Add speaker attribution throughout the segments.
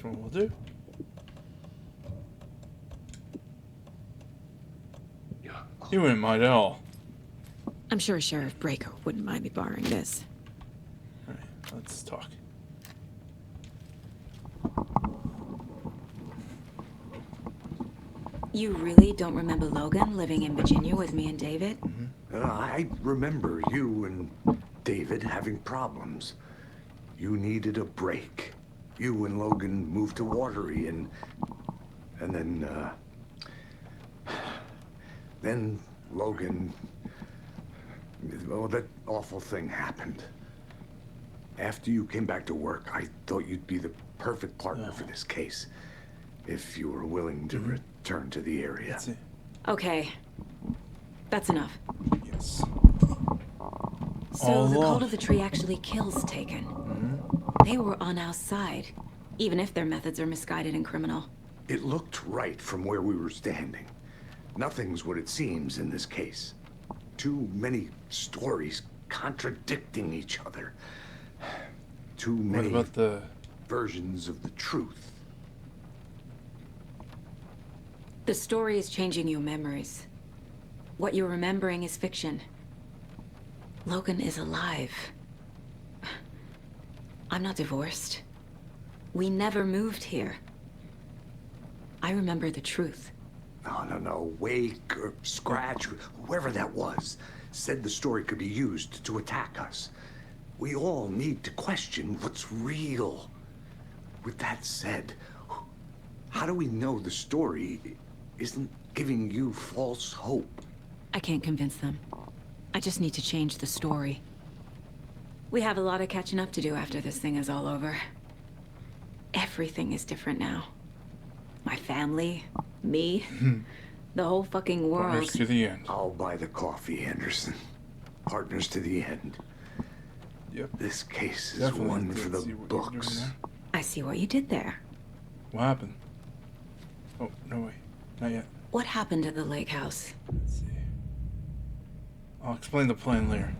Speaker 1: This one will do. You wouldn't mind at all.
Speaker 2: I'm sure Sheriff Breaker wouldn't mind me borrowing this.
Speaker 1: Alright, let's talk.
Speaker 2: You really don't remember Logan living in Virginia with me and David?
Speaker 3: I remember you and David having problems. You needed a break. You and Logan moved to Watery and then Logan, well, that awful thing happened. After you came back to work, I thought you'd be the perfect partner for this case. If you were willing to return to the area.
Speaker 1: That's it.
Speaker 2: Okay. That's enough.
Speaker 1: Yes.
Speaker 2: So the
Speaker 1: along.
Speaker 2: Cult of the Tree actually kills Taken. They were on our side, even if their methods are misguided and criminal.
Speaker 3: It looked right from where we were standing. Nothing's what it seems in this case. Too many stories contradicting each other. Too
Speaker 1: What
Speaker 3: many
Speaker 1: about the...
Speaker 3: versions of the truth.
Speaker 2: The story is changing your memories. What you're remembering is fiction. Logan is alive. I'm not divorced. We never moved here. I remember the truth.
Speaker 3: No. Wake or Scratch, whoever that was, said the story could be used to attack us. We all need to question what's real. With that said, how do we know the story isn't giving you false hope?
Speaker 2: I can't convince them. I just need to change the story. We have a lot of catching up to do after this thing is all over. Everything is different now. My family, me, the whole fucking world.
Speaker 1: Partners to the end.
Speaker 3: I'll buy the coffee, Anderson. Partners to the end.
Speaker 1: Yep.
Speaker 3: This case is
Speaker 1: Definitely
Speaker 3: one
Speaker 1: did
Speaker 3: for the
Speaker 1: see what you were doing
Speaker 3: books.
Speaker 1: there.
Speaker 2: I see what you did there.
Speaker 1: What happened? Oh, no way. Not yet.
Speaker 2: What happened at the lake house?
Speaker 1: Let's see. I'll explain the plan later.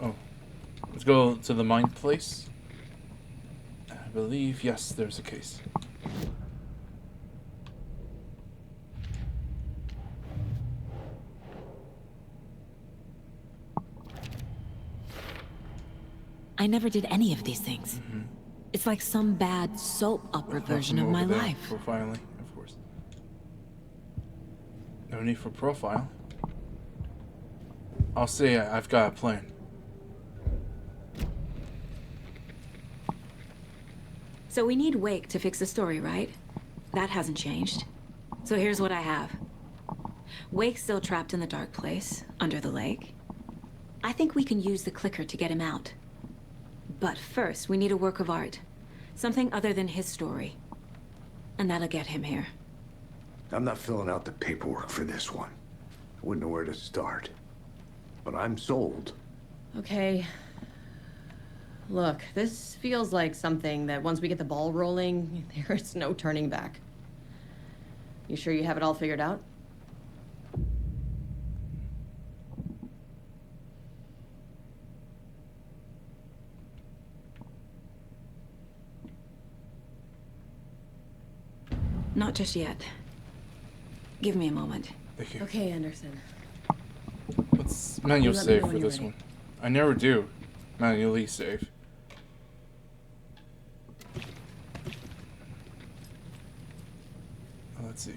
Speaker 1: Oh. Let's go to the mine place. I believe, yes, there's a case.
Speaker 2: I never did any of these things. It's like some bad soap opera version of my
Speaker 1: Over there,
Speaker 2: life.
Speaker 1: Profiling, of course. No need for profile. I'll say I've got a plan.
Speaker 2: So we need Wake to fix the story, right? That hasn't changed. So here's what I have. Wake's still trapped in the dark place, under the lake. I think we can use the clicker to get him out. But first, we need a work of art. Something other than his story. And that'll get him here.
Speaker 3: I'm not filling out the paperwork for this one. I wouldn't know where to start. But I'm sold.
Speaker 4: Okay. Look, this feels like something that once we get the ball rolling, there is no turning back. You sure you have it all figured out?
Speaker 2: Not just yet. Give me a moment.
Speaker 1: Thank you.
Speaker 4: Okay, Anderson.
Speaker 1: Let's manual
Speaker 4: Let me
Speaker 1: save
Speaker 4: know
Speaker 1: for
Speaker 4: when you're
Speaker 1: this
Speaker 4: ready.
Speaker 1: one. I never do manually save. Let's see.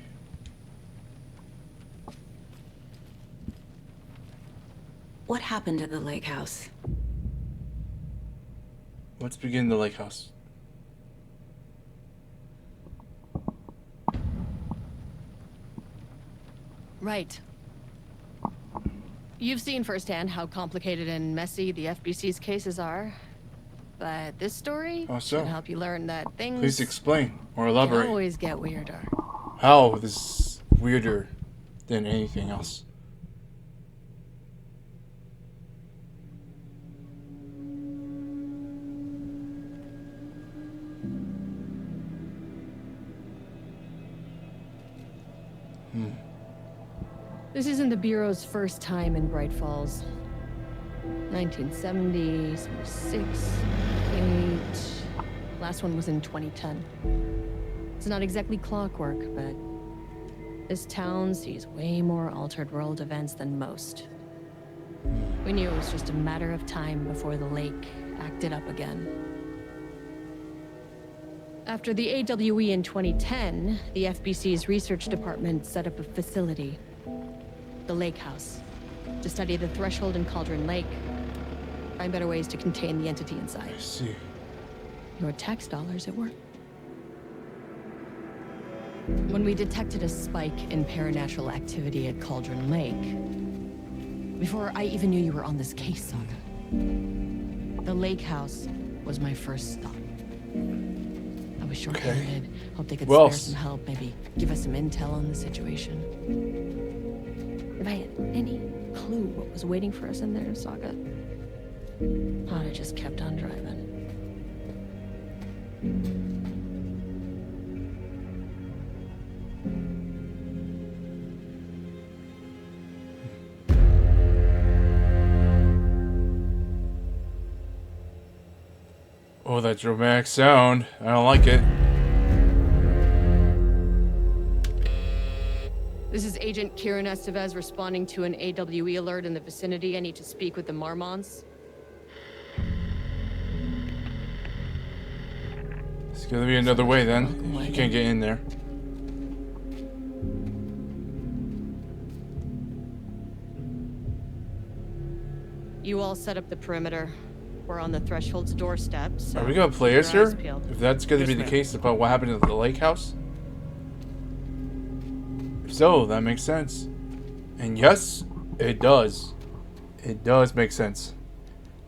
Speaker 2: What happened at the lake house?
Speaker 1: Let's begin the lake house.
Speaker 5: Right. You've seen firsthand how complicated and messy the FBC's cases are. But this story
Speaker 1: How so?
Speaker 5: should help you learn that things
Speaker 1: Please explain or
Speaker 5: can
Speaker 1: elaborate.
Speaker 5: always get weirder.
Speaker 1: How this is weirder than anything else.
Speaker 5: This isn't the Bureau's first time in Bright Falls. 1970, 76, 80. Last one was in 2010. It's not exactly clockwork, but this town sees way more altered world events than most. We knew it was just a matter of time before the lake acted up again. After the AWE in 2010, the FBC's research department set up a facility, the Lake House, to study the Threshold and Cauldron Lake, find better ways to contain the entity inside.
Speaker 1: I see.
Speaker 5: Your tax dollars at work. When we detected a spike in paranatural activity at Cauldron Lake, before I even knew you were on this case, Saga, the Lake House was my first stop. I was short-handed, hoped they could spare some help, maybe give us some intel on the situation. If I had any clue what was waiting for us in there, Saga, I'd have just kept on driving.
Speaker 1: Oh, that dramatic sound. I don't like it.
Speaker 5: This is Agent Kieran Estevez responding to an AWE alert in the vicinity. I need to speak with the Marmons.
Speaker 1: It's gonna be another way then. You can't get in there.
Speaker 5: You all set up the perimeter. We're on the Threshold's doorstep, so
Speaker 1: Are we gonna play as
Speaker 5: keep your
Speaker 1: here?
Speaker 5: eyes peeled.
Speaker 1: If that's gonna be the case about what happened at the lake house? If so, that makes sense. And yes, it does. It does make sense.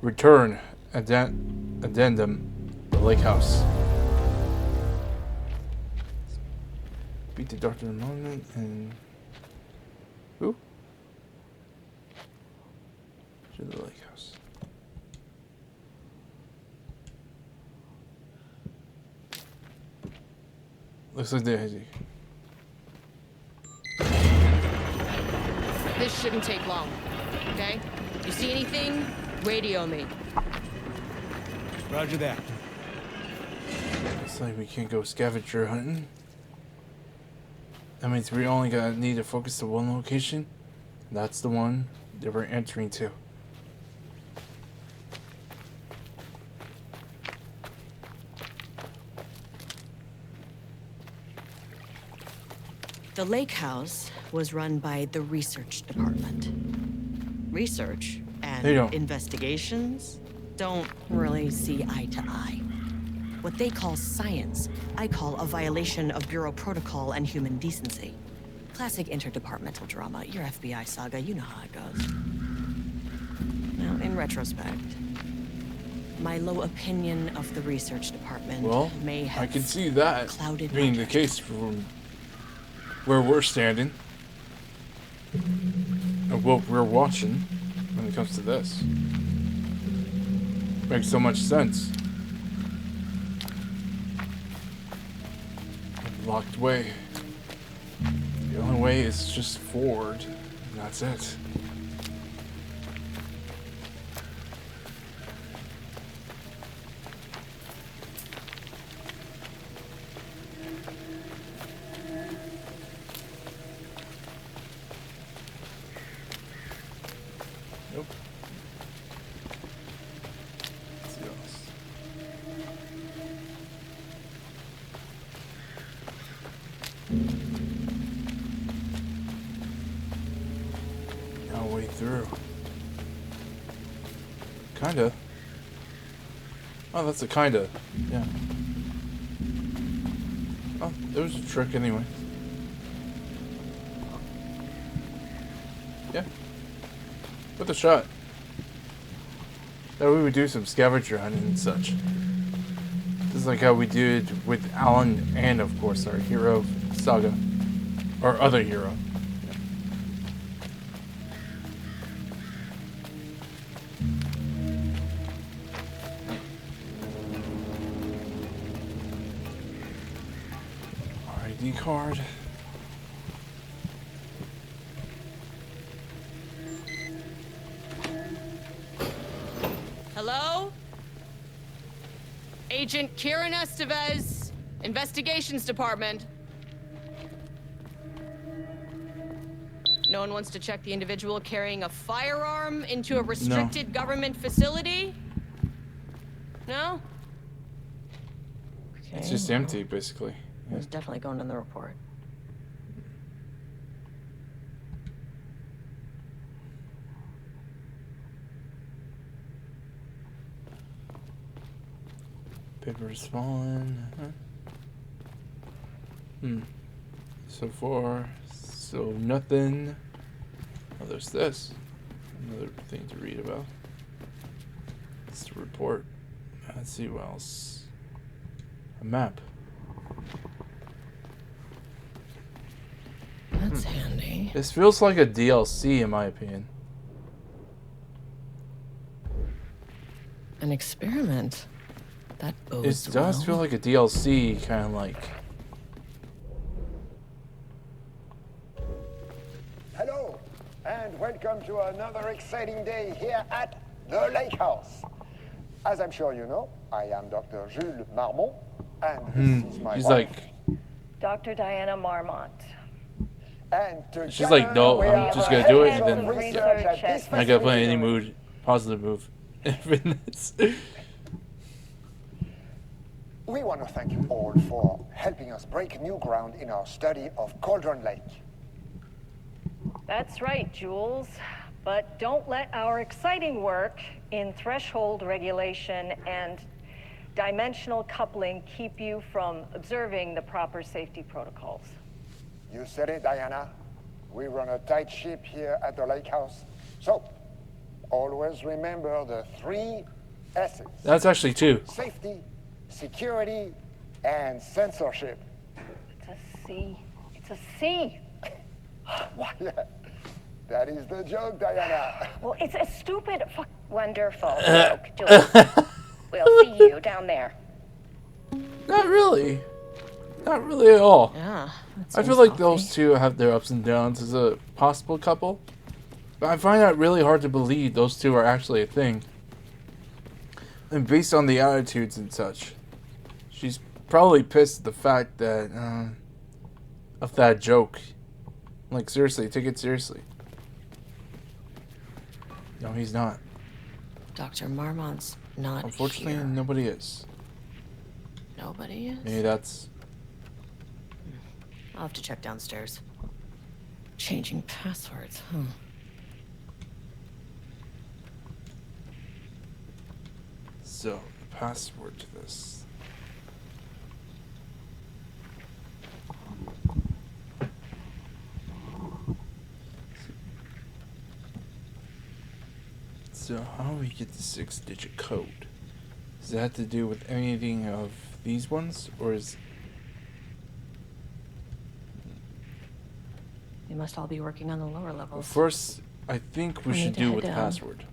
Speaker 1: Return. Addendum. The lake house. Beat the doctor in a moment and... Who? To the lake house. Looks like they're heading.
Speaker 5: This shouldn't take long, okay? You see anything? Radio me.
Speaker 6: Roger that.
Speaker 1: Looks like we can't go scavenger hunting. That means we only need to focus to one location. That's the one that we're entering to.
Speaker 4: The lake house was run by the research department. Research and
Speaker 1: They don't.
Speaker 4: investigations don't really see eye to eye. What they call science, I call a violation of Bureau protocol and human decency. Classic interdepartmental drama. Your FBI saga, you know how it goes. Now, in retrospect, my low opinion of the research department
Speaker 1: Well,
Speaker 4: may have
Speaker 1: I can see that
Speaker 4: clouded
Speaker 1: being
Speaker 4: my
Speaker 1: the case from where we're standing and what we're watching when it comes to this. Makes so much sense. Locked way. The only way is just forward, and that's it. Nope. Let's see what else. Now way through. Kinda. Oh, that's a kinda. Yeah. Oh, there was a trick anyway. Yeah. With a shot. That way we would do some scavenger hunting and such. Just like how we did with Alan and, of course, our hero, Saga. Our other hero. ID card.
Speaker 5: Hello? Agent Kieran Estevez, Investigations Department. No one wants to check the individual carrying a firearm into a restricted government facility? No? Okay.
Speaker 1: It's just empty, basically.
Speaker 4: It's definitely going in the report.
Speaker 1: Paper's fallen. Huh? So far, so nothing. Oh, there's this. Another thing to read about. It's the report. Let's see what else. A map.
Speaker 4: That's handy.
Speaker 1: This feels like a DLC, in my opinion.
Speaker 4: An experiment. That bodes
Speaker 1: It does
Speaker 4: well.
Speaker 1: feel like a DLC, kind of like.
Speaker 6: Hello, and welcome to another exciting day here at the Lake House. As I'm sure you know, I am Dr. Jules Marmont, and this is my
Speaker 1: She's
Speaker 6: wife.
Speaker 1: like,
Speaker 7: Dr. Diana Marmont.
Speaker 6: And
Speaker 1: she's like, no,
Speaker 6: we
Speaker 1: I'm
Speaker 6: are
Speaker 1: just
Speaker 6: the
Speaker 1: gonna do it,
Speaker 6: heads
Speaker 1: and
Speaker 6: of
Speaker 1: then
Speaker 6: research at this
Speaker 1: I gotta play any
Speaker 6: facility.
Speaker 1: mood, positive move. in this.
Speaker 6: We want to thank you all for helping us break new ground in our study of Cauldron Lake.
Speaker 7: That's right, Jules. But don't let our exciting work in threshold regulation and dimensional coupling keep you from observing the proper safety protocols.
Speaker 6: You said it, Diana. We run a tight ship here at the Lake House. So, always remember the 3 S's.
Speaker 1: That's actually 2.
Speaker 6: Safety, security, and censorship.
Speaker 7: It's a C. It's a C.
Speaker 6: Why, that is the joke, Diana.
Speaker 7: Well, it's a stupid, wonderful joke, Jules. We'll see you down there.
Speaker 1: Not really. Not really at all.
Speaker 4: Yeah.
Speaker 1: I feel like those two have their ups and downs as a possible couple. But I find that really hard to believe those two are actually a thing. And based on the attitudes and such, she's probably pissed at the fact that, of that joke. Like, seriously, take it seriously. No, he's not.
Speaker 4: Dr. Marmont's not
Speaker 1: Unfortunately,
Speaker 4: here.
Speaker 1: nobody is.
Speaker 4: Nobody is?
Speaker 1: Maybe that's...
Speaker 4: I'll have to check downstairs. Changing passwords, huh?
Speaker 1: So, the password to this. So, how do we get the 6-digit code? Does that have to do with anything of these ones? Or is...
Speaker 4: They must all be working on the lower levels.
Speaker 1: First, I think we
Speaker 4: We
Speaker 1: should
Speaker 4: need to
Speaker 1: do
Speaker 4: head
Speaker 1: with the
Speaker 4: down.
Speaker 1: password.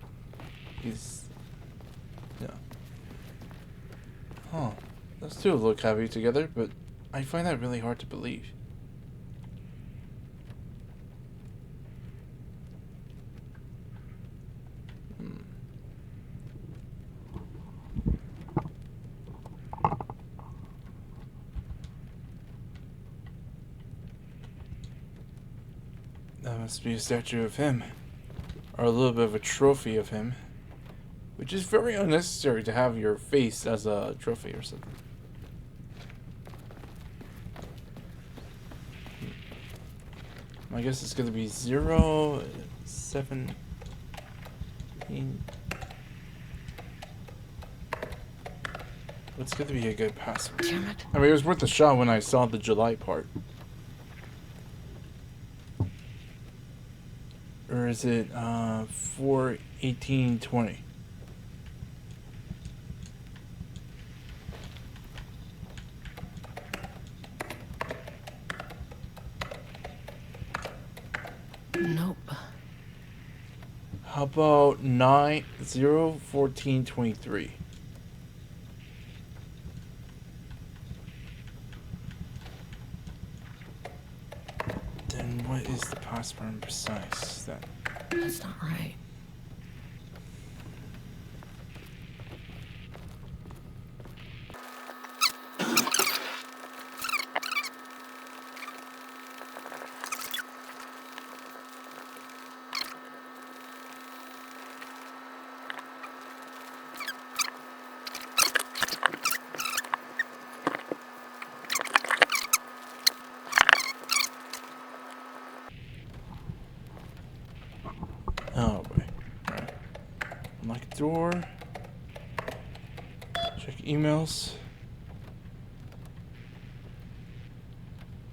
Speaker 1: Yeah. Huh. Those two look happy together, but I find that really hard to believe. That must be a statue of him. Or a little bit of a trophy of him. Which is very unnecessary to have your face as a trophy or something. I guess it's gonna be 0, 7, 8. What's gonna be a good password?
Speaker 4: Damn it.
Speaker 1: I mean, it was worth a shot when I saw the July part. Or is it 4/18/20?
Speaker 4: Nope.
Speaker 1: How about 9/0/14/23? Then what is the password precise then?
Speaker 4: That's not right.
Speaker 1: Unlock door. Check emails.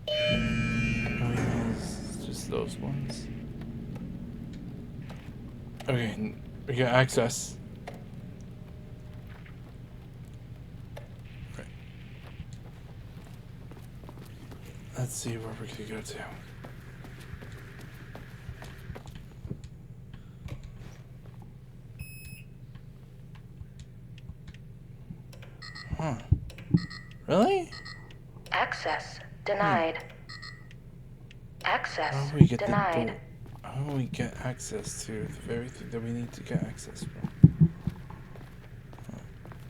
Speaker 1: No emails, just those ones. Okay, we got access. Right. Let's see where we can go to. Huh. Really?
Speaker 8: Access denied. Access
Speaker 1: How do we get
Speaker 8: denied.
Speaker 1: How do we get access to the very thing that we need to get access from?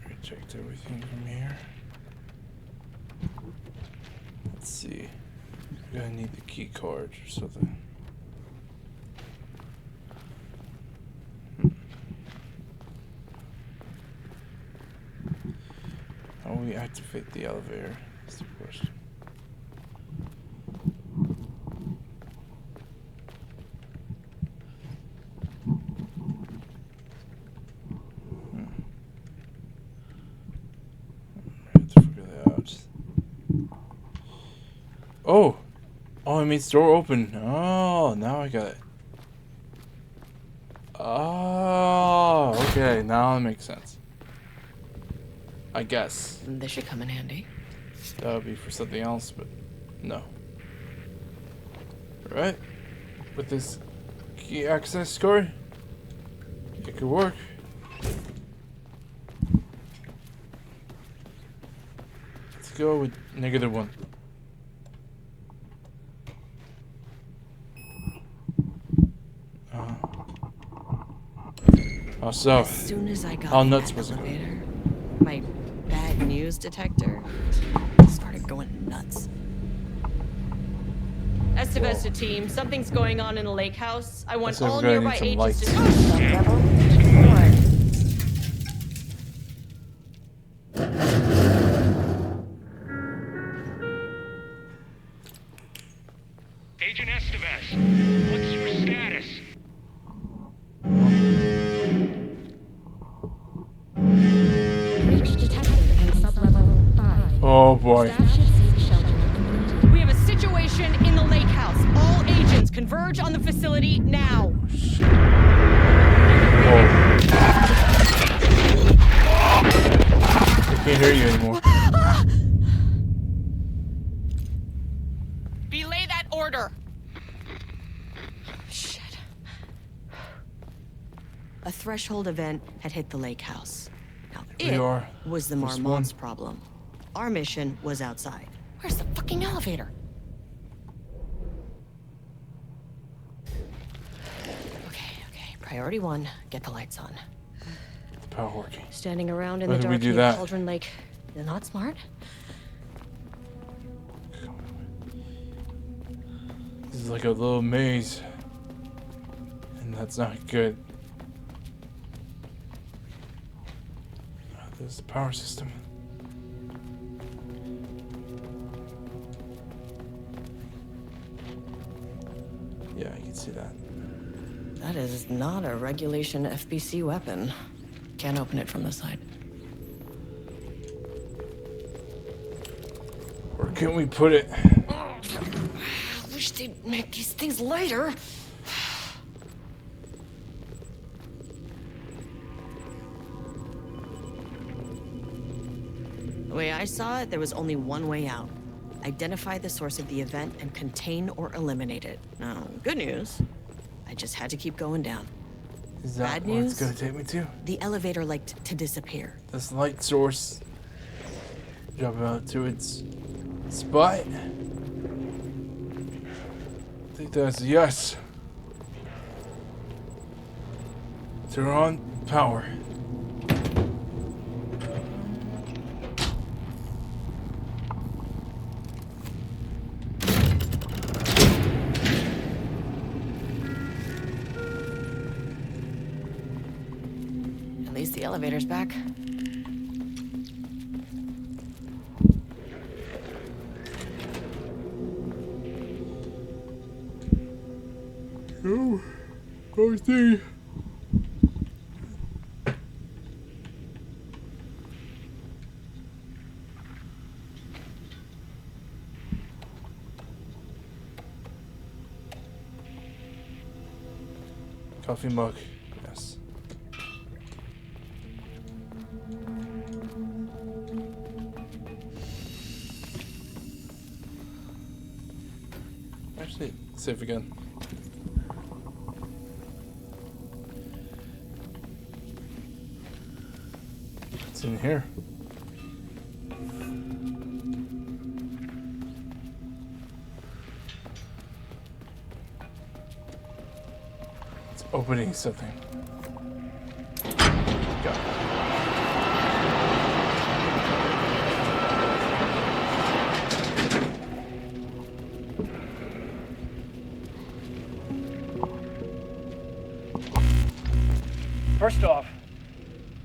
Speaker 1: Reject everything from here. Let's see. We're gonna need the key card or something. How do we activate the elevator? That's the question. I have to figure that out. Oh! Oh, it means door open. Oh, now I got it. Oh, okay. Now it makes sense. I guess.
Speaker 5: This should come in handy.
Speaker 1: That would be for something else, but no. Alright. With this key access score, it could work. Let's go with -1. Oh, so.
Speaker 4: As soon as I got
Speaker 1: How
Speaker 4: in
Speaker 1: nuts
Speaker 4: that
Speaker 1: was it going?
Speaker 4: elevator, my bad news detector started going nuts.
Speaker 5: Estevesta team, something's going on in the lake house. I want
Speaker 1: So we're
Speaker 5: all
Speaker 1: gonna
Speaker 5: nearby
Speaker 1: need some
Speaker 5: agents to...
Speaker 1: lights.
Speaker 9: Agent Estevez, what's your status?
Speaker 10: Breach detected in sublevel 5.
Speaker 1: Oh boy.
Speaker 10: Staff should see the shelter immediately.
Speaker 5: We have a situation in the lake house. All agents converge on the facility now.
Speaker 1: I can't hear you anymore.
Speaker 5: Belay that order.
Speaker 4: Shit. A threshold event had hit the lake house. Now,
Speaker 1: We
Speaker 4: it
Speaker 1: are.
Speaker 4: was the
Speaker 1: First
Speaker 4: Marmont's
Speaker 1: one.
Speaker 4: problem. Our mission was outside.
Speaker 5: Where's the fucking elevator?
Speaker 4: Okay. Priority 1, get the lights on.
Speaker 1: The power working.
Speaker 4: Standing around in
Speaker 1: Why
Speaker 4: the
Speaker 1: did we
Speaker 4: dark
Speaker 1: do
Speaker 4: near
Speaker 1: that?
Speaker 4: Cauldron Lake is not smart.
Speaker 1: This is like a little maze. And that's not good. There's the power system. Yeah, I can see that.
Speaker 4: That is not a regulation FBC weapon. Can't open it from the side.
Speaker 1: Where can we put it?
Speaker 4: I wish they'd make these things lighter. The way I saw it, there was only one way out. Identify the source of the event and contain or eliminate it. Now, good news. I just had to keep going down.
Speaker 1: Is that
Speaker 4: Bad
Speaker 1: where it's
Speaker 4: news?
Speaker 1: gonna take me to?
Speaker 4: The elevator liked to disappear.
Speaker 1: This light source. Drop out to its spot. I think that's a yes. Turn on power.
Speaker 4: At least the elevator's back.
Speaker 1: Oh, I see. Coffee mug. Yes. Actually, save again. What's in here? It's opening something. Go.
Speaker 11: First off,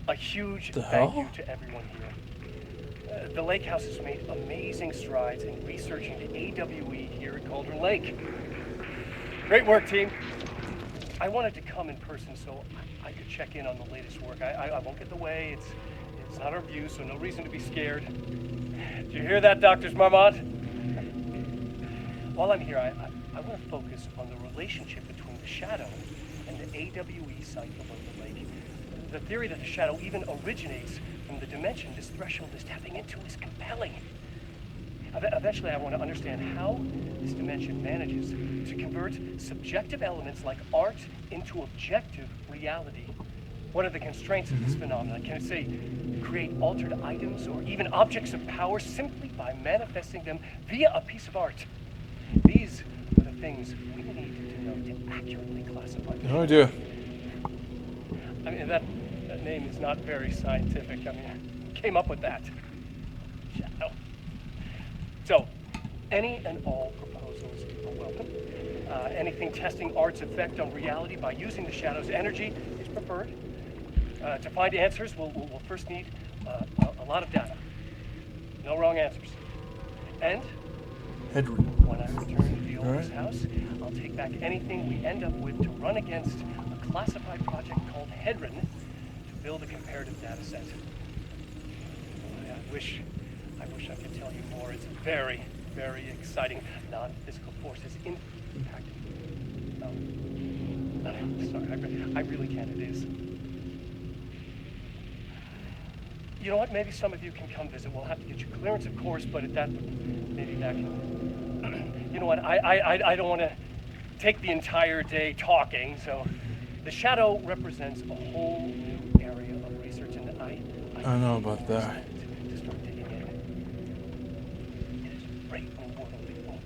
Speaker 11: a huge
Speaker 1: The
Speaker 11: thank
Speaker 1: hell?
Speaker 11: you to everyone here. The Lake House has made amazing strides in researching the AWE here at Cauldron Lake. Great work, team. I wanted to come in person so I could check in on the latest work. I won't get in the way. It's not our view, so no reason to be scared. Did you hear that, Drs. Marmont? While I'm here, I want to focus on the relationship between the Shadow and the AWE site below the lake. The theory that the Shadow even originates from the dimension this threshold is tapping into is compelling. Eventually, I want to understand how this dimension manages to convert subjective elements like art into objective reality. What are the constraints of this phenomenon? Can it, say, create altered items or even objects of power simply by manifesting them via a piece of art? These are the things we need to know to accurately classify.
Speaker 1: No idea.
Speaker 11: I mean, that name is not very scientific. I mean, who came up with that? Shadow. So, any and all proposals are welcome. Anything testing art's effect on reality by using the Shadow's energy is preferred. To find answers, we'll first need a lot of data. No wrong answers. And
Speaker 1: Hedron.
Speaker 11: when I return to the Oldest House, I'll take back anything we end up with to run against a classified project called Hedron to build a comparative data set. I wish I could tell you more. It's very, very exciting. Non-physical forces impacting. I'm sorry, I really can't. It is. You know what? Maybe some of you can come visit. We'll have to get you clearance, of course, but at that, maybe back in... You know what? I don't want to take the entire day talking, so... The Shadow represents a whole new area of research, and I
Speaker 1: don't know about that.
Speaker 11: To start digging in. It is a great new world, people.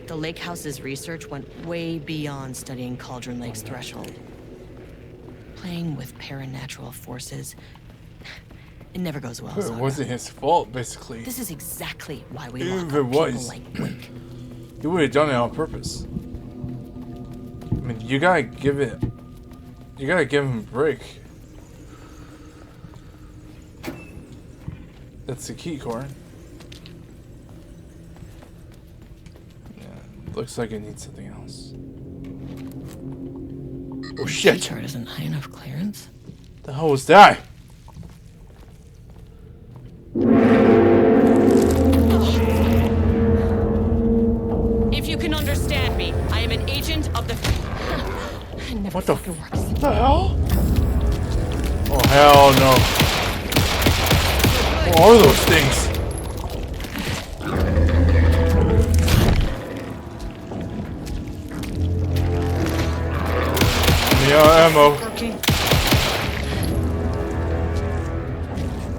Speaker 4: The Lake House's research went way beyond studying Cauldron Lake's threshold. Playing with paranatural forces, it never goes well.
Speaker 1: It wasn't his fault, basically.
Speaker 4: This is exactly why we
Speaker 1: Even
Speaker 4: lock
Speaker 1: if it
Speaker 4: up people
Speaker 1: was,
Speaker 4: like Wake.
Speaker 1: he would have done it on purpose. I mean, you gotta give him a break. That's the key, Corin. Yeah, looks like it needs something else. Oh shit!
Speaker 4: Chart isn't high enough clearance.
Speaker 1: The hell was that?
Speaker 4: If you can understand me, I am an agent of the...
Speaker 1: What the hell? Oh hell no. What are those things? Yeah, ammo.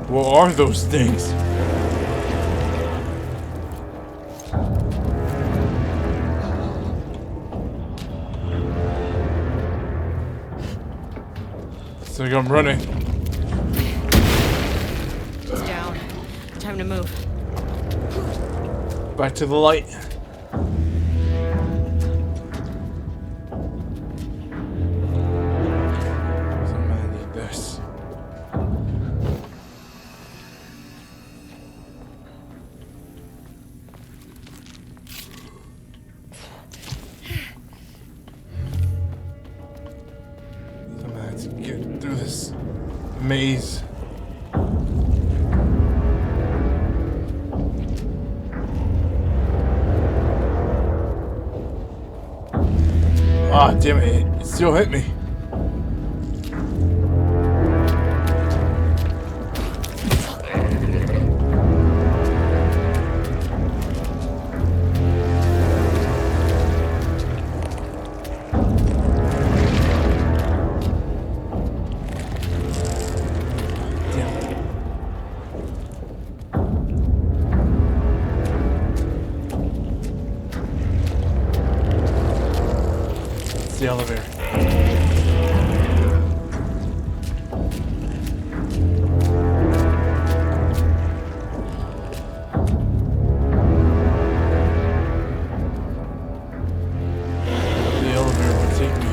Speaker 1: What are those things? It's like I'm running.
Speaker 4: It's down. Time to move.
Speaker 1: Back to the light. I'm gonna need this. I'm gonna have to get through this maze. Ah, damn it. It still hit me. The elevator. The elevator would take me.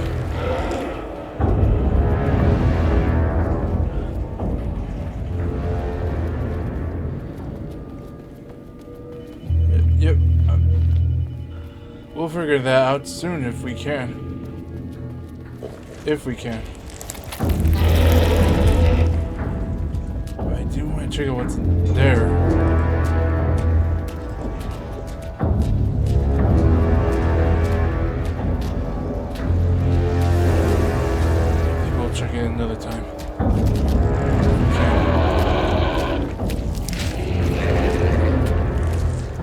Speaker 1: Yep. We'll figure that out soon if we can. If we can. I do want to check out what's there. Maybe we'll check it another time. Okay.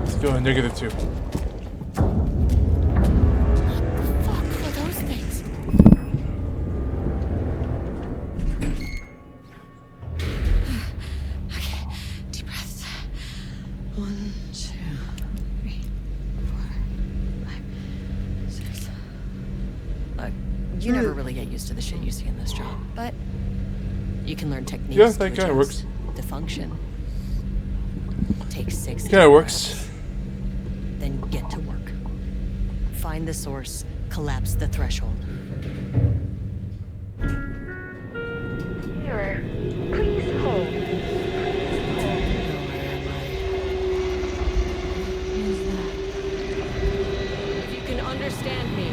Speaker 1: Let's go to -2.
Speaker 4: You never really get used to the shit you see in this job, but you can learn techniques.
Speaker 1: Yeah, that kind of works.
Speaker 4: To function. Take 6.
Speaker 1: Kind of works.
Speaker 4: Then get to work. Find the source. Collapse the threshold.
Speaker 8: Here, please hold.
Speaker 5: If you can understand me,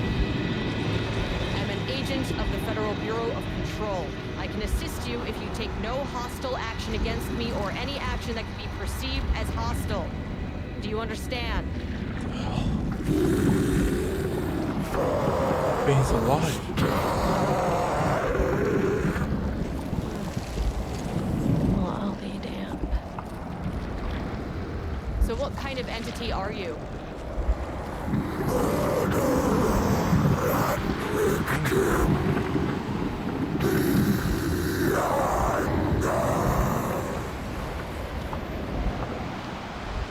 Speaker 5: I'm an agent of the Federal Bureau of Control. I can assist you if you take no hostile action against me or any action that can be perceived as hostile. Do you understand?
Speaker 1: He's alive.
Speaker 5: Well, I'll be damned. So what kind of entity are you?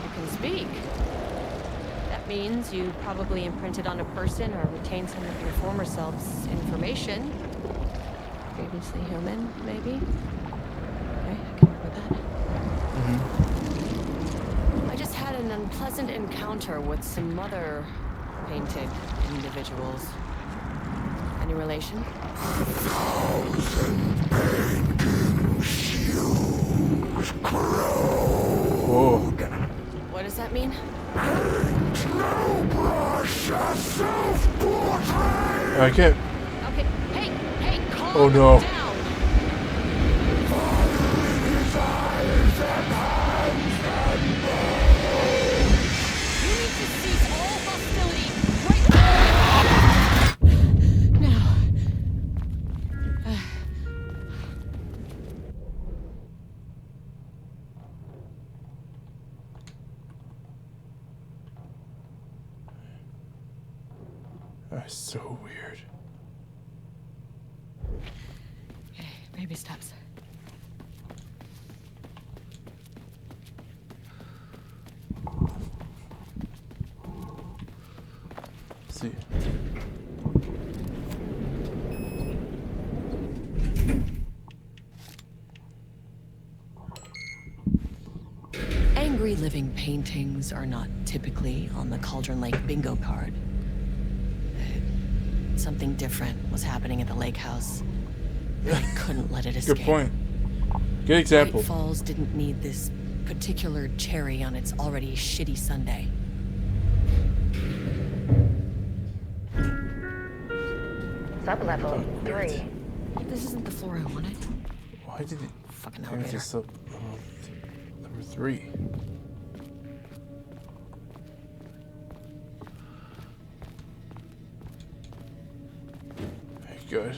Speaker 5: You can speak. That means you probably imprinted on a person or retained some of your former self's information. Previously human, maybe? Okay, I can work with that. I just had an unpleasant encounter with some other painted individuals. Any relation?
Speaker 1: Whoa.
Speaker 5: What does that mean?
Speaker 1: Okay.
Speaker 5: Okay, hey, calm
Speaker 1: Oh no.
Speaker 5: down. You need to cease all hostility right now.
Speaker 1: That's so weird.
Speaker 5: Okay, baby steps.
Speaker 1: See.
Speaker 4: Angry living paintings are not typically on the Cauldron Lake bingo card. Something different was happening at the lake house. I couldn't let it escape.
Speaker 1: Good point. Good example.
Speaker 4: Bright Falls didn't need this particular cherry on its already shitty Sunday.
Speaker 8: Sublevel 3.
Speaker 4: This isn't the floor I wanted.
Speaker 1: Why did it?
Speaker 4: Fucking
Speaker 1: It's
Speaker 4: elevator.
Speaker 1: just number 3. good.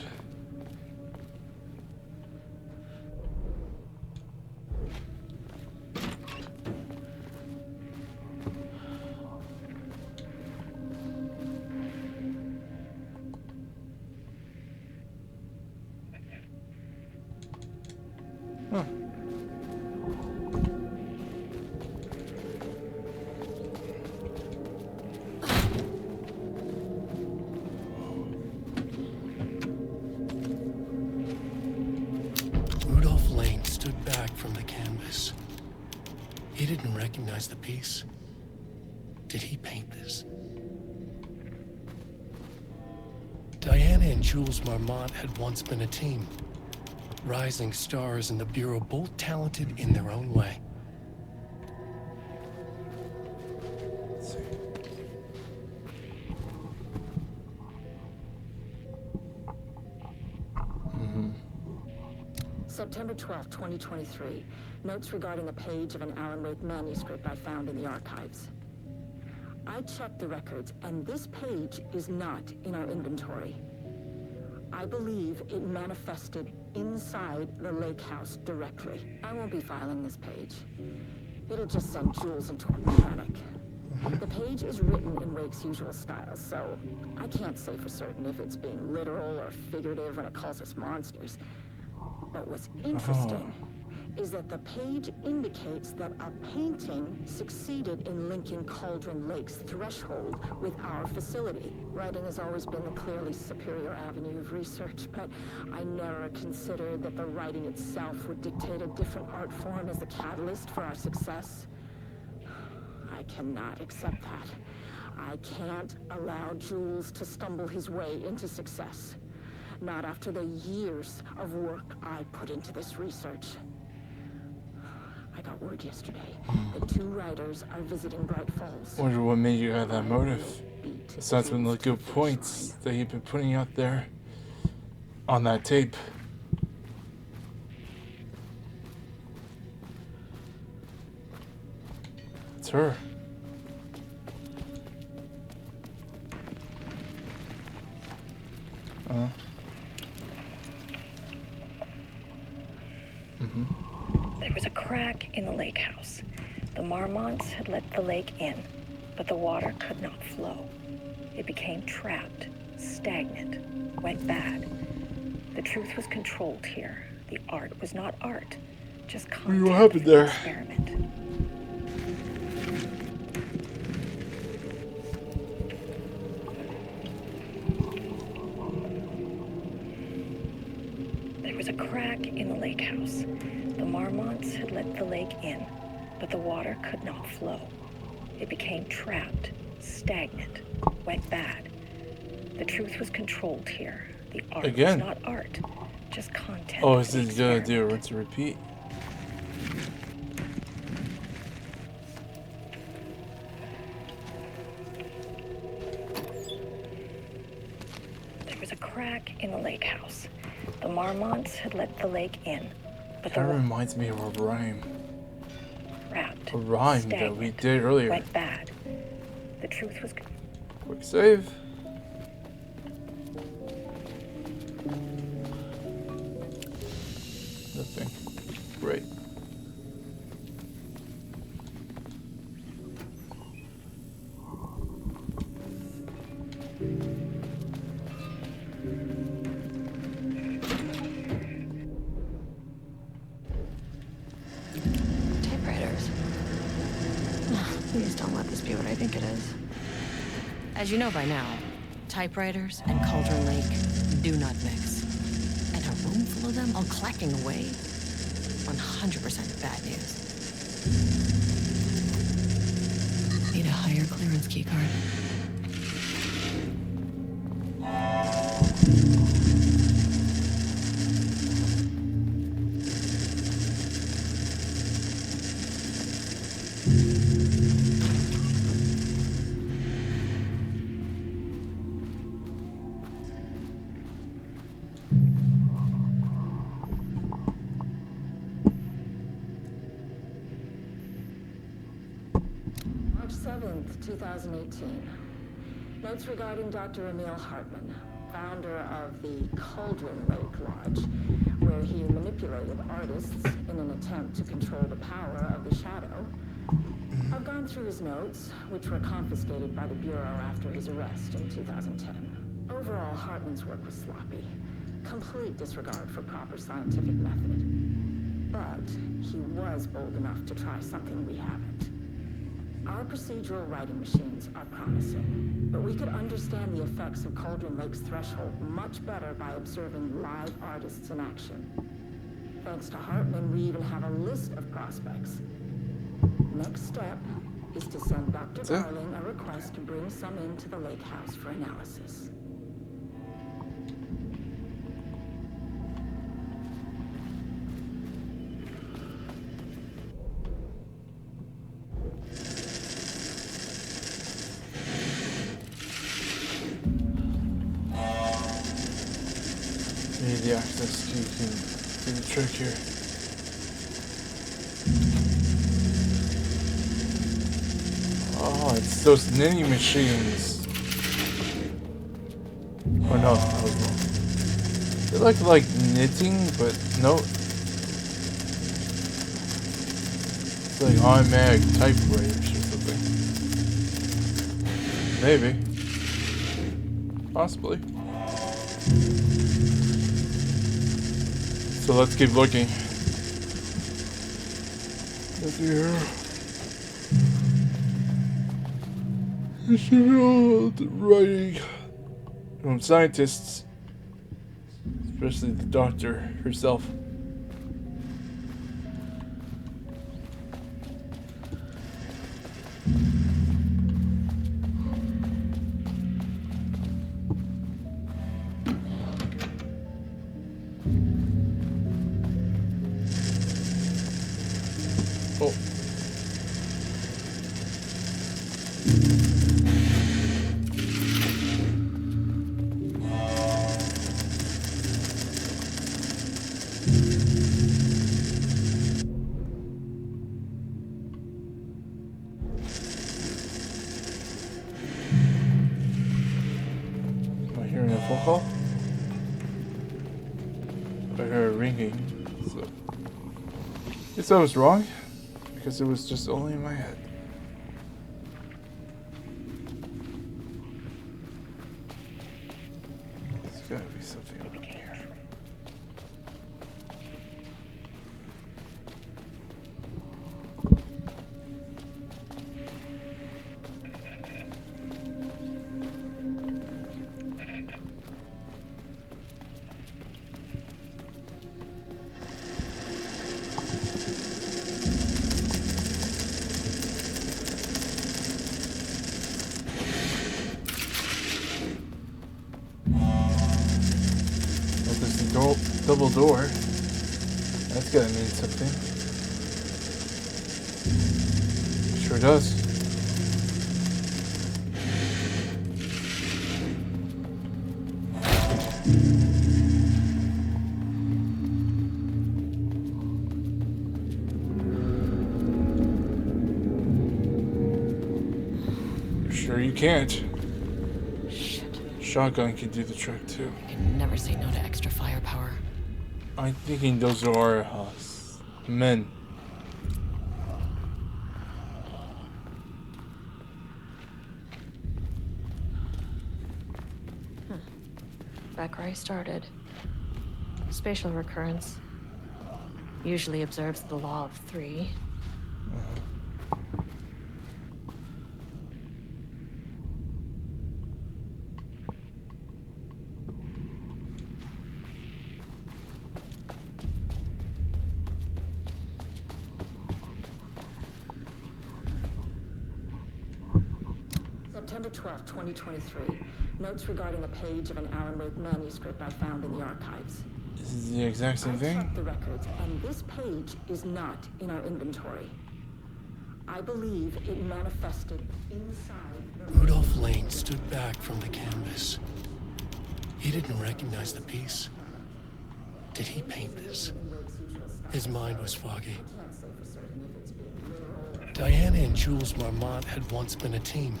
Speaker 1: Huh.
Speaker 12: Rudolph Lane stood back from the canvas. He didn't recognize the piece. Did he paint this? Diana and Jules Marmont had once been a team. Rising stars in the Bureau, both talented in their own way.
Speaker 1: Let's see.
Speaker 10: September 12, 2023. Notes regarding a page of an Alan Wake manuscript I found in the archives. I checked the records, and this page is not in our inventory. I believe it manifested inside the lake house directly. I won't be filing this page. It'll just send Jules into a panic. The page is written in Wake's usual style, so I can't say for certain if it's being literal or figurative when it calls us monsters. But what's interesting is that the page indicates that a painting succeeded in linking Cauldron Lake's threshold with our facility. Writing has always been the clearly superior avenue of research, but I never considered that the writing itself would dictate a different art form as the catalyst for our success. I cannot accept that. I can't allow Jules to stumble his way into success. Not after the years of work I put into this research. I got word yesterday that 2 writers are visiting Bright Falls.
Speaker 1: Wonder what made you have that motive. Besides some of the good points that you've been putting out there on that tape. It's her.
Speaker 8: There was a crack in the lake house. The Marmonts had let the lake in, but the water could not flow. It became trapped, stagnant, went bad. The truth was controlled here. The art was not art, just content
Speaker 1: What happened there?
Speaker 8: Experiment. There was a crack in the lake house. The Marmonts had let the lake in, but the water could not flow. It became trapped, stagnant, went bad. The truth was controlled here. The art
Speaker 1: Again.
Speaker 8: was not art, just content.
Speaker 1: Oh,
Speaker 8: of
Speaker 1: is
Speaker 8: the
Speaker 1: this gonna do a
Speaker 8: experiment.
Speaker 1: rinse and repeat?
Speaker 8: There was a crack in the lake house. The Marmonts had let the lake in, but the
Speaker 1: That
Speaker 8: water
Speaker 1: reminds me of a rhyme.
Speaker 8: trapped,
Speaker 1: A rhyme that we
Speaker 8: stagnant,
Speaker 1: did earlier.
Speaker 8: went bad. The truth was
Speaker 1: Quick save. Nothing. Great.
Speaker 5: Typewriters. Please don't let this be what I think it is.
Speaker 4: As you know by now, typewriters and Cauldron Lake do not mix. And a room full of them all clacking away? 100% bad news. Need a higher clearance keycard.
Speaker 10: March 7th, 2018. Notes regarding Dr. Emil Hartman. founder of the Cauldron Lake Lodge, where he manipulated artists in an attempt to control the power of the Shadow. I've gone through his notes, which were confiscated by the Bureau after his arrest in 2010. Overall, Hartman's work was sloppy. Complete disregard for proper scientific method. But he was bold enough to try something we haven't. Our procedural writing machines are promising, but we could understand the effects of Cauldron Lake's threshold much better by observing live artists in action. Thanks to Hartman, we even have a list of prospects. Next step is to send Dr. Darling a request to bring some into the lake house for analysis.
Speaker 1: Need the access key can do the trick here. Oh, it's those knitting machines. Oh no, that was wrong. They're like knitting, but no. It's like automatic typewriters or something. Maybe. Possibly. So let's keep looking. Let's see here. This is all the writing from scientists, especially the doctor herself. Oh. Am I hearing a phone call? I heard a ringing, so I guess I was wrong, because it was just only in my head. There's gotta be something over here. Double door. That's gotta mean something. Sure does. You're sure you can't?
Speaker 5: Shit.
Speaker 1: Shotgun can do the trick too.
Speaker 5: I can never say no to extra firepower.
Speaker 1: I'm thinking those are men.
Speaker 5: Back where I started. Spatial recurrence. Usually observes the law of 3.
Speaker 10: September 12, 2023. Notes regarding a page of an Alan Wake manuscript I found in the archives.
Speaker 1: This is the exact same
Speaker 10: I
Speaker 1: thing?
Speaker 10: checked the records, and this page is not in our inventory. I believe it manifested inside the...
Speaker 12: Rudolph Lane stood back from the canvas. He didn't recognize the piece. Did he paint this? His mind was foggy. Diana and Jules Marmont had once been a team,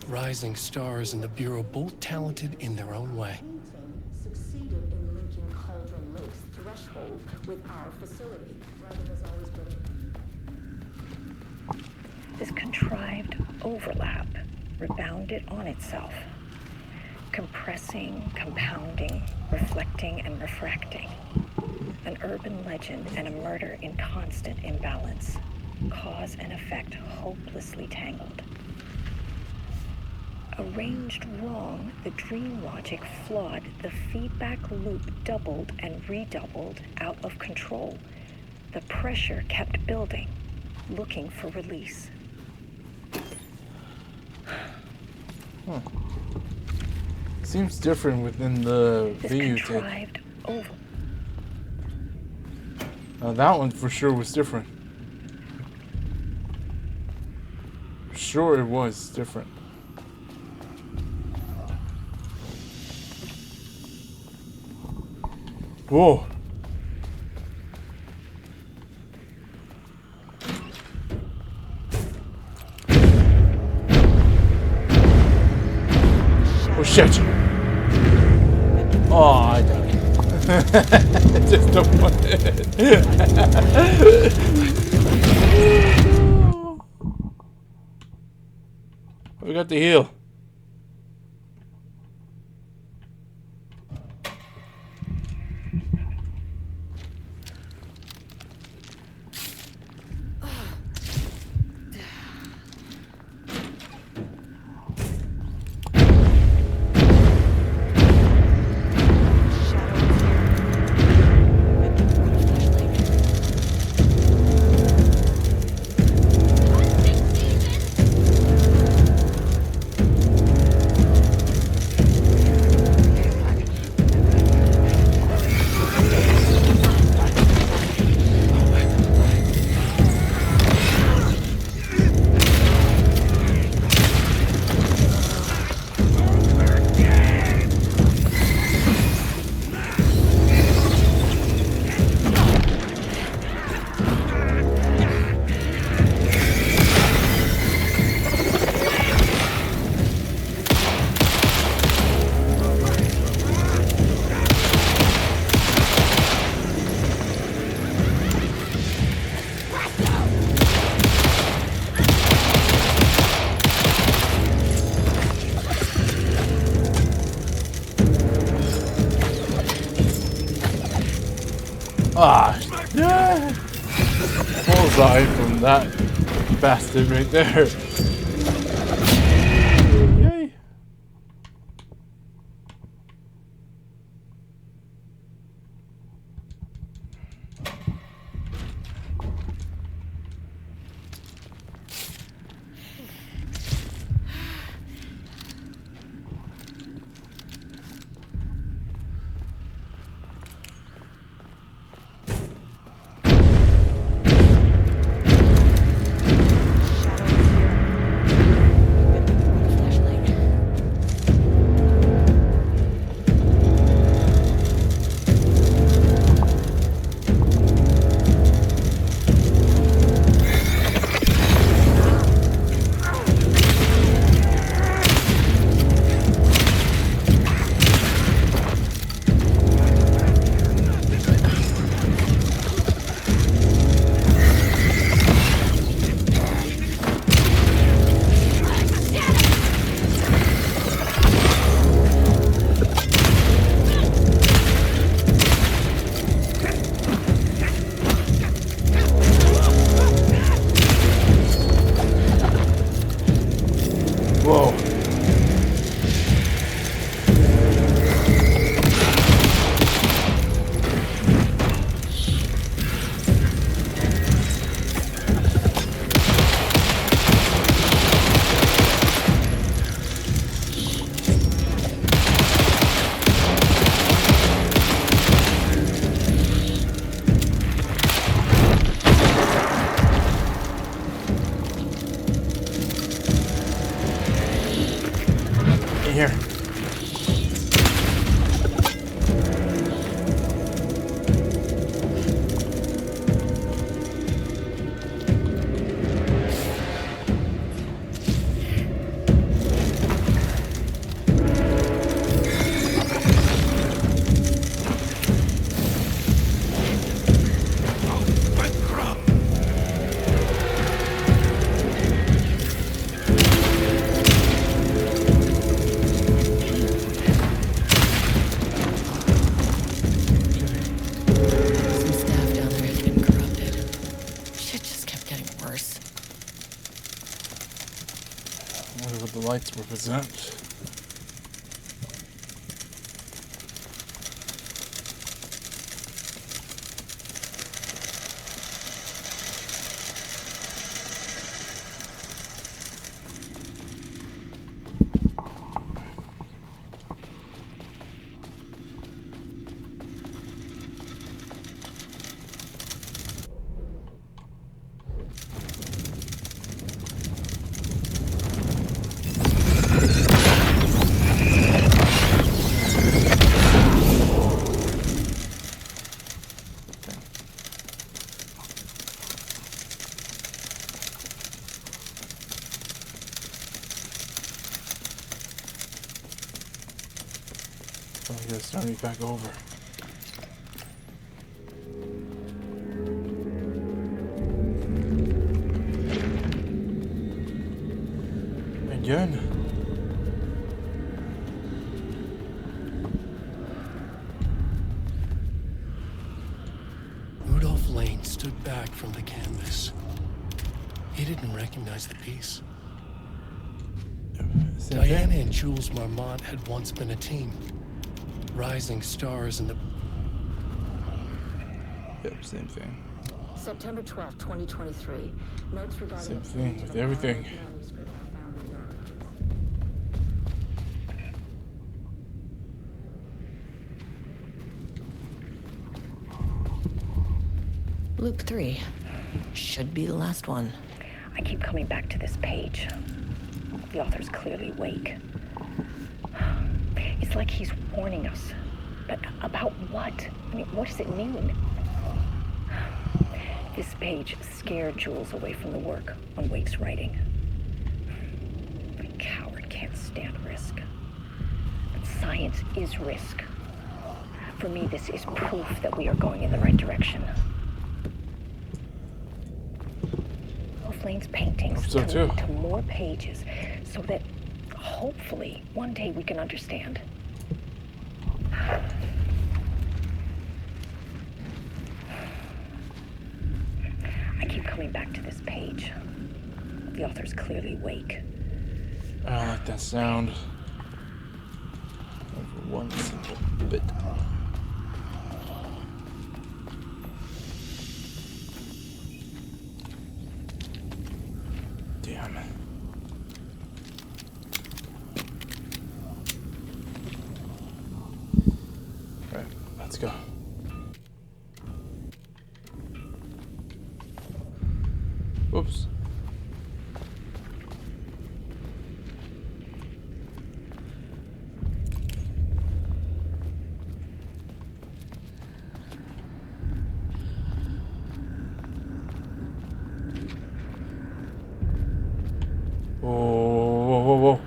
Speaker 12: rising stars in the Bureau, both talented in their own way.
Speaker 10: Succeeded in linking Cauldron Lake's threshold with our facility. Rather has always been.
Speaker 8: This contrived overlap rebounded on itself, compressing, compounding, reflecting, and refracting. An urban legend and a murder in constant imbalance. Cause and effect hopelessly tangled. Arranged wrong, the dream logic flawed, the feedback loop doubled and redoubled, out of control. The pressure kept building, looking for release.
Speaker 1: Seems different within the
Speaker 8: This
Speaker 1: video tape.
Speaker 8: contrived over.
Speaker 1: That one for sure was different. Sure, it was different. Whoa. Oh shit. Oh, I died. Just don't want it. We got the heal. Ah, yeah. Bullseye from that bastard right there. Yay. Whoa. Here. wonder what the lights represent. So I gotta start me back over. Again.
Speaker 12: Rudolph Lane stood back from the canvas. He didn't recognize the piece. Diana and Jules Marmont had once been a team. Rising stars in the...
Speaker 1: Yep, same thing.
Speaker 10: September 12, 2023. Notes regarding
Speaker 1: Same thing with everything.
Speaker 4: Loop 3. Should be the last one.
Speaker 8: I keep coming back to this page. The author's clearly Wake. It's like he's warning us. But about what? I mean, what does it mean? This page scared Jules away from the work on Wake's writing. A coward can't stand risk. But science is risk. For me, this is proof that we are going in the right direction. Lane's paintings
Speaker 1: So too.
Speaker 8: to more pages so that hopefully one day we can understand. I keep coming back to this page. The author's clearly Wake.
Speaker 1: I don't like that sound. Over one single bit. Damn it. Alright, let's go. Whoops. Whoa.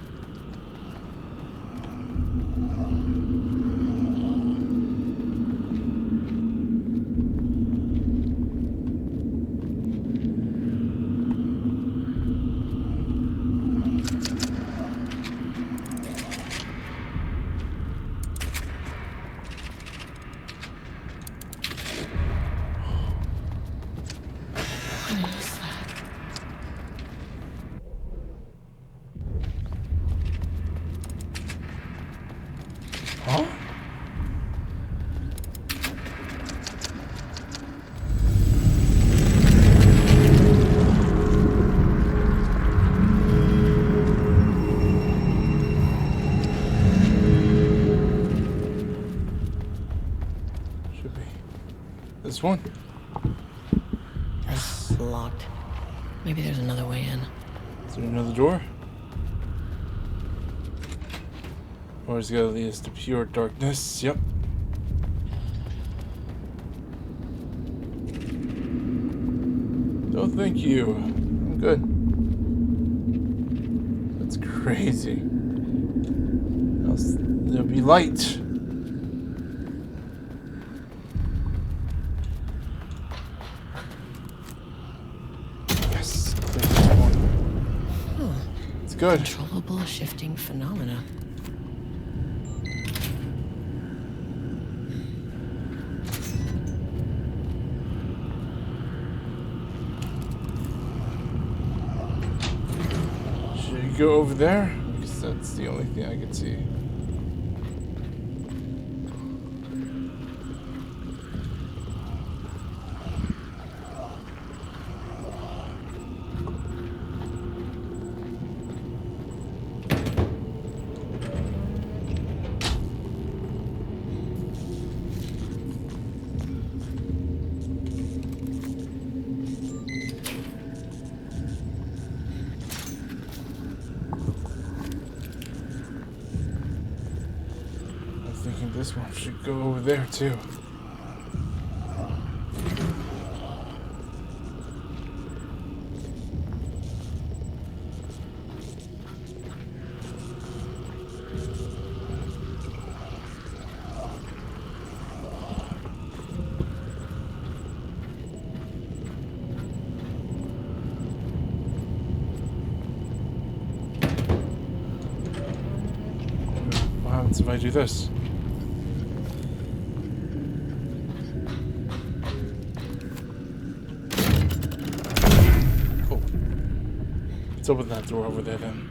Speaker 1: Huh? Should be this one.
Speaker 4: It's locked. Maybe there's another way in.
Speaker 1: Is there another door? Or is it gonna lead us to pure darkness? Yep. No, thank you. I'm good. That's crazy. Else there'll be light. Yes. It's good.
Speaker 4: Controllable shifting phenomena.
Speaker 1: we go over there? Because that's the only thing I can see. This one should go over there too. What happens if I do this? Let's open that door over there then.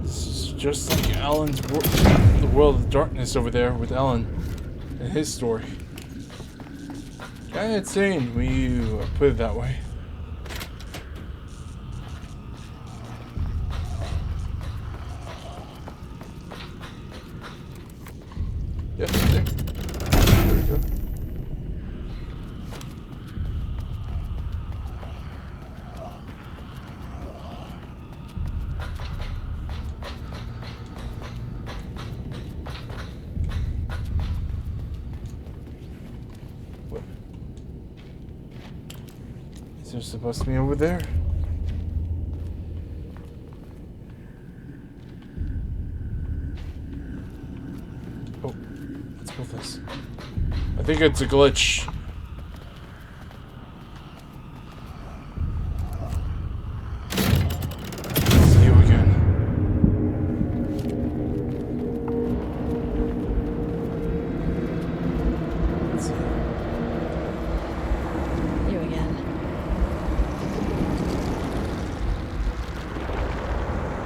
Speaker 1: This is just like Alan's the world of darkness over there with Alan and his story. Kinda insane when you put it that way. Yep, there. There we go. They're supposed to be over there. Oh, let's pull this. I think it's a glitch. See you again. Let's see.
Speaker 5: You again.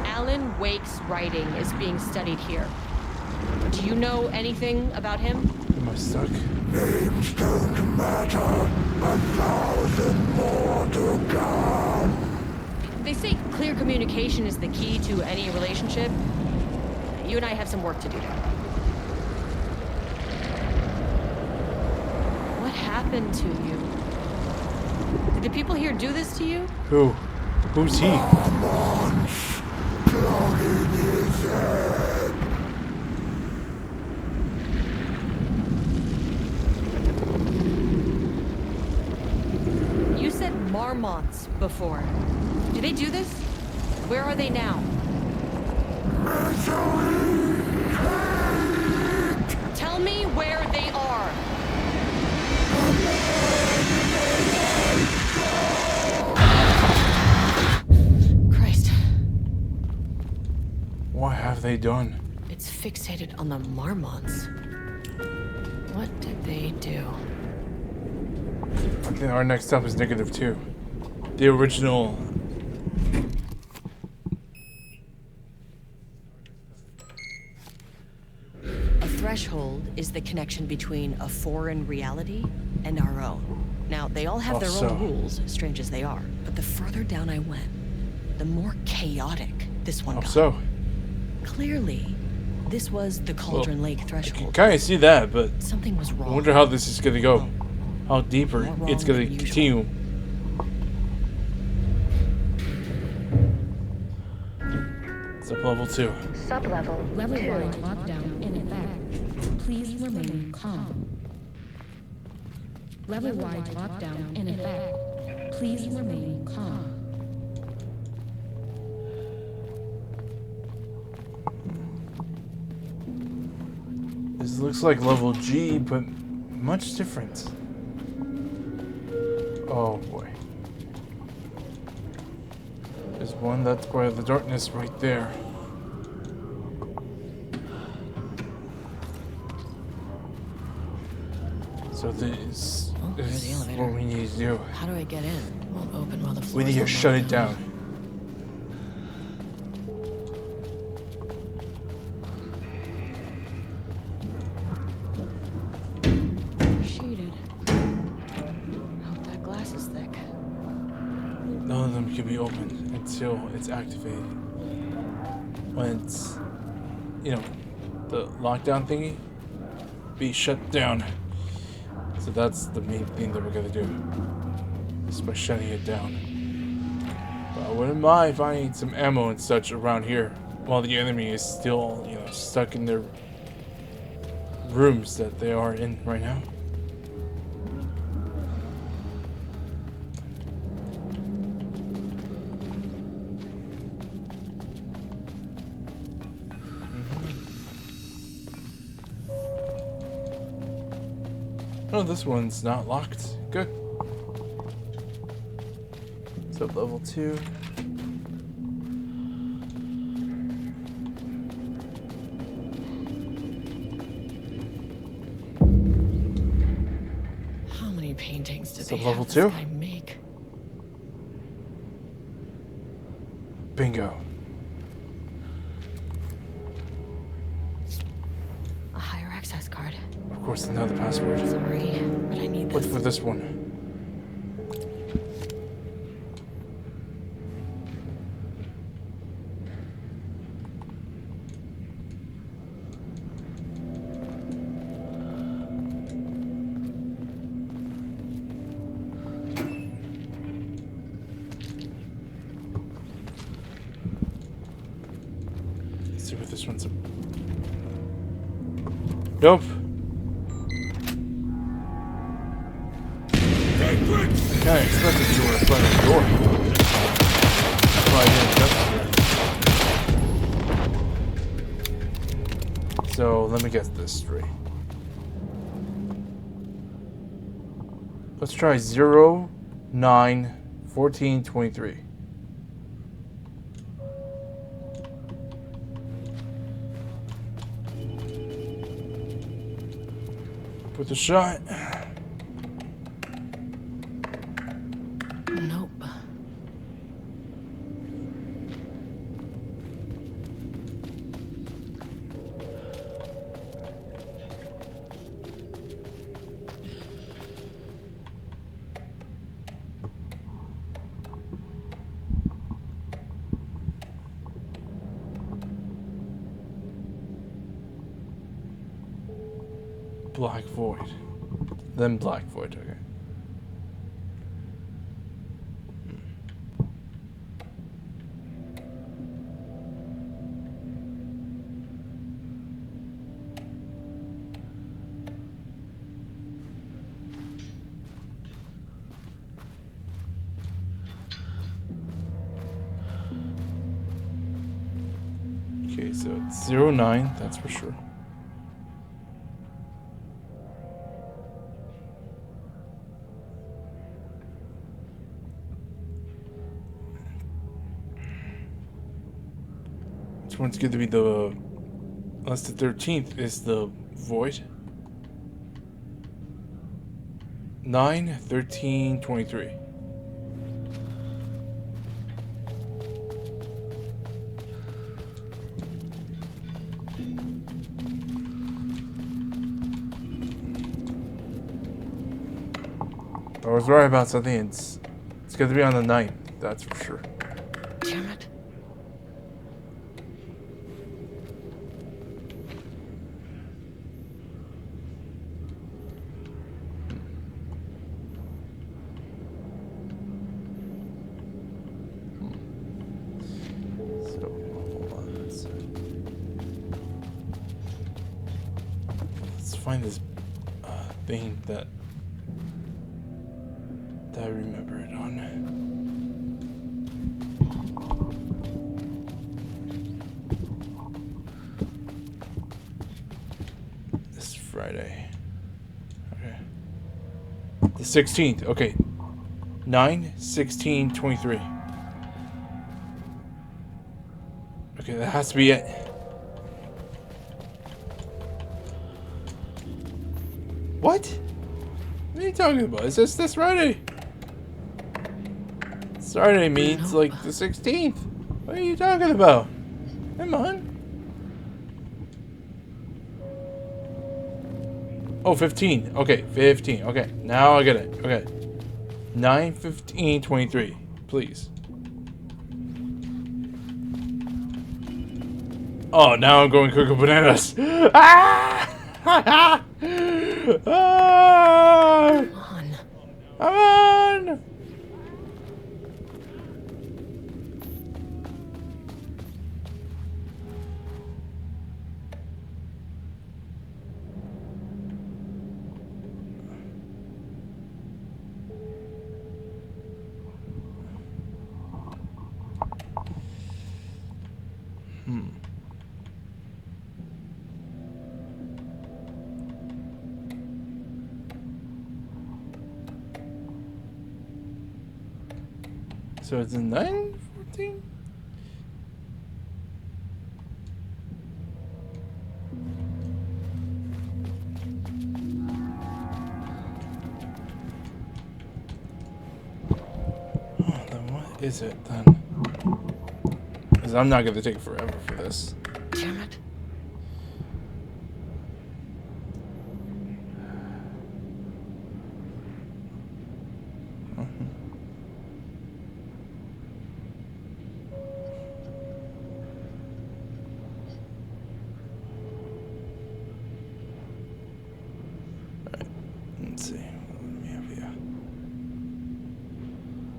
Speaker 5: Alan Wake's writing is being studied here. Do you know anything about him?
Speaker 1: Am I stuck?
Speaker 6: Names don't matter. 1,000 more to come.
Speaker 5: They say clear communication is the key to any relationship. You and I have some work to do there. What happened to you? Did the people here do this to you?
Speaker 1: Who? Who's he?
Speaker 5: You said Marmonts before. Do they do this? Where are they now? Tell me where they are. Christ.
Speaker 1: What have they done?
Speaker 5: It's fixated on the Marmonts. What did they do?
Speaker 1: I think our next step is -2. The original.
Speaker 4: A threshold is the connection between a foreign reality and our own. Now, they all have their own rules, strange as they are. But the further down I went, the more chaotic this one got.
Speaker 1: So.
Speaker 4: Clearly, this was the Cauldron Lake threshold.
Speaker 1: Kind of see that, but
Speaker 4: something was wrong.
Speaker 1: I wonder how this is gonna go. How deeper it's gonna continue. It's up level 2.
Speaker 8: Sublevel
Speaker 10: Level-wide lockdown in effect. Please remain calm. Level-wide lockdown in effect. Please remain calm.
Speaker 1: This looks like level G, but much different. Oh boy. There's one that's part of the darkness right there. So this is what we need to do.
Speaker 4: How do I get in?
Speaker 5: Won't open while the
Speaker 1: We
Speaker 5: floor's
Speaker 1: need to
Speaker 5: not
Speaker 1: shut it
Speaker 5: locked
Speaker 1: down.
Speaker 5: Shaded. Hope that glass is thick.
Speaker 1: None of them can be opened until it's activated. When it's, you know, the lockdown thingy, be shut down. So that's the main thing that we're gonna do. Is by shutting it down. But I wouldn't mind finding some ammo and such around here while the enemy is still, you know, stuck in their rooms that they are in right now. Oh, this one's not locked. Good. So level 2.
Speaker 5: How many paintings did
Speaker 1: So
Speaker 5: they
Speaker 1: level
Speaker 5: have
Speaker 1: 2?
Speaker 5: this guy make?
Speaker 1: Bingo.
Speaker 5: A higher access card.
Speaker 1: Of course, another password.
Speaker 5: Sorry, but I need
Speaker 1: What's
Speaker 5: this.
Speaker 1: for this one? Let's see what this one's. Nope. I kinda expected you were in front of the door. That's why I didn't jump. So let me get this straight. Let's try 0, 9, 14, 23. With a shot.
Speaker 5: Nope.
Speaker 1: Black Void. Then Black Void, okay. Okay, so it's 09, that's for sure. Which one's going to be the... Unless the 13th is the Void. 9, 13, 23. I was right about something. It's going to be on the 9th, that's for sure.
Speaker 5: Damn it.
Speaker 1: So, hold on. Let's find this thing that I remember it on. This Friday. Okay. The 16th. Okay. 9, 16, 23. Okay, that has to be it. What? What are you talking about? Is this Friday? Saturday means like the 16th. What are you talking about? Come on. Oh, 15. Okay, 15. Okay, now I get it. Okay. 9/15/23. Please. Oh, now I'm going cuckoo bananas. Ah! Ah!
Speaker 4: Come on.
Speaker 1: Come on! So it's a 9/14? Oh, then what is it then? Because I'm not going to take forever for this.
Speaker 4: Damn it.
Speaker 1: Let's see. What do we have here?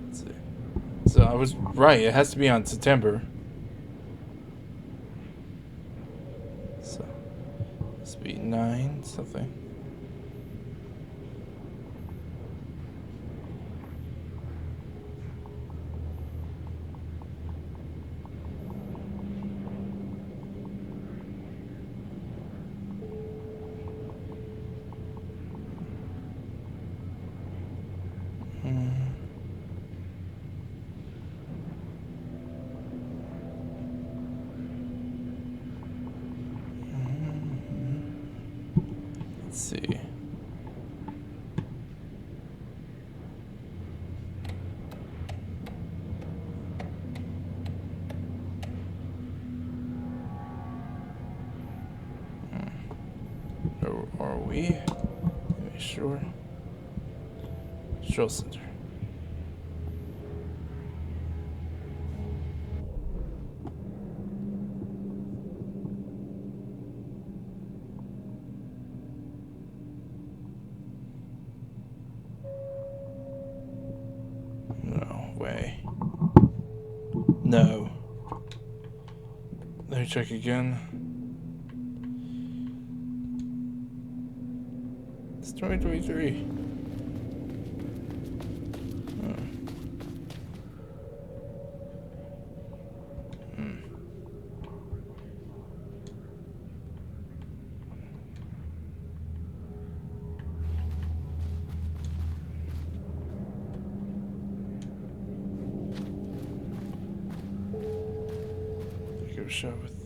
Speaker 1: Let's see. So I was right. It has to be on September. So this be 9 something. Let's see. Are we? Make sure. Control center. No way. No. Let me check again. It's 2023. Give a shot with that.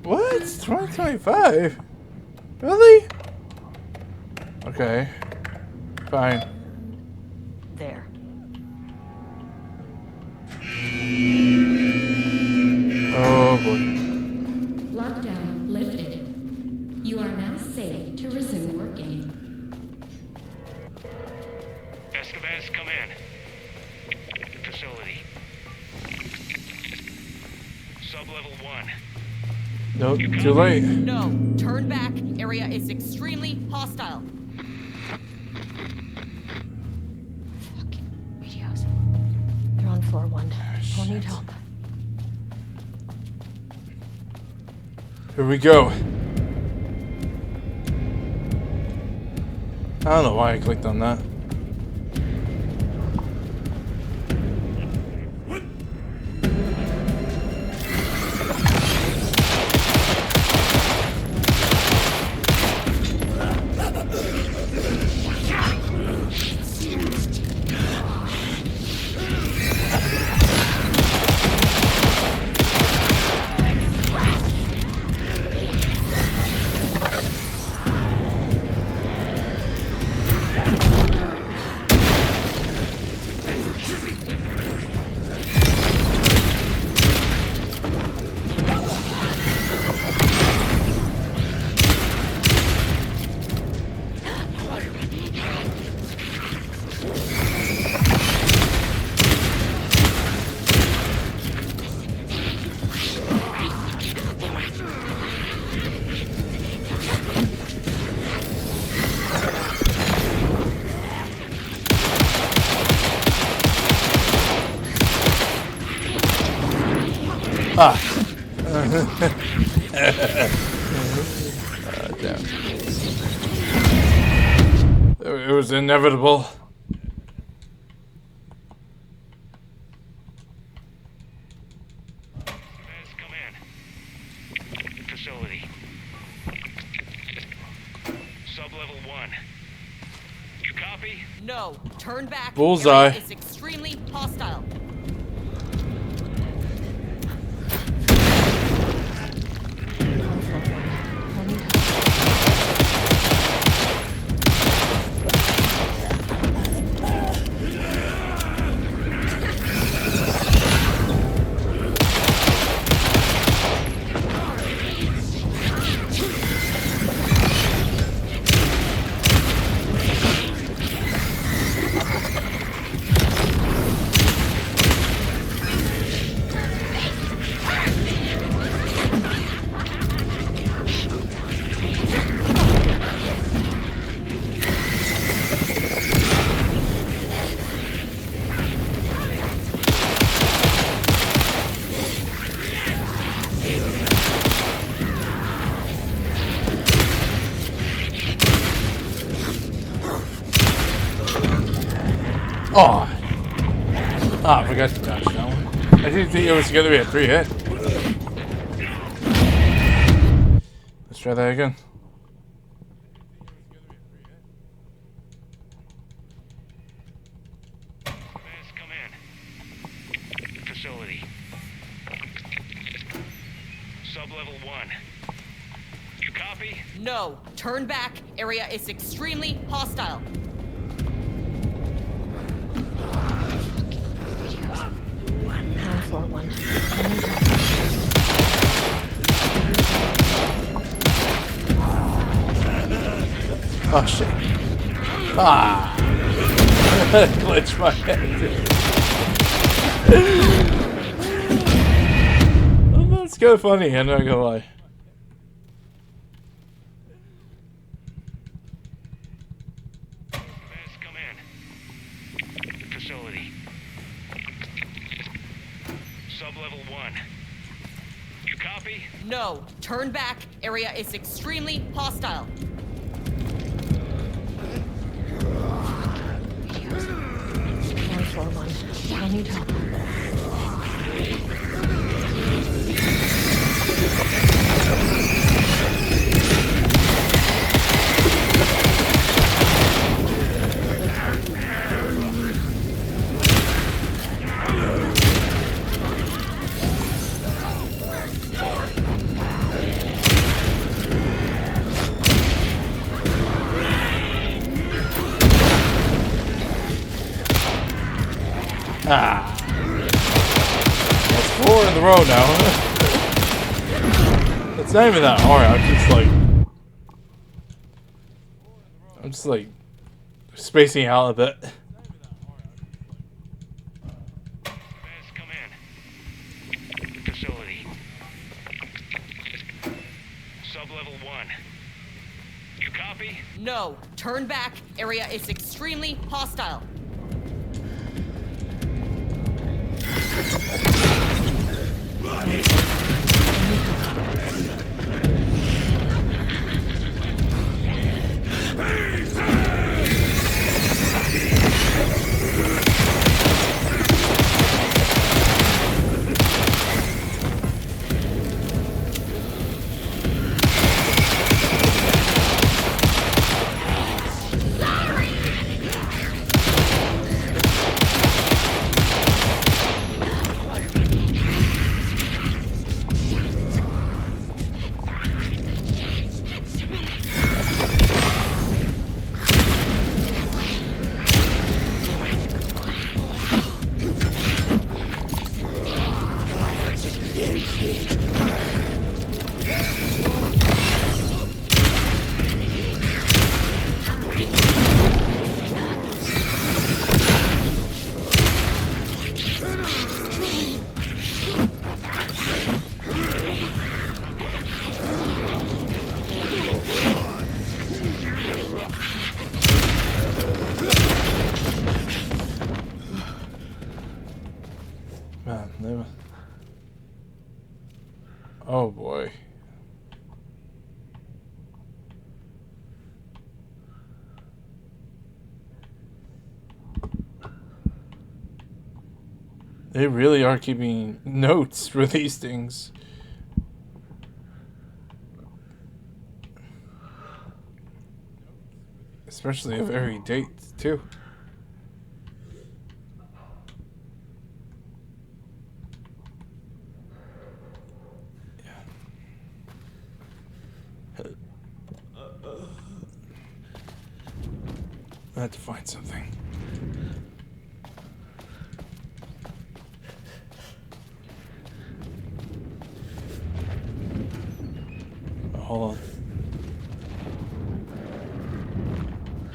Speaker 1: What? It's 2025? Really? Okay. Fine.
Speaker 4: There.
Speaker 1: Oh boy.
Speaker 13: Lockdown lifted. You are now safe to resume working.
Speaker 9: Escobar, come in. Facility. Sub-level 1.
Speaker 1: Nope, too late.
Speaker 4: No, turn back. Area is extremely hostile.
Speaker 5: Fucking radios. They're on floor 1. We'll need help.
Speaker 1: Here we go. I don't know why I clicked on that. Ah. Damn. It was inevitable.
Speaker 9: Come in. Facility. Sub-level 1. You copy?
Speaker 4: No. Turn back.
Speaker 1: Bullseye.
Speaker 4: It's extremely hostile.
Speaker 1: Oh. Ah, I forgot to touch that one. I didn't think it was gonna be a 3-hit. Let's try that again.
Speaker 9: Come in. Facility. Sub-level 1. You copy?
Speaker 4: No. Turn back. Area is extremely hostile.
Speaker 8: Floor 1.
Speaker 1: Oh shit. Ah. Glitch my head. Oh, that's kind of funny, I'm not gonna lie.
Speaker 9: Come in. Facility. Sub-level 1. You copy?
Speaker 4: No. Turn back. Area is extremely hostile.
Speaker 8: Floor 1. I need help.
Speaker 1: Ah. That's 4 in a row now. It's not even that hard. I'm just like spacing out a bit.
Speaker 9: Come in. Facility. Sub-level 1. You copy?
Speaker 4: No. Turn back. Area is extremely hostile.
Speaker 1: Oh boy. They really are keeping notes for these things. Especially of every date, too. I had to find something. Hold on.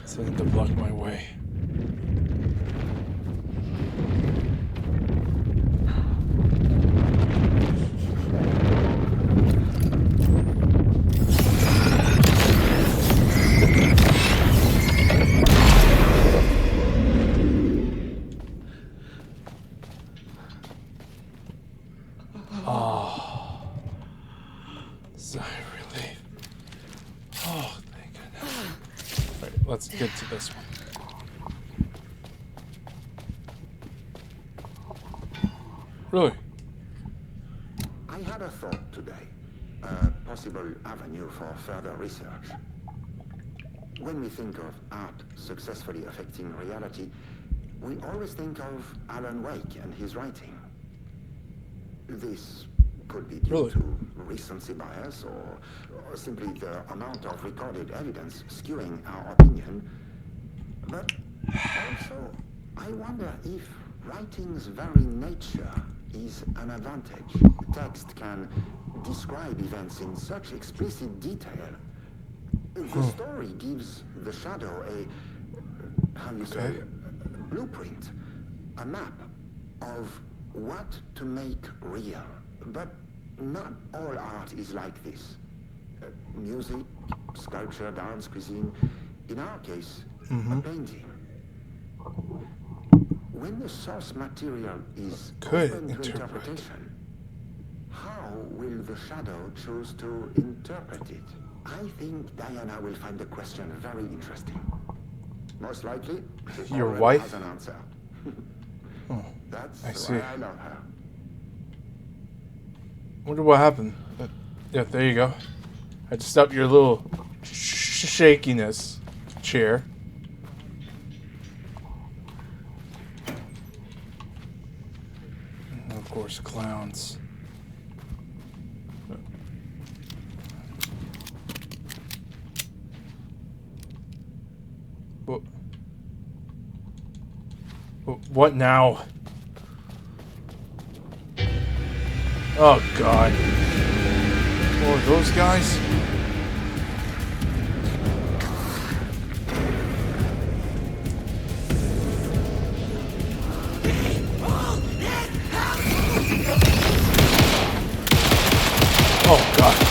Speaker 1: Something to block my way. Oh. Sigh of relief. Oh, thank goodness. Right, let's get to this one. Really?
Speaker 14: I had a thought today. A possible avenue for further research. When we think of art successfully affecting reality, we always think of Alan Wake and his writing. This could be due to recency bias or simply the amount of recorded evidence skewing our opinion. But also, I wonder if writing's very nature is an advantage. Text can describe events in such explicit detail. The story gives the shadow a, how you say, blueprint, a map of what to make real. But not all art is like this. Music, sculpture, dance, cuisine. In our case, a painting. When the source material is open to interpretation, how will the shadow choose to interpret it? I think Diana will find the question very interesting. Most likely, she
Speaker 1: Your
Speaker 14: already
Speaker 1: wife?
Speaker 14: has an answer.
Speaker 1: Oh,
Speaker 14: That's
Speaker 1: I see.
Speaker 14: why I love her.
Speaker 1: Wonder what happened. Yeah, there you go. I had to stop your little shakiness, chair. And of course, clowns. What now? Oh God. Oh, those guys? Oh God.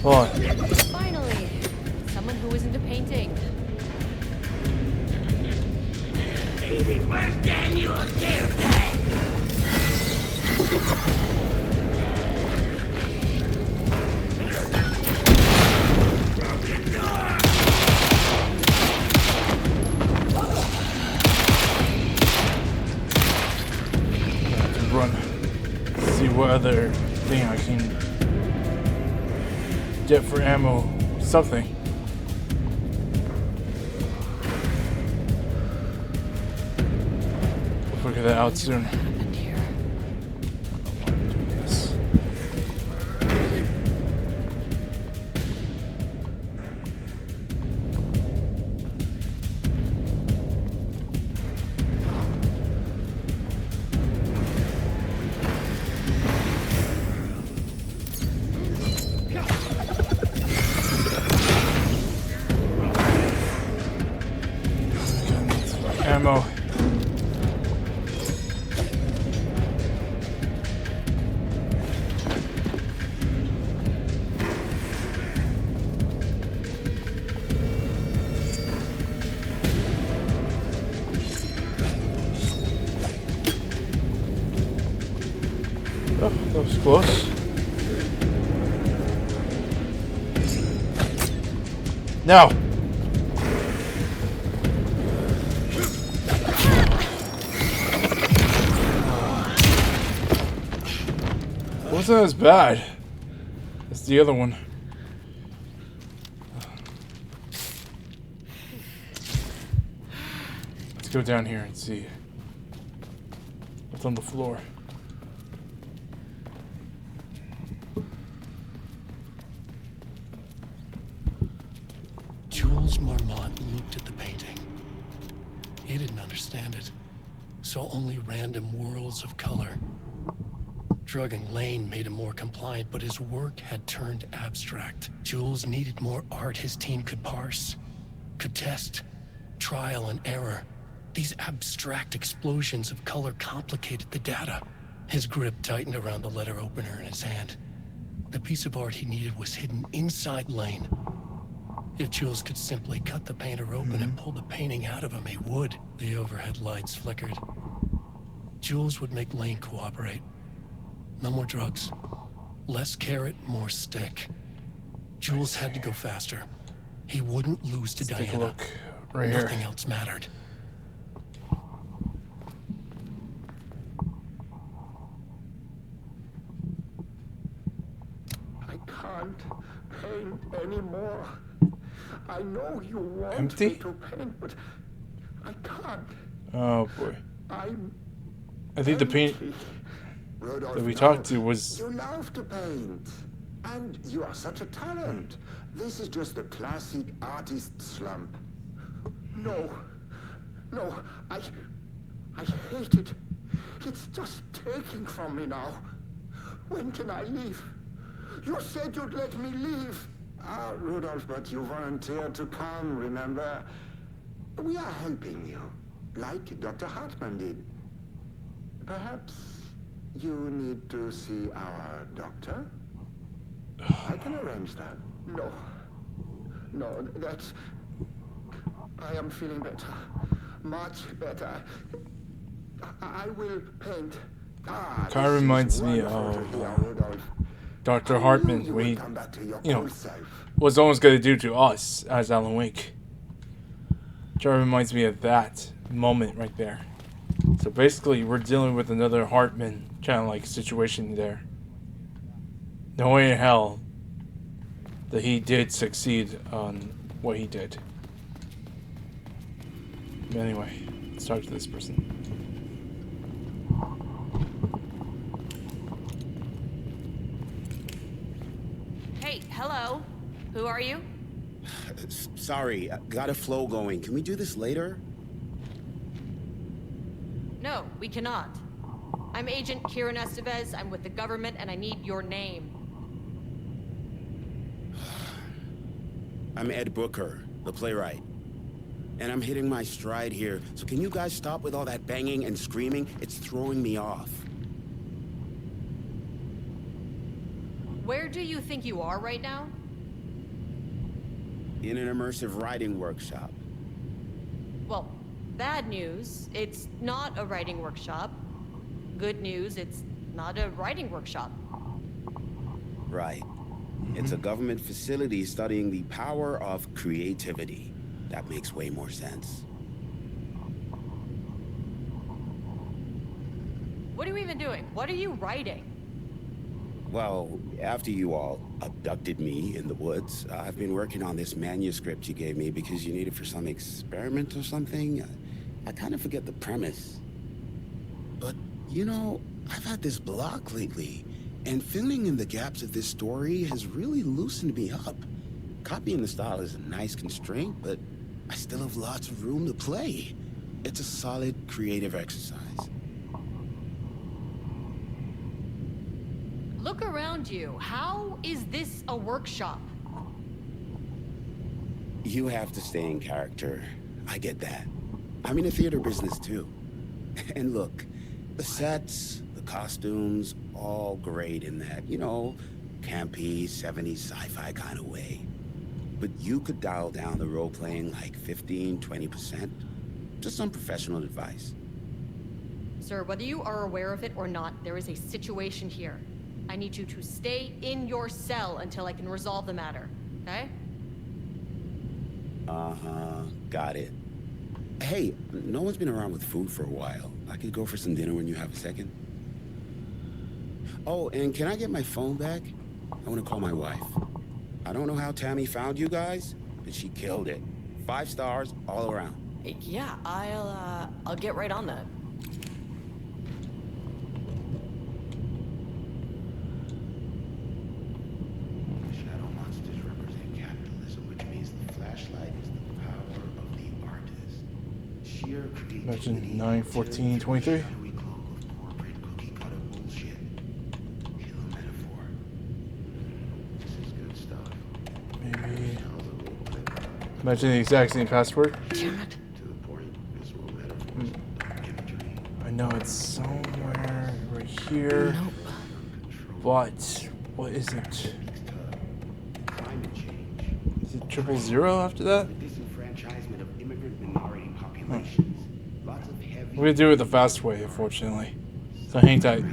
Speaker 1: Hold on.
Speaker 5: Finally, someone who isn't a painting.
Speaker 1: Run. See what other thing I can get for ammo. Something. We'll figure that out soon. ammo. Oh, that was close. No. Wasn't as bad as the other one. Let's go down here and see what's on the floor.
Speaker 12: Jules Marmont looked at the painting. He didn't understand it, saw only random whirls of color. Drugging Lane made him more compliant, but his work had turned abstract. Jules needed more art his team could parse, could test, trial and error. These abstract explosions of color complicated the data. His grip tightened around the letter opener in his hand. The piece of art he needed was hidden inside Lane. If Jules could simply cut the painter open and pull the painting out of him, he would. The overhead lights flickered. Jules would make Lane cooperate. No more drugs. Less carrot, more stick. Jules had to go faster. He wouldn't lose to Diana.
Speaker 1: Take a look right here.
Speaker 12: Nothing else mattered.
Speaker 14: I can't paint anymore. I know you want
Speaker 1: Empty?
Speaker 14: me to paint, but I can't.
Speaker 1: Oh boy.
Speaker 14: I'm
Speaker 1: I think the paint
Speaker 14: Rudolph,
Speaker 1: that we
Speaker 14: no.
Speaker 1: talked to was...
Speaker 14: You love to paint. And you are such a talent. This is just the classic artist slump. No. No, I hate it. It's just taking from me now. When can I leave? You said you'd let me leave. Ah, Rudolph, but you volunteered to come, remember? We are helping you, like Dr. Hartman did. Perhaps you need to see our doctor? I can arrange that. No. No, that's... I am feeling better. Much better. I will paint. Ah,
Speaker 1: Kind of reminds me of Dr. Hartman when he, you know, was almost going to do to us as Alan Wake. Kind of reminds me of that moment right there. So basically, we're dealing with another Hartman kind of like situation there. No way in hell that he did succeed on what he did. But anyway, let's talk to this person.
Speaker 15: Hey, hello. Who are you?
Speaker 16: Sorry, got a flow going. Can we do this later?
Speaker 15: No, we cannot. I'm Agent Kieran Estevez. I'm with the government, and I need your name.
Speaker 16: I'm Ed Booker, the playwright. And I'm hitting my stride here, so can you guys stop with all that banging and screaming? It's throwing me off.
Speaker 15: Where do you think you are right now?
Speaker 16: In an immersive writing workshop.
Speaker 15: Well, bad news, it's not a writing workshop. Good news, it's not a writing workshop.
Speaker 16: Right. It's a government facility studying the power of creativity. That makes way more sense.
Speaker 15: What are you even doing? What are you writing?
Speaker 16: Well, after you all abducted me in the woods, I've been working on this manuscript you gave me because you need it for some experiment or something. I kind of forget the premise. But, you know, I've had this block lately, and filling in the gaps of this story has really loosened me up. Copying the style is a nice constraint, but I still have lots of room to play. It's a solid creative exercise.
Speaker 15: Look around you. How is this a workshop?
Speaker 16: You have to stay in character. I get that. I'm in the theater business too. And look, the sets, the costumes, all great in that, you know, campy, 70s sci-fi kind of way. But you could dial down the role-playing like 15, 20%. Just some professional advice.
Speaker 15: Sir, whether you are aware of it or not, there is a situation here. I need you to stay in your cell until I can resolve the matter, okay?
Speaker 16: Uh-huh, got it. Hey, no one's been around with food for a while. I could go for some dinner when you have a second. Oh, and can I get my phone back? I want to call my wife. I don't know how Tammy found you guys, but she killed it. 5 stars all around.
Speaker 4: Yeah, I'll get right on that.
Speaker 16: Shadow monsters represent capitalism, which means the flashlight is the power of the artist. Sheer creativity.
Speaker 1: Imagine 9/14/23. Maybe. Imagine the exact same password.
Speaker 4: Damn it.
Speaker 1: I know it's somewhere right here.
Speaker 4: Nope.
Speaker 1: But what is it? Is it 000 after that?
Speaker 16: Disenfranchisement of immigrant minority populations. Lots of heavy.
Speaker 1: We're gonna do it the fast way, unfortunately. So hang tight. Oh,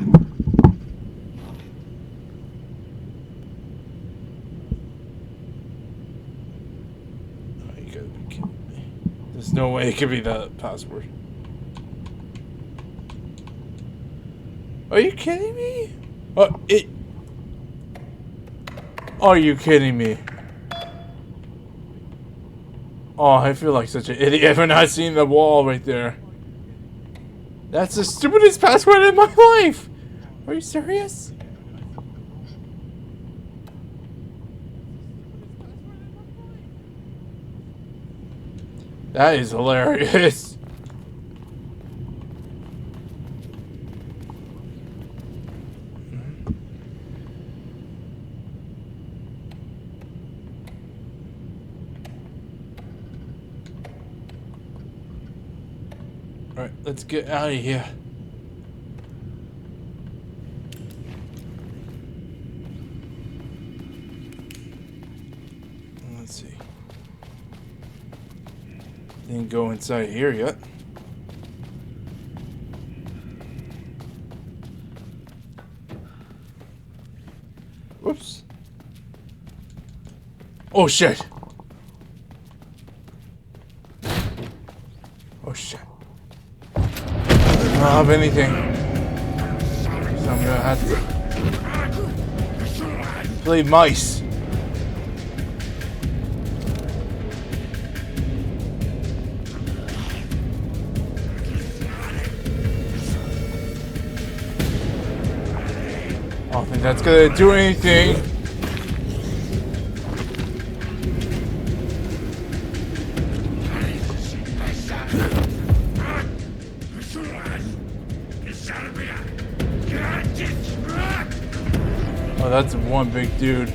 Speaker 1: you gotta be kidding me. There's no way it could be the password. Are you kidding me? Oh, it. Are you kidding me? Oh, I feel like such an idiot for not seeing the wall right there. That's the stupidest password in my life! Are you serious? That is hilarious. Alright, let's get out of here. Let's see. Didn't go inside here yet. Whoops. Oh shit. Oh shit. I don't have anything. So I'm gonna have to play mice. I don't think that's gonna do anything. Oh, that's one big dude.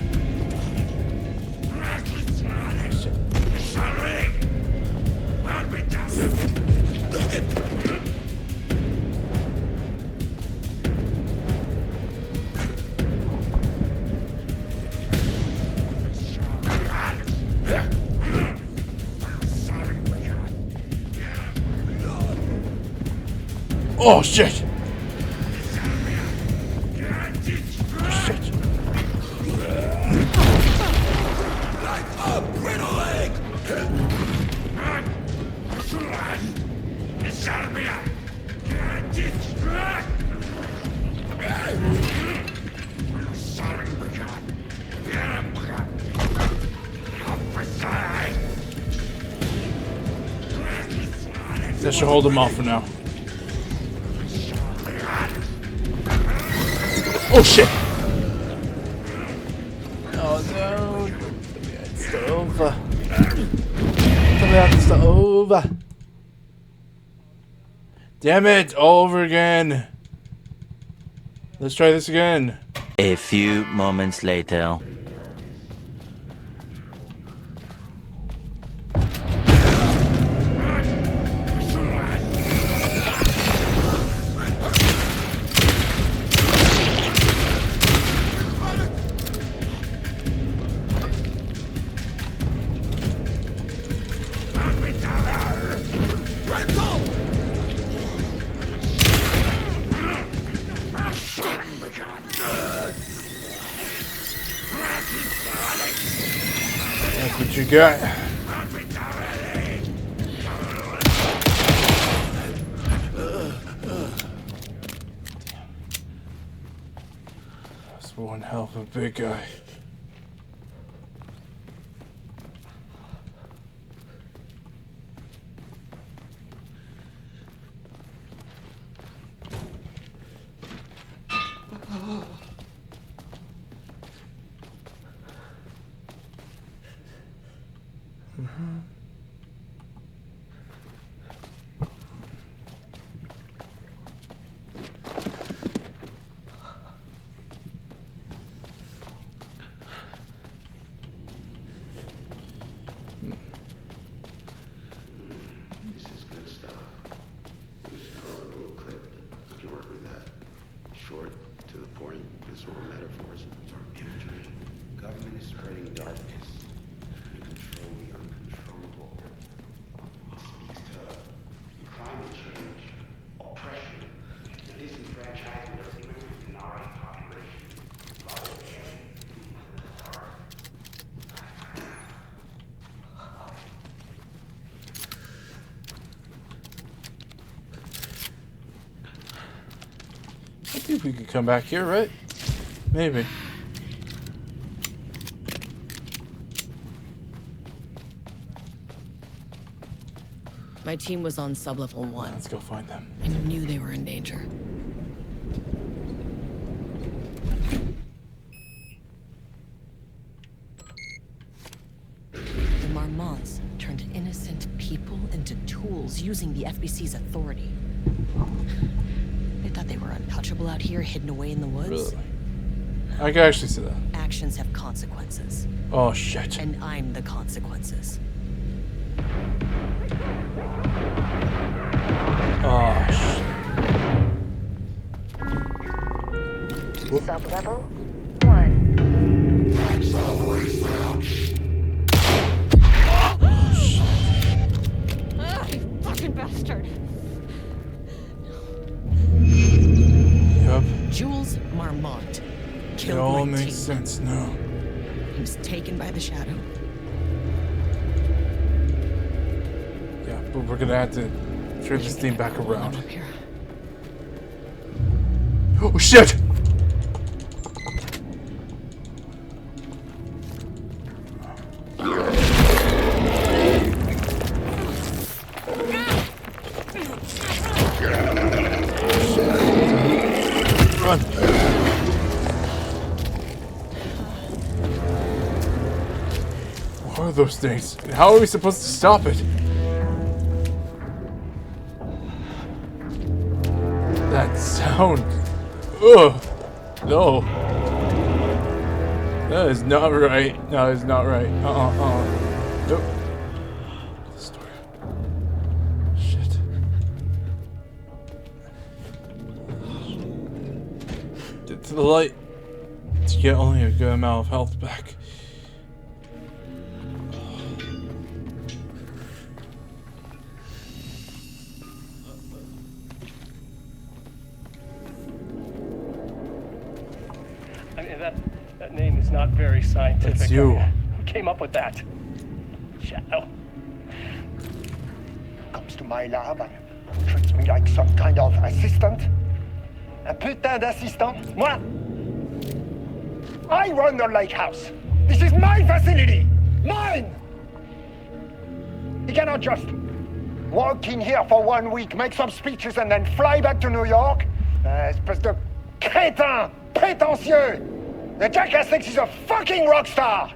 Speaker 1: Oh shit! That should hold him off for now. Oh shit! Oh no! It's over. It's over. Damn it! All over again. Let's try this again.
Speaker 17: A few moments later.
Speaker 1: What you got? That's one hell of a big guy. I think we could come back here, right? Maybe.
Speaker 5: My team was on sublevel 1.
Speaker 1: Let's go find them.
Speaker 5: I knew they were in danger. The Marmonts turned innocent people into tools using the FBC's authority. They thought they were untouchable out here, hidden away in the woods.
Speaker 1: Really? I can actually see that.
Speaker 4: Actions have consequences.
Speaker 1: Oh, shit.
Speaker 4: And I'm the consequences.
Speaker 1: Oh, shit.
Speaker 8: Sublevel 1.
Speaker 15: Ah, you fucking bastard.
Speaker 1: Yep.
Speaker 4: Jules Marmont
Speaker 1: It
Speaker 4: killed
Speaker 1: all
Speaker 4: my
Speaker 1: makes
Speaker 4: team.
Speaker 1: sense now.
Speaker 4: He was taken by the Shadow.
Speaker 1: Yeah, but we're gonna have to turn this thing back around. Oh, shit! Run! What are those things? And how are we supposed to stop it? That sound. Ugh. No. That is not right. No, it's not right. Nope. Story. Shit. Get to the light. To get only a good amount of health back.
Speaker 11: I mean, that name is not very scientific.
Speaker 1: That's you.
Speaker 11: Who came up with that? Shadow.
Speaker 6: Comes to my lab and treats me like some kind of assistant. Un putain d'assistant? Moi? I run the lake house. This is my facility. Mine! He cannot just walk in here for 1 week, make some speeches, and then fly back to New York. Espèce de crétin! Prétentieux! The jackass thinks he's a fucking rock star!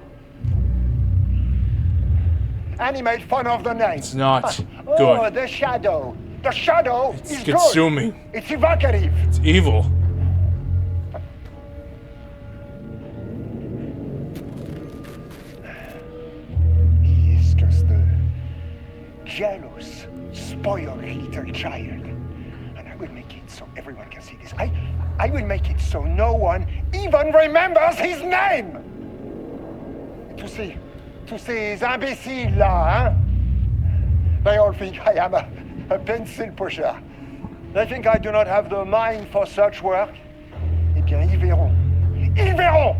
Speaker 6: And he made fun of the name.
Speaker 1: It's not
Speaker 6: Oh,
Speaker 1: good.
Speaker 6: the Shadow. The Shadow
Speaker 1: It's
Speaker 6: is
Speaker 1: consuming.
Speaker 6: good. It's evocative.
Speaker 1: It's evil.
Speaker 6: He is just a jealous, spoiled little child. And I will make it so everyone can see this. I will make it so no one even remembers his name! To ces imbéciles là, hein? They all think I am a pencil pusher. They think I do not have the mind for such work. Eh bien, ils verront. Ils verront!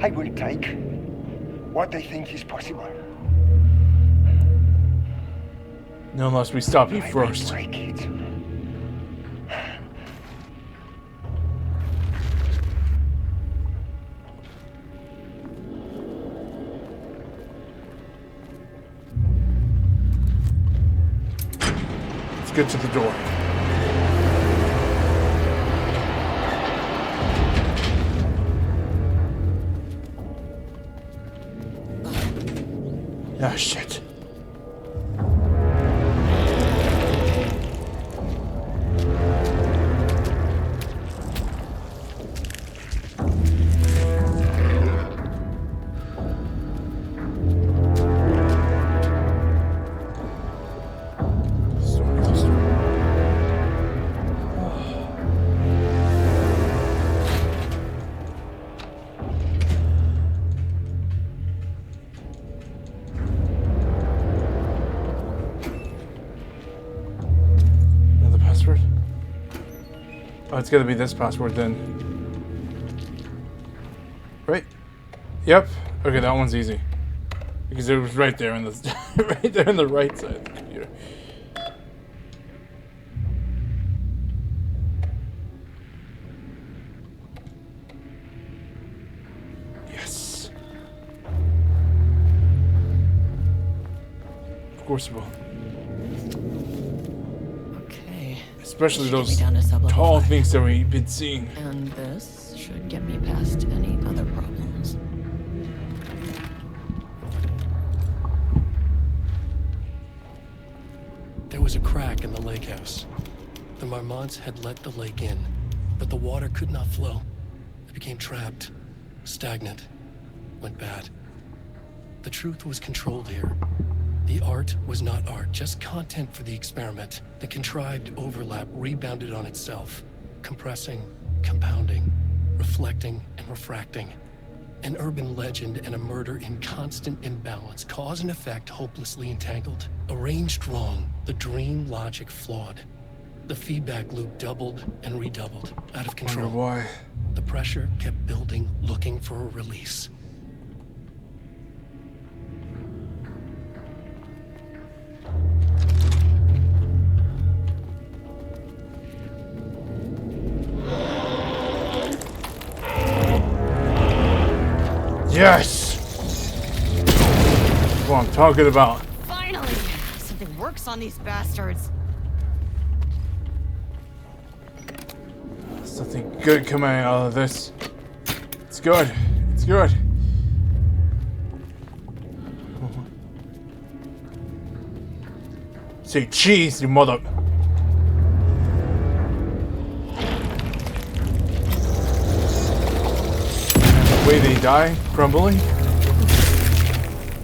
Speaker 6: I will take what they think is possible.
Speaker 1: No, unless we stop you first.
Speaker 6: Break it.
Speaker 1: Let's get to the door. Ah, shit. Oh, it's gonna be this password then. Right? Yep. Okay, that one's easy. Because it was right there in the right there on the right side of the computer. Yes. Of course it will. Especially those tall things that we've been seeing.
Speaker 5: And this should get me past any other problems.
Speaker 12: There was a crack in the lake house. The Marmonts had let the lake in, but the water could not flow. It became trapped, stagnant, went bad. The truth was controlled here. The art was not art, just content for the experiment. The contrived overlap rebounded on itself, compressing, compounding, reflecting, and refracting. An urban legend and a murder in constant imbalance, cause and effect hopelessly entangled. Arranged wrong, the dream logic flawed. The feedback loop doubled and redoubled, out of control.
Speaker 1: Wonder why.
Speaker 12: The pressure kept building, looking for a release.
Speaker 1: Yes! That's what I'm talking about.
Speaker 15: Finally! Something works on these bastards.
Speaker 1: Something good coming out of this. It's good. It's good. Say cheese, you mother. The way they die, crumbling.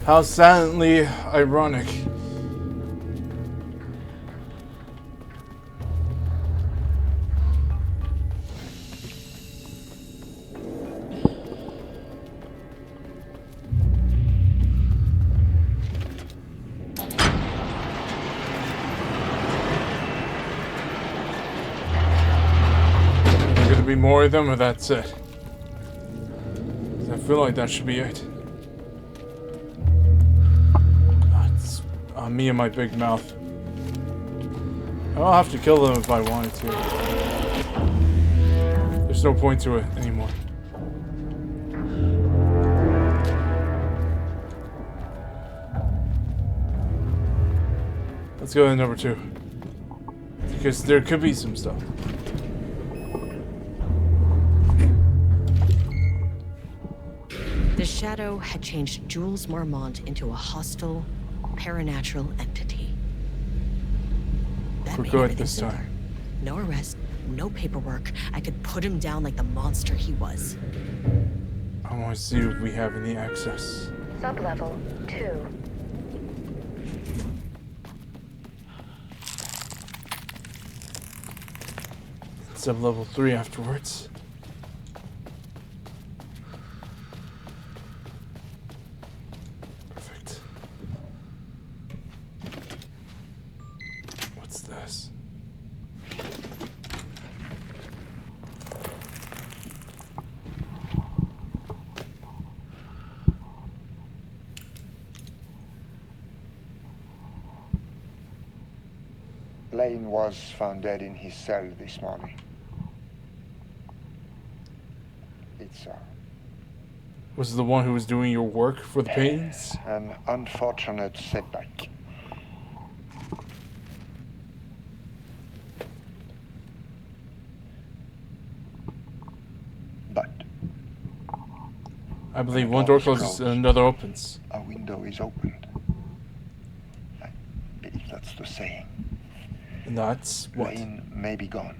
Speaker 1: How sadly ironic. There's gonna be more of them, or that's it. I feel like that should be it. It's me and my big mouth. I'll have to kill them if I wanted to. There's no point to it anymore. Let's go to number 2. Because there could be some stuff.
Speaker 4: The Shadow had changed Jules Marmont into a hostile, paranatural entity. That
Speaker 1: We're
Speaker 4: made
Speaker 1: good
Speaker 4: everything
Speaker 1: this
Speaker 4: simpler.
Speaker 1: time.
Speaker 4: No arrest, no paperwork. I could put him down like the monster he was.
Speaker 1: I want to see if we have any access.
Speaker 8: Sublevel 2.
Speaker 1: Sub-level 3 afterwards. Perfect. What's this?
Speaker 6: Lane was found dead in his cell this morning. It's
Speaker 1: Was the one who was doing your work for the paintings?
Speaker 6: an unfortunate setback. But
Speaker 1: I believe one door closes and another opens.
Speaker 6: a window is opened. I believe that's the saying.
Speaker 1: And that's what?
Speaker 6: Lane may be gone.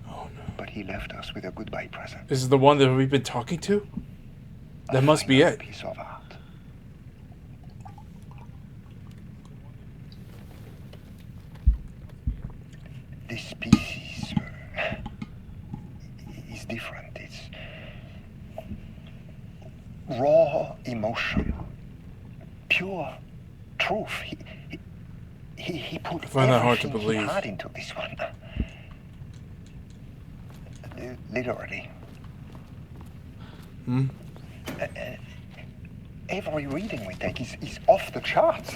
Speaker 6: Oh no. But he left us with a goodbye present.
Speaker 1: This is the one that we've been talking to? That must be it.
Speaker 6: Piece of art. This piece is different. It's raw emotion, pure truth. He put
Speaker 1: I find that hard to
Speaker 6: everything
Speaker 1: believe.
Speaker 6: he had into this one. Literally.
Speaker 1: Hmm?
Speaker 6: Every reading we take is off the charts.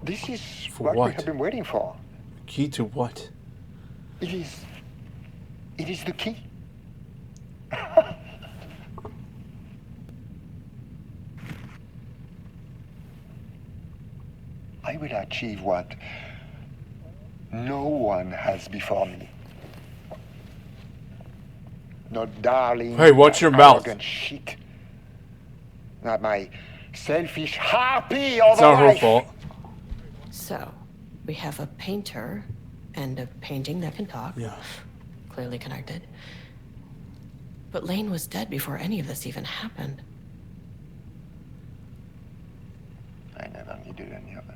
Speaker 6: This is
Speaker 1: For
Speaker 6: what
Speaker 1: what?
Speaker 6: we have been waiting for.
Speaker 1: Key to what?
Speaker 6: It is the key. I will achieve what no one has before me. Not darling.
Speaker 1: Hey, watch your mouth.
Speaker 6: Arrogant shit. Not my selfish harpy of
Speaker 1: It's not her
Speaker 6: life.
Speaker 1: fault.
Speaker 4: So, we have a painter and a painting that can talk.
Speaker 1: Yeah.
Speaker 4: Clearly connected. But Lane was dead before any of this even happened.
Speaker 6: I never needed any of it.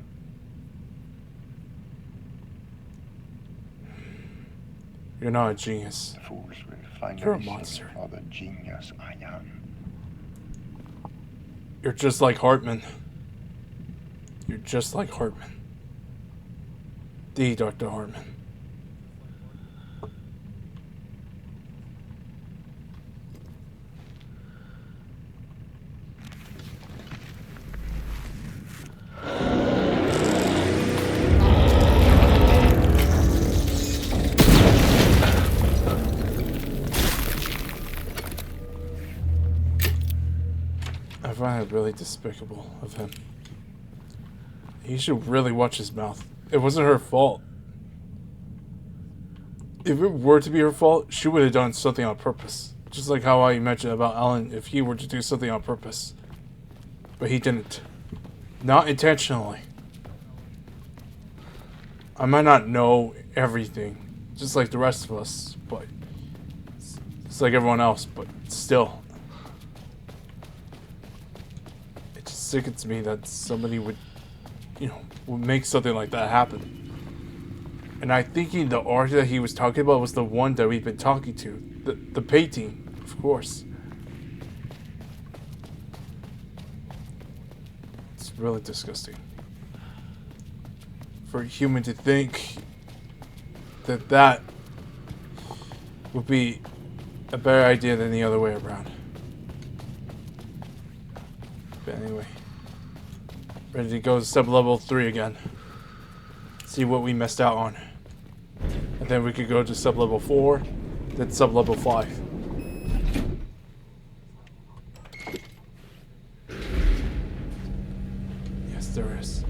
Speaker 1: You're not a genius.
Speaker 6: The fools will finally
Speaker 1: You're a
Speaker 6: see
Speaker 1: monster.
Speaker 6: for the genius I am.
Speaker 1: You're just like Hartman. You're just like Hartman. The Dr. Hartman. I find it really despicable of him. He should really watch his mouth. It wasn't her fault. If it were to be her fault, she would have done something on purpose. Just like how I mentioned about Alan, if he were to do something on purpose. But he didn't. Not intentionally. I might not know everything, just like the rest of us, but it's like everyone else, but still. It just sickens me that somebody would, would make something like that happen. And I thinking the art that he was talking about was the one that we've been talking to. The painting, of course. It's really disgusting. For a human to think that that would be a better idea than the other way around. But anyway. Ready to go to sub-level 3 again. See what we missed out on. And then we could go to sub-level 4, then sub-level 5. Yes, there is.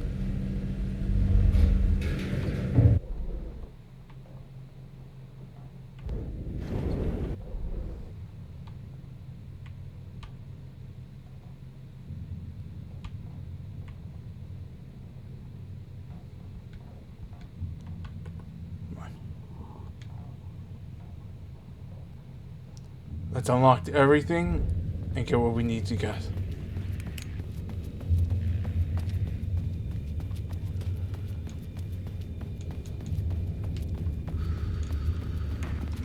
Speaker 1: Let's unlock everything and get what we need to get.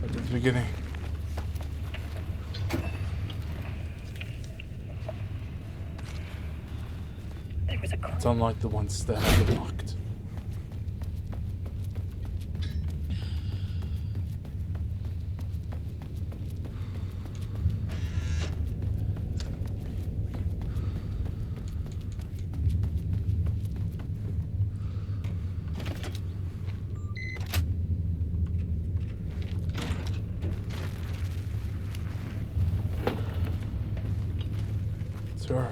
Speaker 1: At the beginning.
Speaker 8: There was a
Speaker 1: Let's unlock the ones that have been locked. Sure.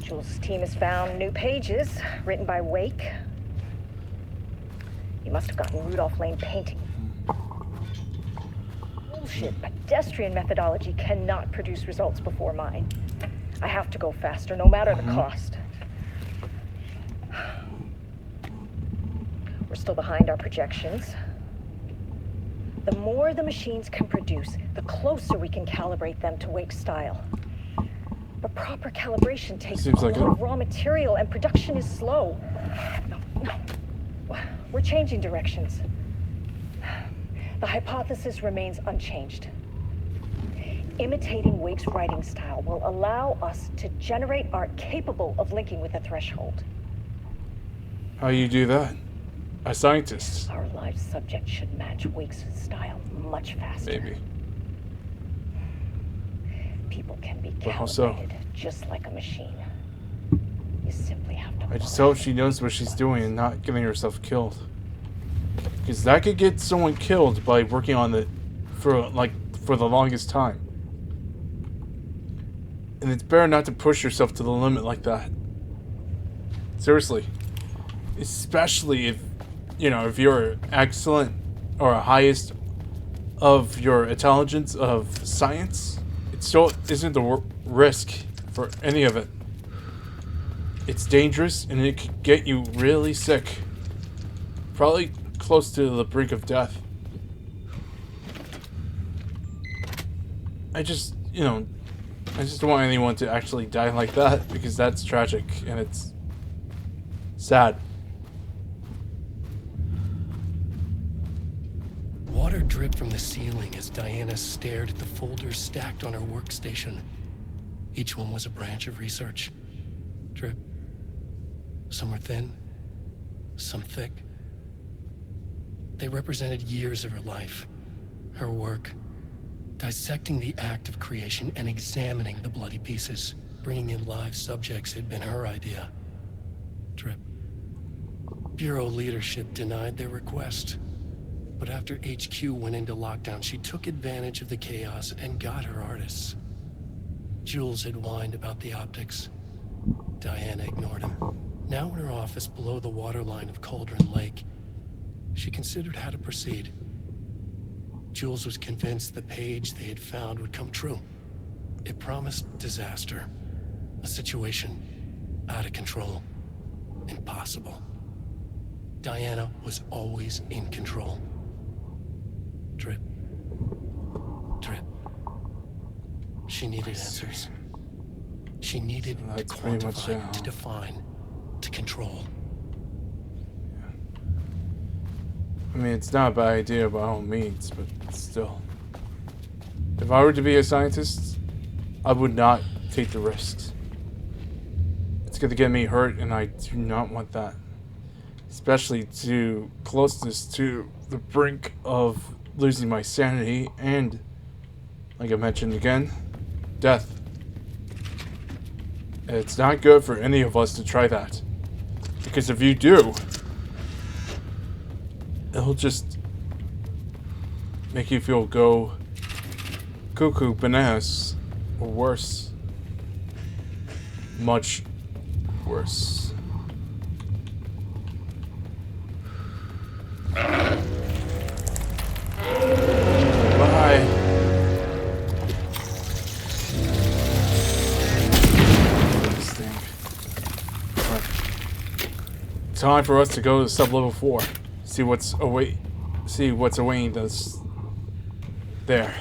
Speaker 7: Jules' team has found new pages written by Wake. He must have gotten Rudolph Lane painting. Bullshit. Pedestrian methodology cannot produce results before mine. I have to go faster, no matter the cost. We're still behind our projections. The more the machines can produce, the closer we can calibrate them to Wake's style. But proper calibration takes a lot of raw material, and production is slow. No. We're changing directions. The hypothesis remains unchanged. Imitating Wake's writing style will allow us to generate art capable of linking with the threshold.
Speaker 1: How you do that? A scientist.
Speaker 7: Our live subject should match Wake's style much faster.
Speaker 1: Maybe.
Speaker 7: People can be
Speaker 1: But how so?
Speaker 7: calibrated just like a machine. You simply have to.
Speaker 1: I just hope she knows what she's doing and not getting herself killed. Because that could get someone killed by working on it for the longest time. And it's better not to push yourself to the limit like that. Seriously. Especially if, if you're excellent or highest of your intelligence of science, it still isn't the risk for any of it. It's dangerous and it could get you really sick. Probably close to the brink of death. I just don't want anyone to actually die like that, because that's tragic and it's sad.
Speaker 12: Water dripped from the ceiling as Diana stared at the folders stacked on her workstation. Each one was a branch of research. Drip. Some were thin, some thick. They represented years of her life, her work, dissecting the act of creation and examining the bloody pieces. Bringing in live subjects had been her idea. Drip. Bureau leadership denied their request. But after HQ went into lockdown, she took advantage of the chaos and got her artists. Jules had whined about the optics. Diana ignored him. Now in her office below the waterline of Cauldron Lake, she considered how to proceed. Jules was convinced the page they had found would come true. It promised disaster. A situation out of control. Impossible. Diana was always in control. Drip. Drip. She needed answers. She needed to quantify, to define, to control.
Speaker 1: I mean, it's not a bad idea by all means, but still. If I were to be a scientist, I would not take the risks. It's going to get me hurt, and I do not want that. Especially to closeness to the brink of losing my sanity and, like I mentioned again, death. It's not good for any of us to try that. Because if you do, it'll just make you feel go cuckoo bananas, or worse. Much worse. Bye. This thing. Right. Time for us to go to sub-level 4. See what's awaiting us there.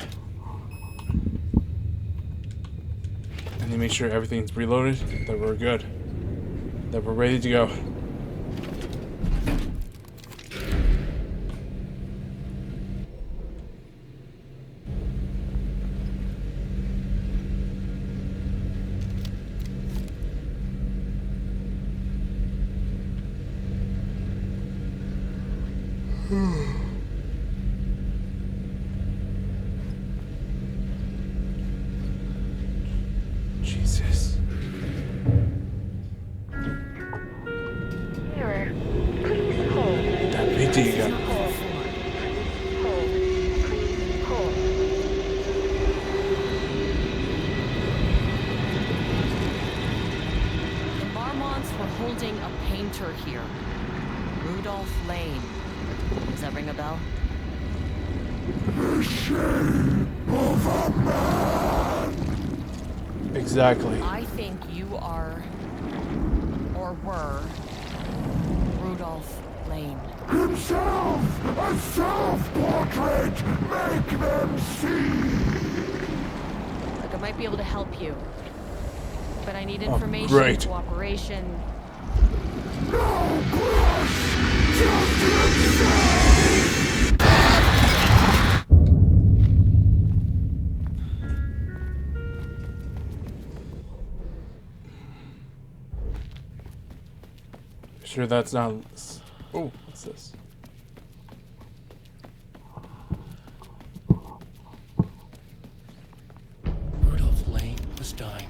Speaker 1: And to make sure everything's reloaded, that we're good. That we're ready to go. Jesus.
Speaker 8: Mirror, please hold.
Speaker 1: That PT you got.
Speaker 4: painter here. Rudolph Lane. Does that ring a bell?
Speaker 1: Exactly.
Speaker 4: I think you are, or were, Rudolph Lane.
Speaker 6: Himself! A self-portrait! Make them see!
Speaker 4: Look, I might be able to help you. But I need
Speaker 1: Oh,
Speaker 4: information,
Speaker 1: great.
Speaker 4: cooperation.
Speaker 6: No brush! Just insane!
Speaker 1: Sure that's not... Oh, what's this?
Speaker 12: Rudolph Lane was dying.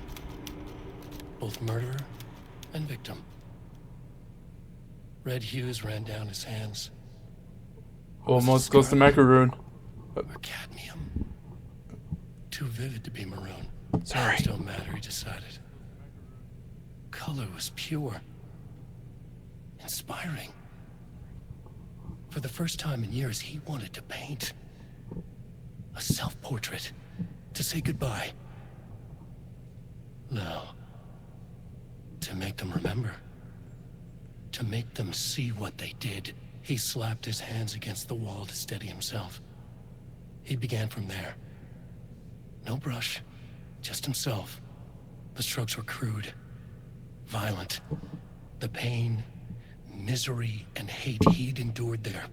Speaker 12: Both murderer and victim. Red hues ran down his hands.
Speaker 1: Almost close to macaroon.
Speaker 12: Cadmium. Too vivid to be maroon.
Speaker 1: Sorry.
Speaker 12: Colors don't matter, he decided. Color was pure. Inspiring. For the first time in years, he wanted to paint. A self-portrait. To say goodbye. No. To make them remember. To make them see what they did. He slapped his hands against the wall to steady himself. He began from there. No brush. Just himself. The strokes were crude. Violent. The pain, misery, and hate he'd endured there.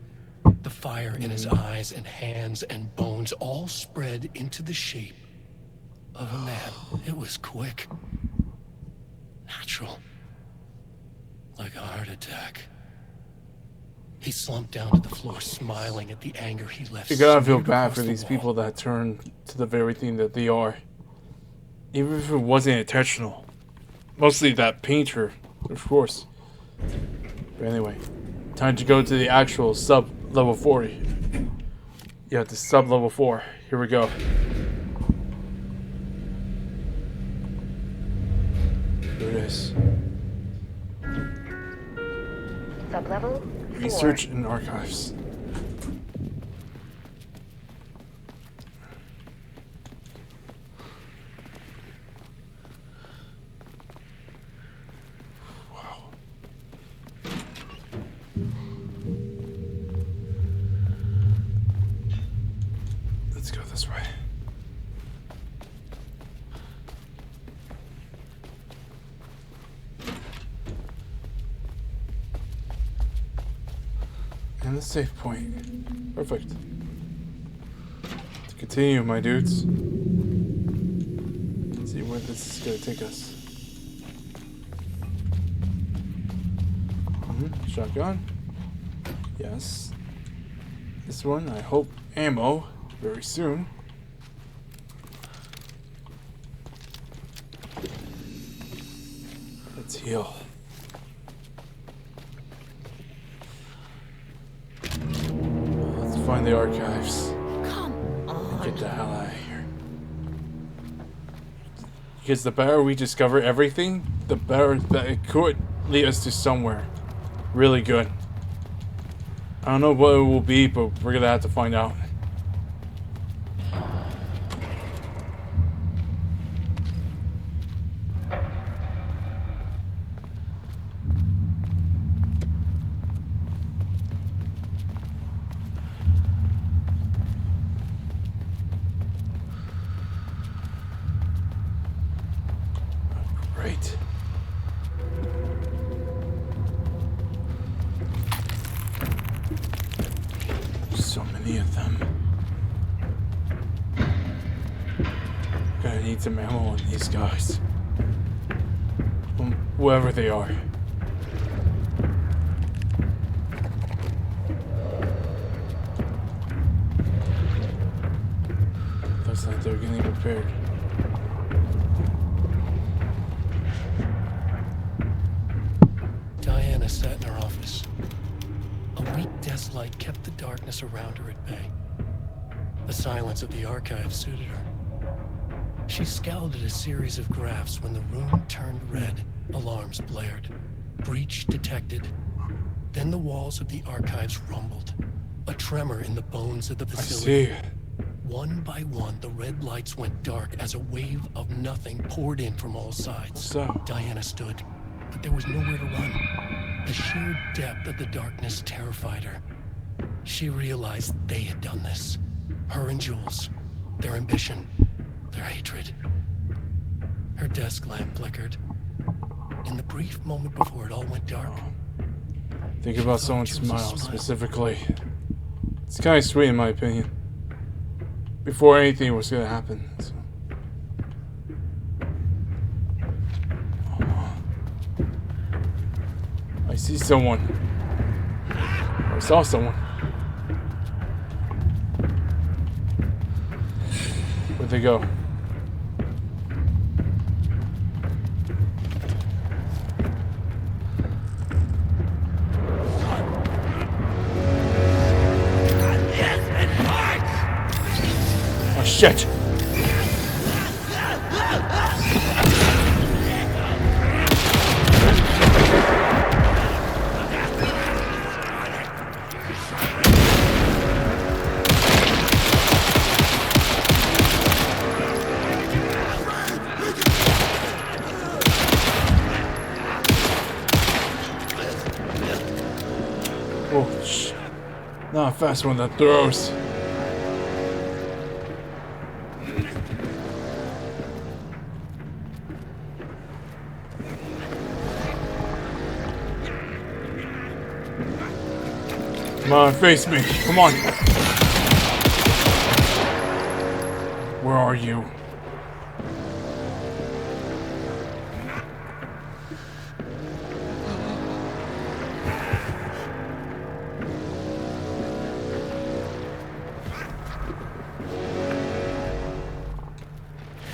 Speaker 12: The fire in his eyes and hands and bones all spread into the shape of a man. It was quick. Natural. Like a heart attack. He slumped down to the floor, smiling at the anger he left.
Speaker 1: You gotta feel
Speaker 12: smeared
Speaker 1: bad
Speaker 12: across
Speaker 1: for
Speaker 12: the
Speaker 1: these
Speaker 12: wall.
Speaker 1: people that turn to the very thing that they are. Even if it wasn't intentional. Mostly that painter, of course. But anyway, time to go to the actual sub-level 4. Yeah, the sub-level 4. Here we go. Here it is.
Speaker 8: Sublevel 4.
Speaker 1: Research and archives. Wow. Let's go this way. And the save point. Perfect. To continue, my dudes. Let's see where this is gonna take us. Shotgun. Yes. This one, I hope ammo very soon. Let's heal. Let's find the archives. And get the hell out of here. Because the better we discover everything, the better that it could lead us to somewhere really good. I don't know what it will be, but we're gonna have to find out. Great. So many of them. Gonna need some ammo on these guys. Whoever they are. Looks like they're getting prepared.
Speaker 12: Diana sat in her office. A weak desk light kept the darkness around her at bay. The silence of the archive suited her. She scowled at a series of graphs when the room turned red. Alarms blared. Breach detected. Then the walls of the archives rumbled. A tremor in the bones of the facility.
Speaker 1: I see.
Speaker 12: One by one, the red lights went dark as a wave of nothing poured in from all sides.
Speaker 1: So
Speaker 12: Diana stood, but there was nowhere to run. The sheer depth of the darkness terrified her. She realized they had done this. Her and Jules. Their ambition. Their hatred. Her desk lamp flickered. In the brief moment before it all went dark,
Speaker 1: think about someone's smile specifically. It's kind of sweet in my opinion. Before anything was gonna happen. So. I see someone. Or I saw someone. Where'd they go? Oh shit! Oh shit. Not a fast one that throws. Come on, face me. Come on. Where are you?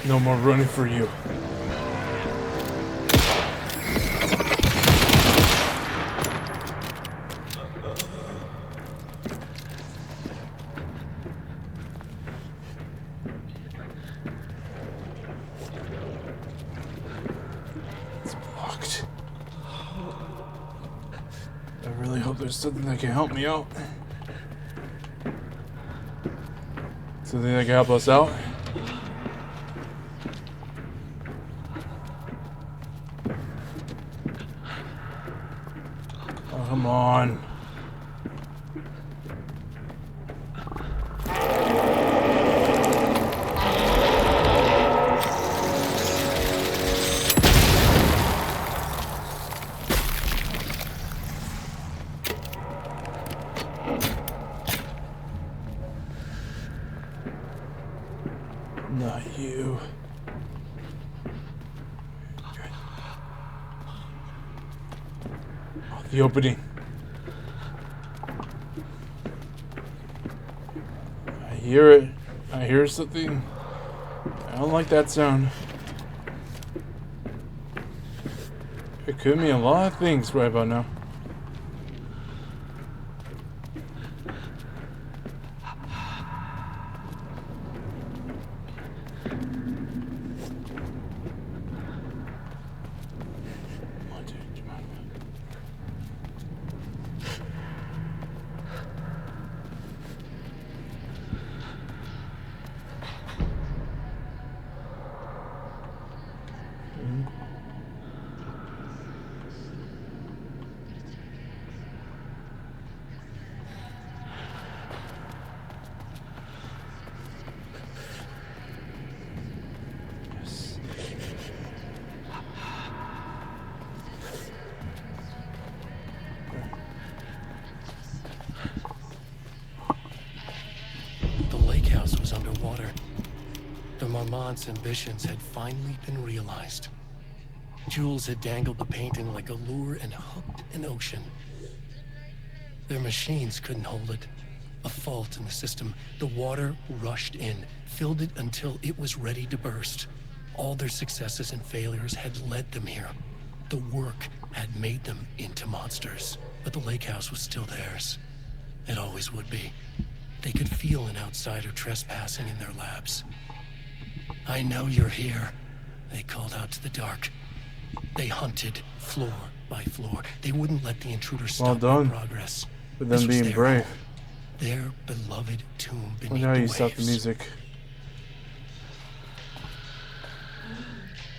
Speaker 1: No more running for you. I really hope there's something that can help me out. Something that can help us out. Oh, come on. Not you. Oh, the opening. I hear it. I hear something. I don't like that sound. It could mean a lot of things right about now. Marmont's ambitions had finally been realized. Jules had dangled the painting like a lure and hooked an ocean. Their machines couldn't hold it. A fault in the system. The water rushed in, filled it until it was ready to burst. All their successes and failures had led them here. The work had made them into monsters. But the lake house was still theirs. It always would be. They could feel an outsider trespassing in their labs. I know you're here, they called out to the dark. They hunted floor
Speaker 12: by floor. They wouldn't let the intruders
Speaker 1: Well
Speaker 12: stop
Speaker 1: done.
Speaker 12: their progress.
Speaker 1: For
Speaker 12: This
Speaker 1: them
Speaker 12: was
Speaker 1: being
Speaker 12: their
Speaker 1: brave.
Speaker 12: home, their beloved tomb
Speaker 1: Well,
Speaker 12: beneath
Speaker 1: now
Speaker 12: the
Speaker 1: you stop the
Speaker 12: waves.
Speaker 1: music.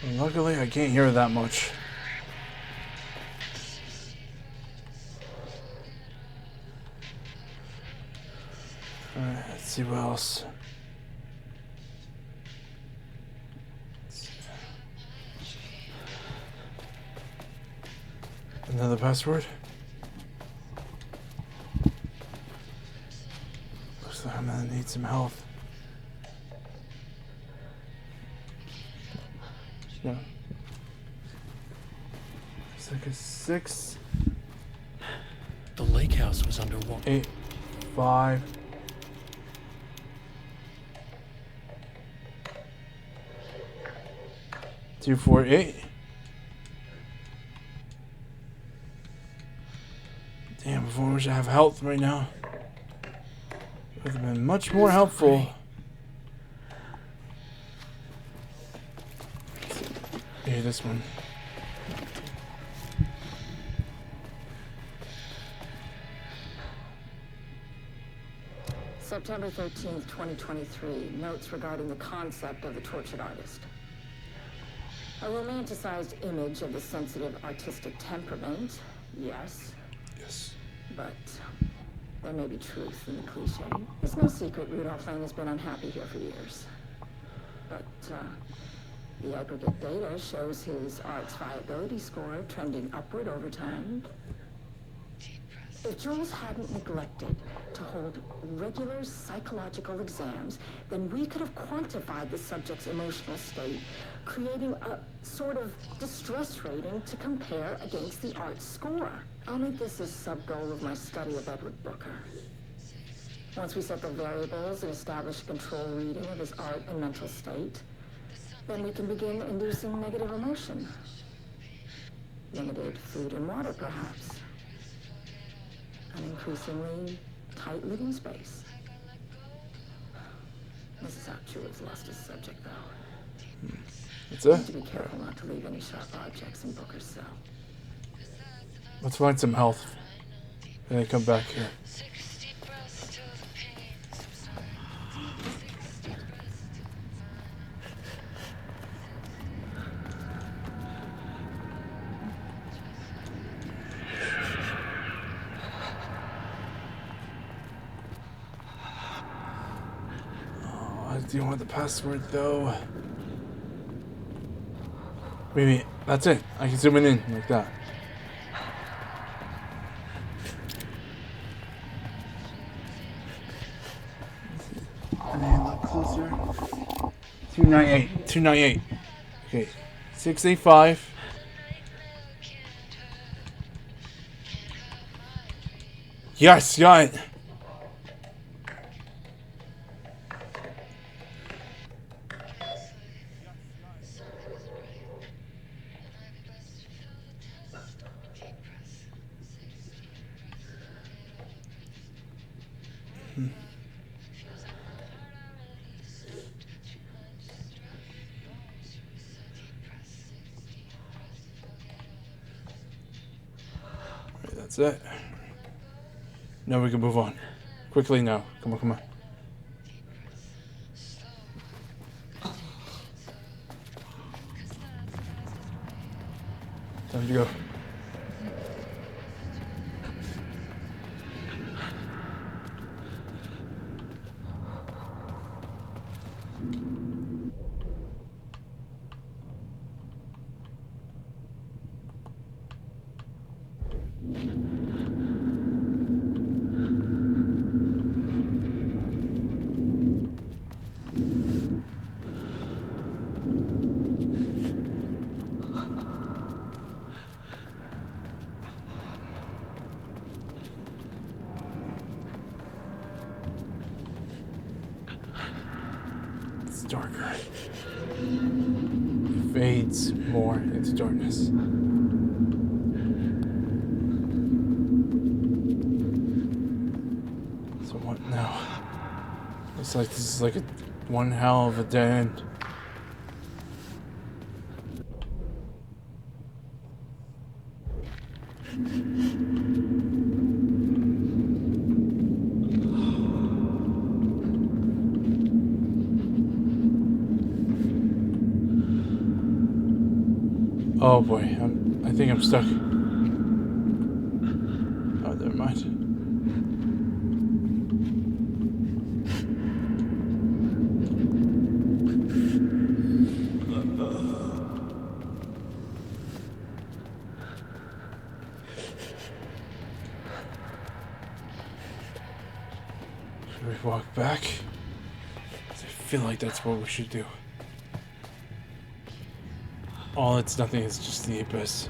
Speaker 1: Well, luckily, I can't hear it that much. Alright, let's see what else. Another password? Looks like I'm gonna need some health. No. It's like a 6,
Speaker 12: The lake house was underwater.
Speaker 1: 8, 5. Two, 4, 8. Damn, if I wish I have health right now. It would have been much more helpful. Yeah, this one.
Speaker 10: September 13th, 2023. Notes regarding the concept of the tortured artist. A romanticized image of the sensitive artistic temperament, yes.
Speaker 1: Yes.
Speaker 10: But there may be truth in the cliche. It's no secret Rudolph Lane has been unhappy here for years. But the aggregate data shows his art's viability score trending upward over time. If Jules hadn't neglected to hold regular psychological exams, then we could have quantified the subject's emotional state, creating a sort of distress rating to compare against the art's score. I'll make this a sub-goal of my study of Edward Booker. Once we set the variables and establish a control reading of his art and mental state, then we can begin inducing negative emotion. Limited food and water, perhaps. An increasingly tight living space. Mrs. Apchu has lost his subject, though.
Speaker 1: That's
Speaker 10: We
Speaker 1: it?
Speaker 10: need to be careful not to leave any sharp objects in Booker's cell.
Speaker 1: Let's find some health. And then come back here. Do you want the password though? Maybe that's it. I can zoom it in like that. And then look closer. 298. 298. Okay. 685. Yes, got it. That's it. Now we can move on. Quickly now. Come on, come on. Time to go. It's darker. It fades more into darkness. So what now? Looks like this is like one hell of a dead end. Oh boy, I think I'm stuck. Oh, never mind. Should we walk back? I feel like that's what we should do. All it's nothing, it's just the abyss.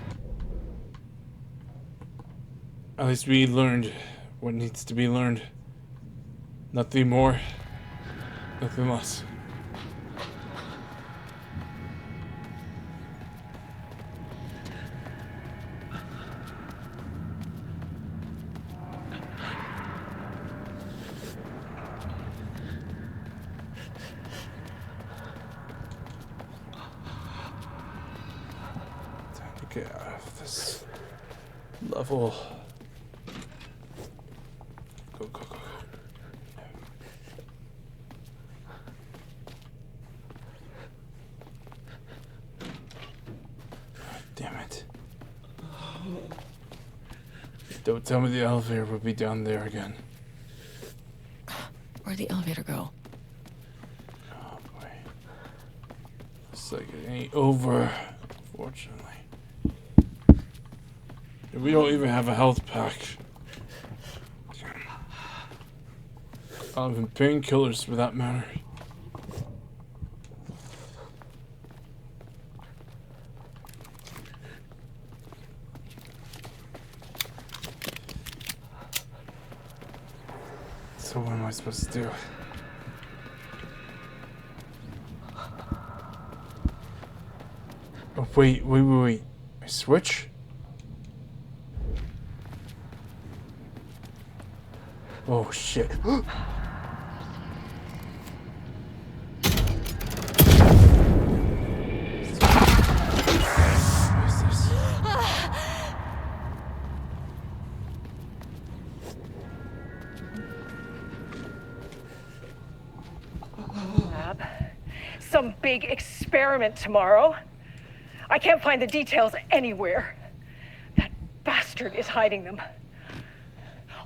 Speaker 1: At least we learned what needs to be learned. Nothing more, nothing less. Get out of this level. Go, go, go, go. Damn it. Don't tell me the elevator will be down there again.
Speaker 5: Where'd the elevator go?
Speaker 1: Oh boy. Looks like it ain't over, unfortunately. We don't even have a health pack. Not even painkillers for that matter. So what am I supposed to do? Oh, wait. I switch? Oh shit.
Speaker 7: Lab. Some big experiment tomorrow. I can't find the details anywhere. That bastard is hiding them.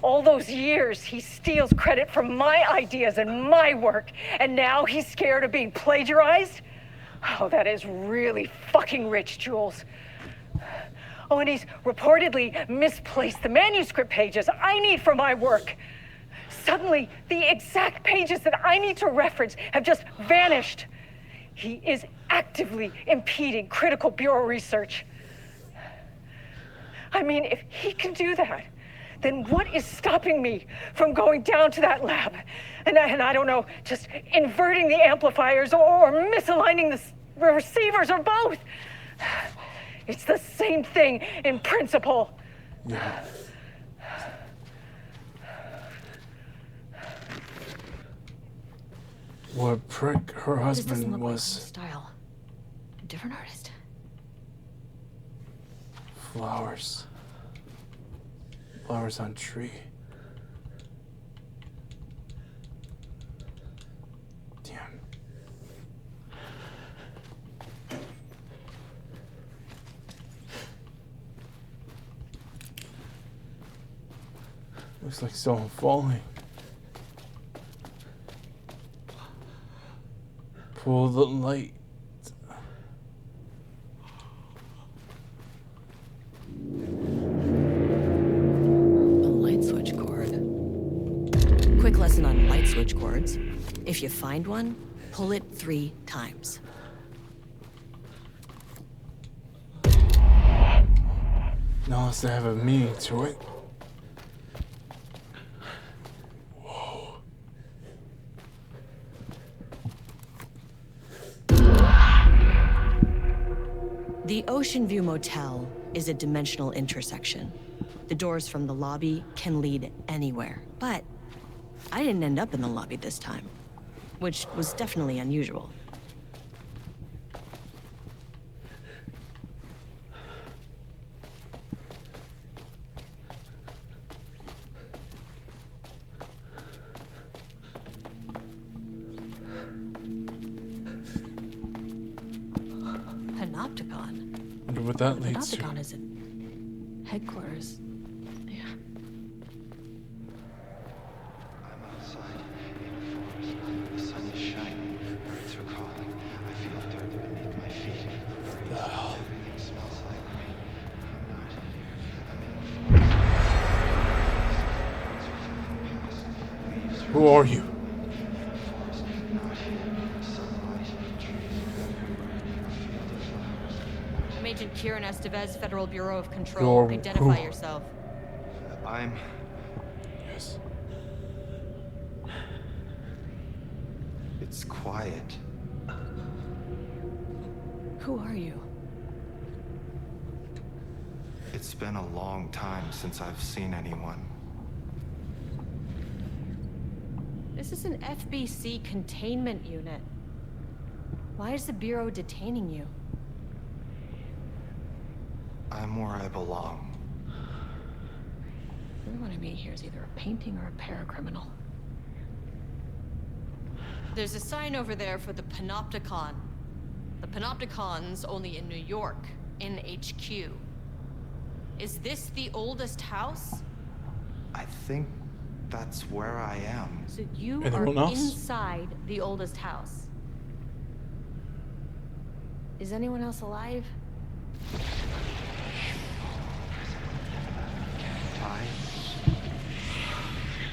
Speaker 7: All those years, he steals credit for my ideas and my work, and now he's scared of being plagiarized? Oh, that is really fucking rich, Jules. Oh, and he's reportedly misplaced the manuscript pages I need for my work. Suddenly, the exact pages that I need to reference have just vanished. He is actively impeding critical bureau research. I mean, if he can do that, then what is stopping me from going down to that lab? And I don't know, just inverting the amplifiers or misaligning the receivers or both. It's the same thing in principle.
Speaker 1: Yeah. What a prick her husband was.
Speaker 5: Style. A different artist.
Speaker 1: Flowers. Flowers on tree. Damn. Looks like someone falling. Pull the light.
Speaker 4: Quick lesson on light switch cords. If you find one, pull it 3 times.
Speaker 1: Unless they have a meaning to it.
Speaker 4: The Ocean View Motel is a dimensional intersection. The doors from the lobby can lead anywhere, but I didn't end up in the lobby this time, which was definitely unusual.
Speaker 15: Panopticon.
Speaker 1: Wonder what that leads to.
Speaker 15: Panopticon is in headquarters. Yeah.
Speaker 18: I'm outside in a forest. The sun is shining. Birds are calling. I feel dirt beneath my feet. Everything smells like me.
Speaker 1: Who are you?
Speaker 15: I'm Agent Kieran Estevez, Federal Bureau of Control. Identify yourself.
Speaker 18: I'm...
Speaker 1: Yes.
Speaker 18: It's quiet.
Speaker 15: Who are you?
Speaker 18: It's been a long time since I've seen anyone.
Speaker 15: This is an FBC containment unit. Why is the Bureau detaining you?
Speaker 18: I'm where I belong.
Speaker 15: Everyone I meet here is either a painting or a paracriminal. There's a sign over there for the Panopticon. The Panopticon's only in New York, in HQ. Is this the oldest house?
Speaker 18: I think that's where I am.
Speaker 15: So you
Speaker 1: Anyone
Speaker 15: are
Speaker 1: else?
Speaker 15: inside the oldest house. Is anyone else alive?
Speaker 18: I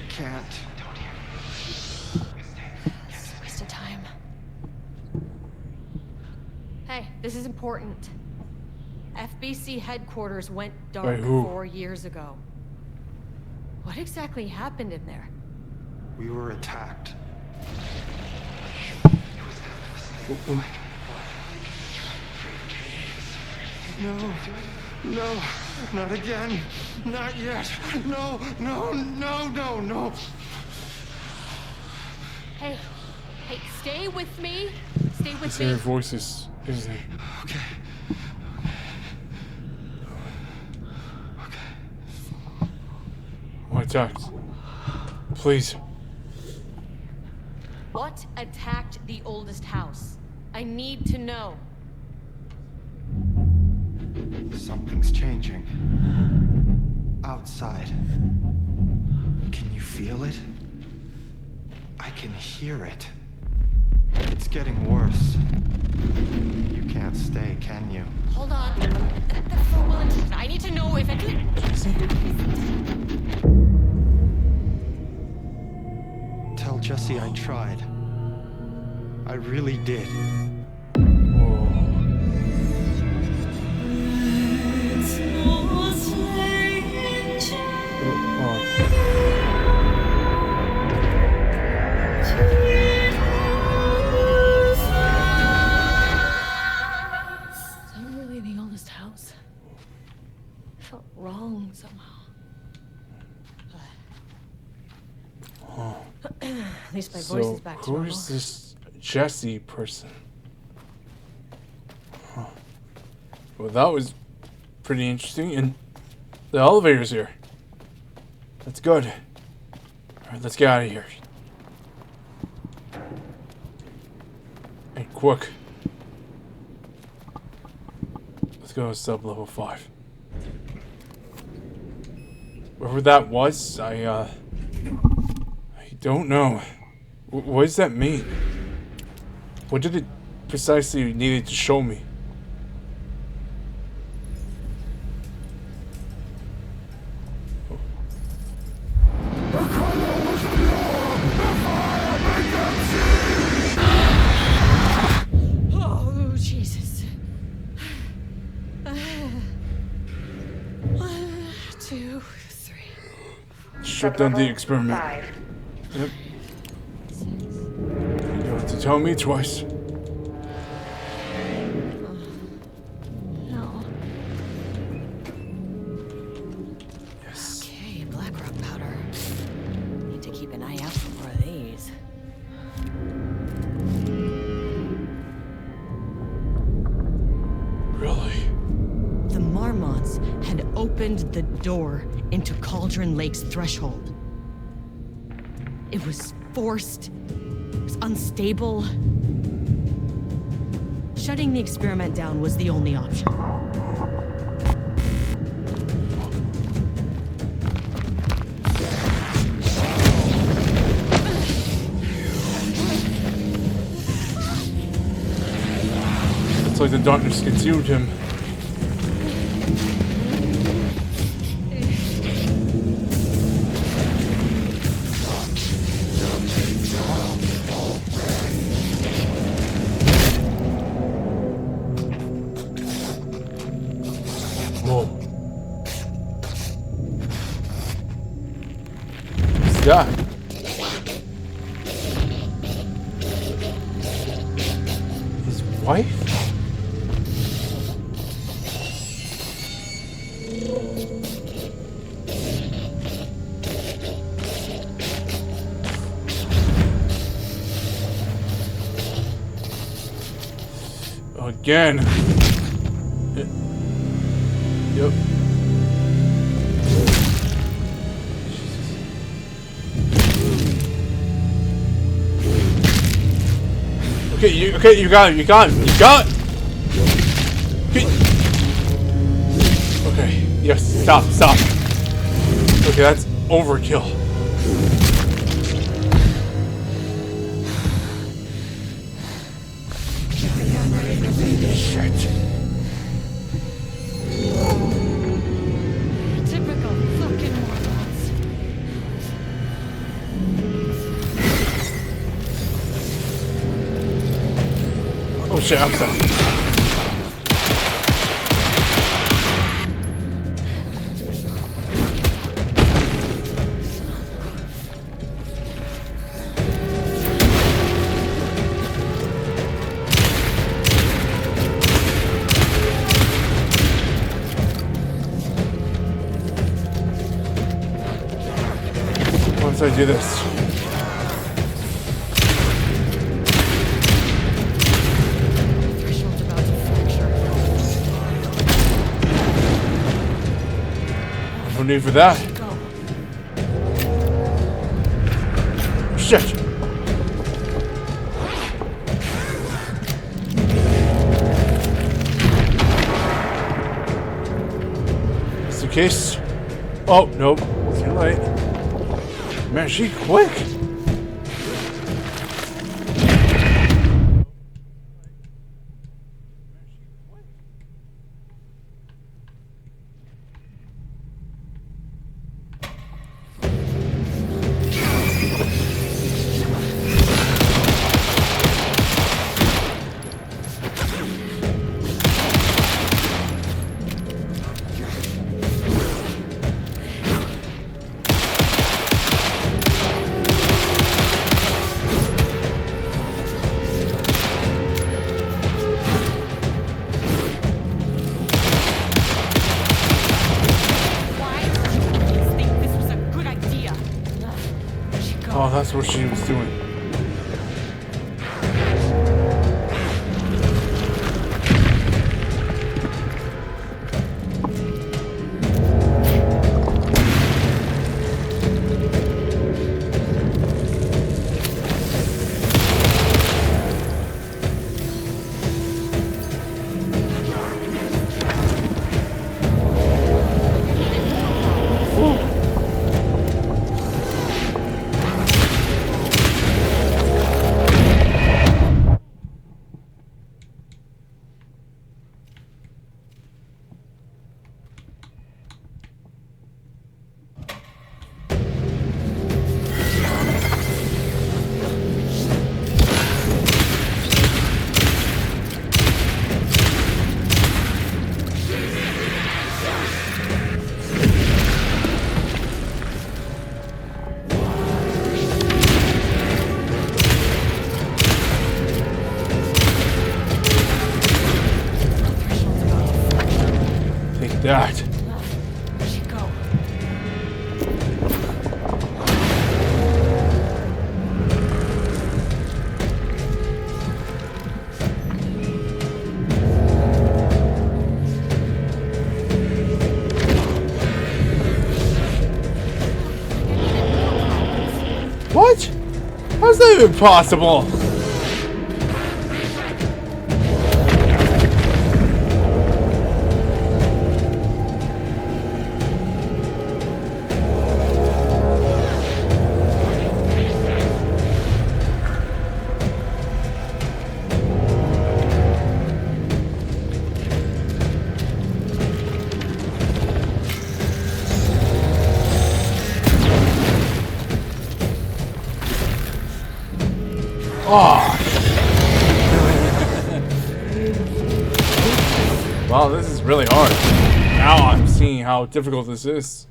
Speaker 18: can't.
Speaker 15: It's a waste of time. Hey, this is important. FBC headquarters went dark
Speaker 1: Wait, who?
Speaker 15: 4 years ago. What exactly happened in there?
Speaker 18: We were attacked. No, no, not again. Not yet. No, no, no, no, no.
Speaker 15: Hey, stay with me. Stay with
Speaker 1: Her
Speaker 15: me.
Speaker 1: voice is
Speaker 18: Okay.
Speaker 1: What attacked? Please.
Speaker 15: What attacked the oldest house? I need to know.
Speaker 18: Something's changing. Outside. Can you feel it? I can hear it. It's getting worse. You can't stay, can you?
Speaker 15: Hold on. That's so well intentioned. I need to know if it.
Speaker 18: Tell Jesse I tried. I really did.
Speaker 15: Is that really the oldest house? I felt wrong somehow. At least my voice is back to
Speaker 1: who
Speaker 15: normal.
Speaker 1: is this Jesse person? Huh. Well, that was pretty interesting. And the elevator's here. That's good. Alright, let's get out of here. And quick. Let's go to sub-level 5. Wherever that was, I don't know. What does that mean? What did it precisely needed to show me?
Speaker 15: Oh, Jesus. 1, 2, 3.
Speaker 1: Shut down the experiment.
Speaker 8: 5.
Speaker 1: Yep. You don't have to tell me twice.
Speaker 15: No.
Speaker 1: Yes.
Speaker 4: Okay, black rock powder. Need to keep an eye out for more of these.
Speaker 1: Really?
Speaker 4: The Marmonts had opened the door into Cauldron Lake's threshold. It was forced. It was unstable. Shutting the experiment down was the only option.
Speaker 1: It's like the darkness consumed him. Yeah. His wife? Again. Yep. Okay, you got it, you got it. Okay, yes, stop. Okay, that's overkill. Shit.
Speaker 15: Typical fucking morons.
Speaker 1: Oh shit, I'm sorry. Once I do this. No need for that. Shit. Just in case. Oh, nope. Too late. Man, she quick. Oh, that's what she was doing. That. What? How's that even possible? Wow, this is really hard. Now I'm seeing how difficult this is.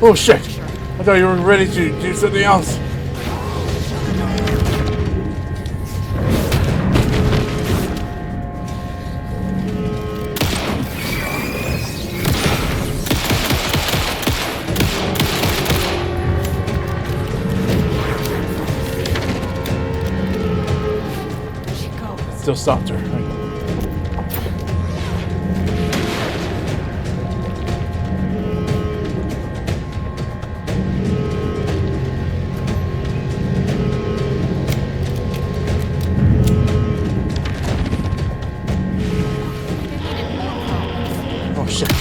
Speaker 1: Oh shit! I thought you were ready to do something else. Still stopped her. Oh shit.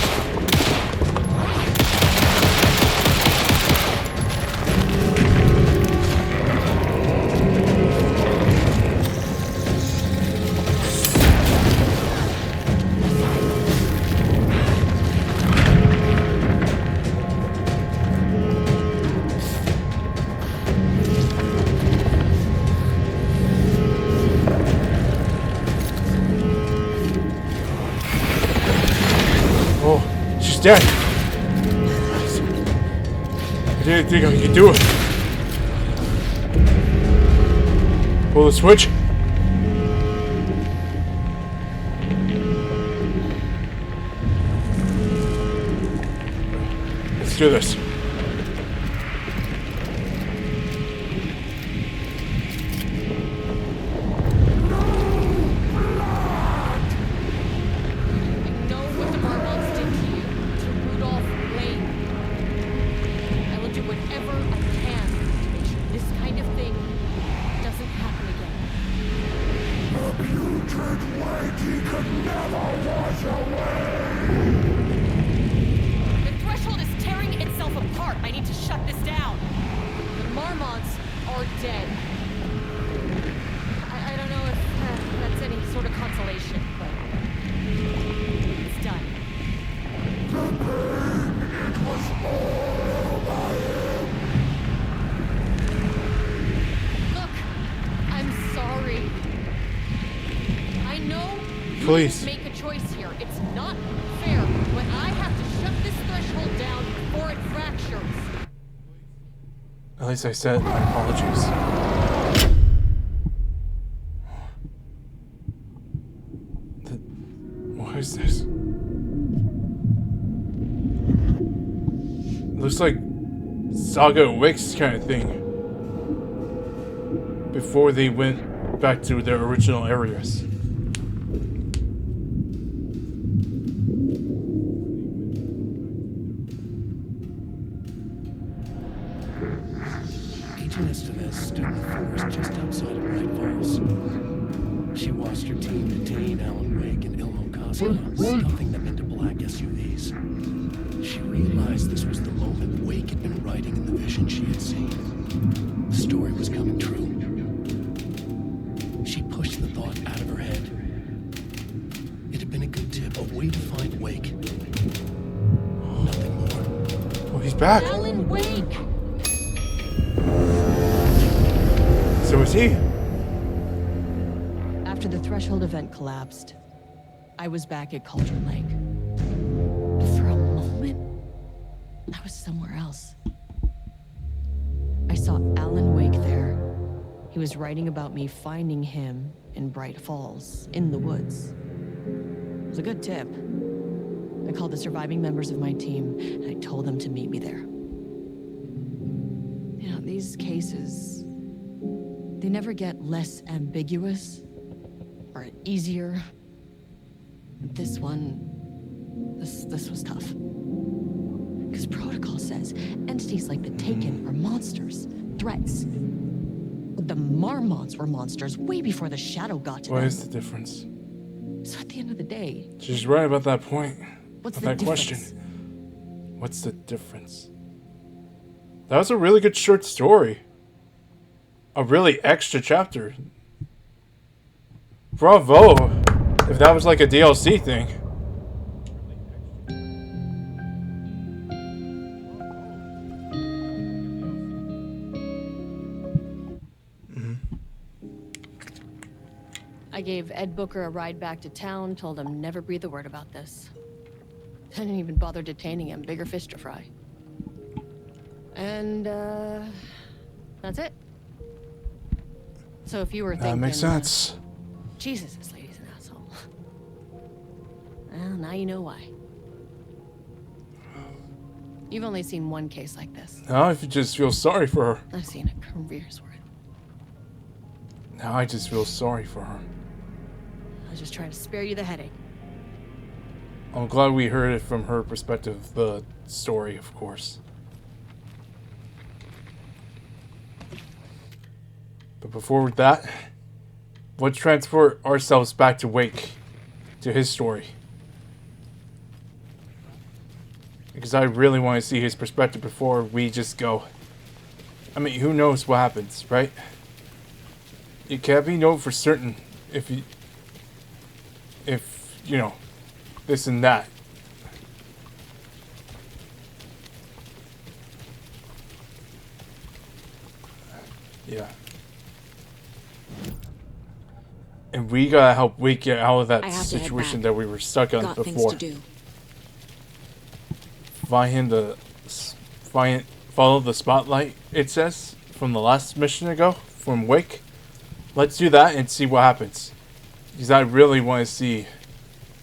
Speaker 1: Dead. I didn't think I could do it. Pull the switch. Let's do this. Please.
Speaker 15: Make a choice here. It's not fair when I have to shut this threshold down before it fractures.
Speaker 1: At least I said my apologies. What is this? Looks like Saga Awakes kind of thing. Before they went back to their original areas.
Speaker 12: Stood in the forest just outside of Bright Falls. She watched her team detain Alan Wake and Ilmo Cosmo, stuffing them into black SUVs. She realized this was the moment Wake had been writing in the vision she had seen. The story was coming true. She pushed the thought out of her head. It had been a good tip, a way to find Wake. Nothing more.
Speaker 1: Oh, he's back.
Speaker 15: Alan Wake!
Speaker 1: So is he?
Speaker 5: After the Threshold event collapsed, I was back at Cauldron Lake. But for a moment, I was somewhere else. I saw Alan Wake there. He was writing about me finding him in Bright Falls, in the woods. It was a good tip. I called the surviving members of my team, and I told them to meet me there. You know, these cases, they never get less ambiguous or easier. This one, this was tough. Because protocol says entities like the Taken are monsters, threats. The Marmonts were monsters way before the Shadow got to them.
Speaker 1: What is the difference?
Speaker 5: So at the end of the day,
Speaker 1: She's right about that point.
Speaker 5: what's
Speaker 1: About
Speaker 5: the
Speaker 1: that
Speaker 5: difference?
Speaker 1: question. What's the difference? That was a really good short story. A really extra chapter. Bravo! If that was like a DLC thing.
Speaker 5: I gave Ed Booker a ride back to town, told him never breathe a word about this. I didn't even bother detaining him, bigger fish to fry. And, that's it. So if you were thinking...
Speaker 1: That makes sense.
Speaker 5: Jesus, this lady's an asshole. Well, now you know why. You've only seen one case like this.
Speaker 1: Now I just feel sorry for her.
Speaker 5: I've seen a career's worth.
Speaker 1: Now I just feel sorry for her.
Speaker 5: I was just trying to spare you the headache.
Speaker 1: I'm glad we heard it from her perspective, the story, of course. But before that, let's transport ourselves back to Wake, to his story. Because I really want to see his perspective before we just go. I mean, who knows what happens, right? You can't be known for certain if you know, this and that. Yeah. And we gotta help Wake get out of that situation that we were stuck on
Speaker 2: Got
Speaker 1: before.
Speaker 2: things to do.
Speaker 1: Follow the spotlight, it says, from the last mission ago, from Wake. Let's do that and see what happens. Because I really want to see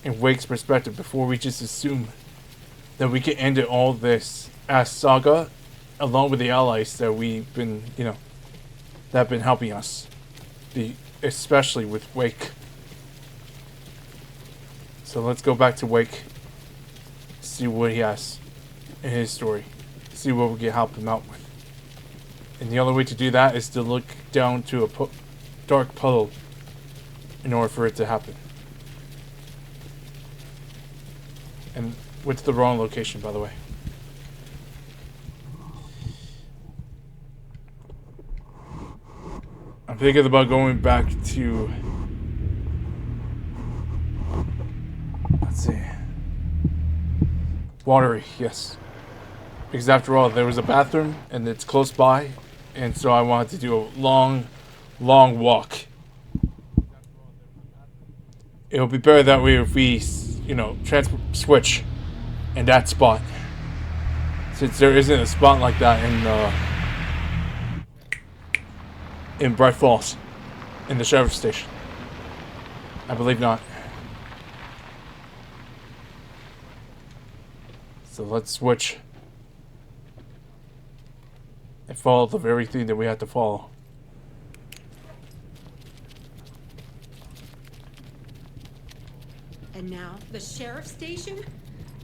Speaker 1: in Wake's perspective before we just assume that we can end all this as saga along with the allies that we've been, you know, that have been helping us. Especially with Wake. So let's go back to Wake. See what he has in his story. See what we can help him out with. And the only way to do that is to look down to a dark puddle in order for it to happen. And went to the wrong location, by the way. I'm thinking about going back to... Let's see. Watery, yes. Because after all, there was a bathroom, and it's close by. And so I wanted to do a long walk. It'll be better that way if we, you know, switch in that spot. Since there isn't a spot like that in Bright Falls, in the sheriff's station. I believe not. So let's switch and follow the very thing that we have to follow.
Speaker 19: And now, the sheriff's station?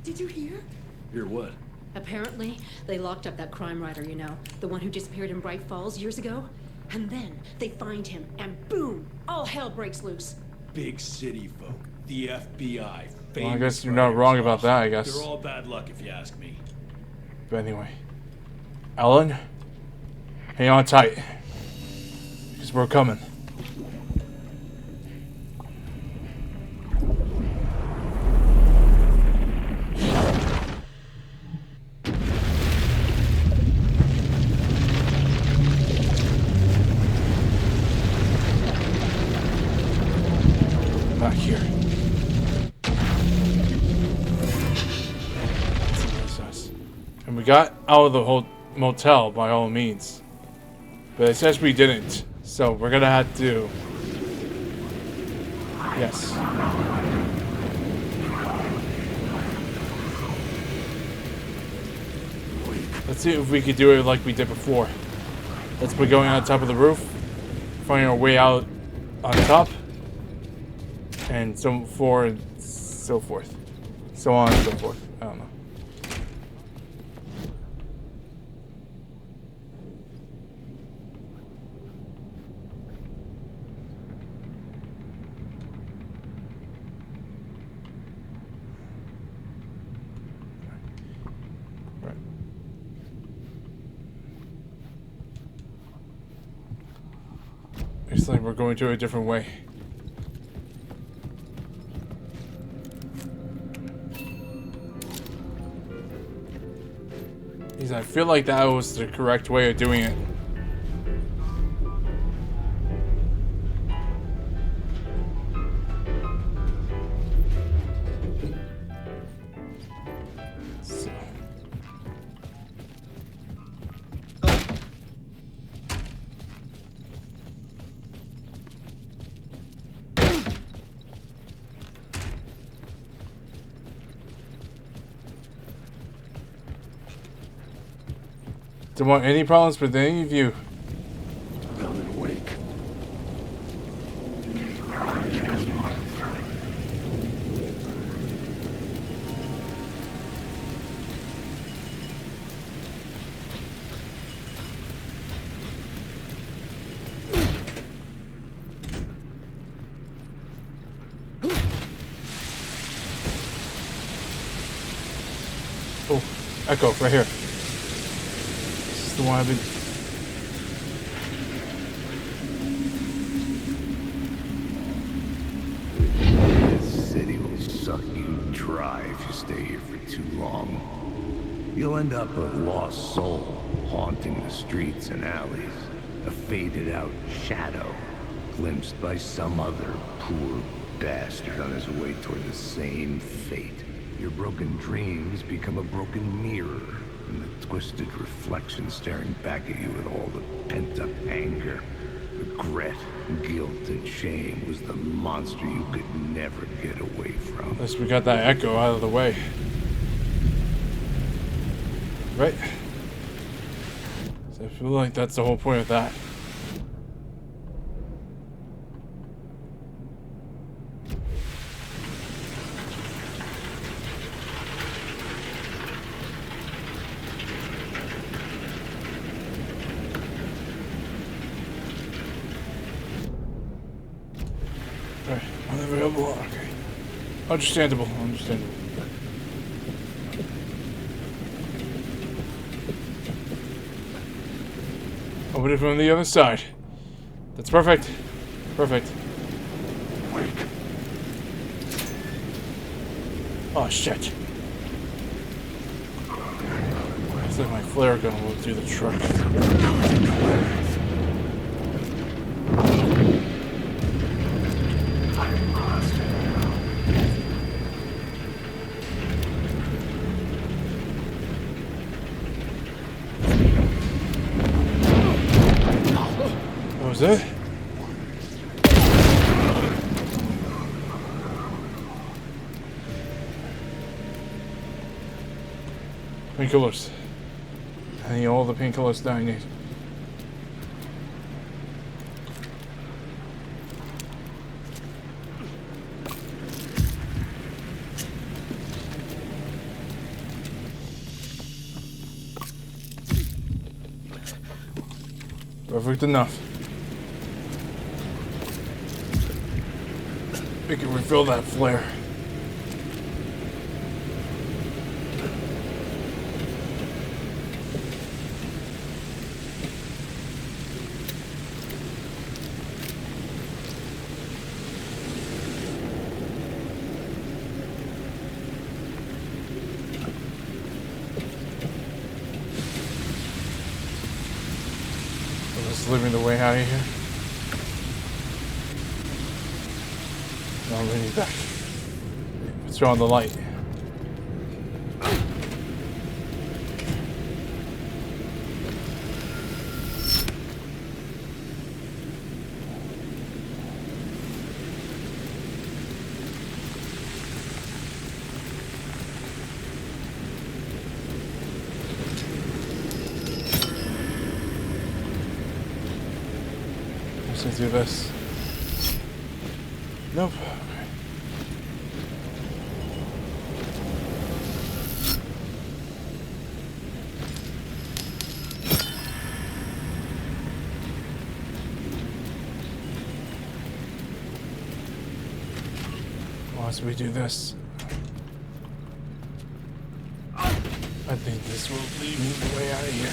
Speaker 19: Did you hear?
Speaker 20: Hear what?
Speaker 19: Apparently, they locked up that crime writer, you know, the one who disappeared in Bright Falls years ago. And then they find him, and boom, all hell breaks loose.
Speaker 20: Big city folk, the FBI.
Speaker 1: Well, I guess you're not wrong about that, I guess.
Speaker 20: They're all bad luck if you ask me.
Speaker 1: But anyway. Ellen, hang on tight. Because we're coming. Back here. And we got out of the whole motel by all means. But it says we didn't. So we're gonna have to... Yes. Let's see if we could do it like we did before. That's by going on top of the roof, finding our way out on top, and so forth, so forth. So on and so forth. I don't know. It's like we're going to a different way. Because I feel like that was the correct way of doing it. So. Don't want any problems with any of you.
Speaker 3: Alan Wake.
Speaker 1: Oh, Echo, right here. The one I've been...
Speaker 3: This city will suck you dry if you stay here for too long. You'll end up a lost soul, haunting the streets and alleys. A faded out shadow, glimpsed by some other poor bastard on his way toward the same fate. Your broken dreams become a broken mirror. And the twisted reflection staring back at you with all the pent-up anger, regret, guilt, and shame was the monster you could never get away from.
Speaker 1: At least we got that Echo out of the way. Right? So I feel like that's the whole point of that. Right, unavailable. Okay. Understandable. Understandable. Open it from the other side. That's perfect. Perfect. Oh shit. Looks like my flare gun will do the trick. What was it? Painkillers. I need all the painkillers that I need. Perfect enough. We can refill that flare. Living the way out of here. No, we need back. Let's throw on the light. just gonna do this. Nope. Once we do this, I think this will lead me the way out of here.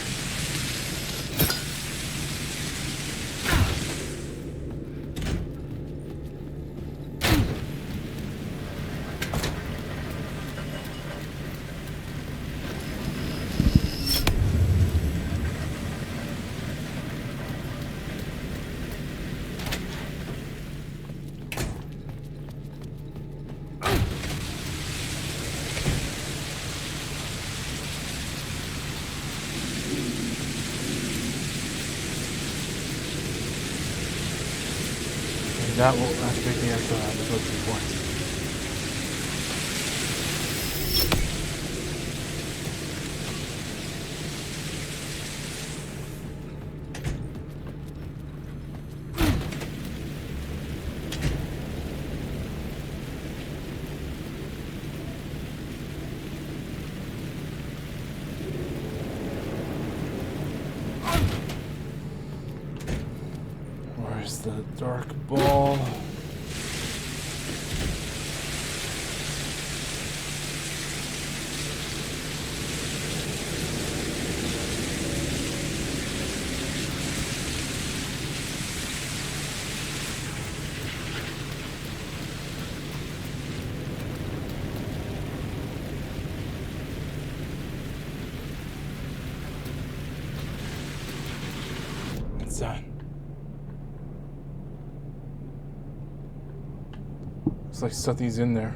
Speaker 1: That will activate the extra I was looking for. Where's the dark ball? It's done. Looks like something's in there.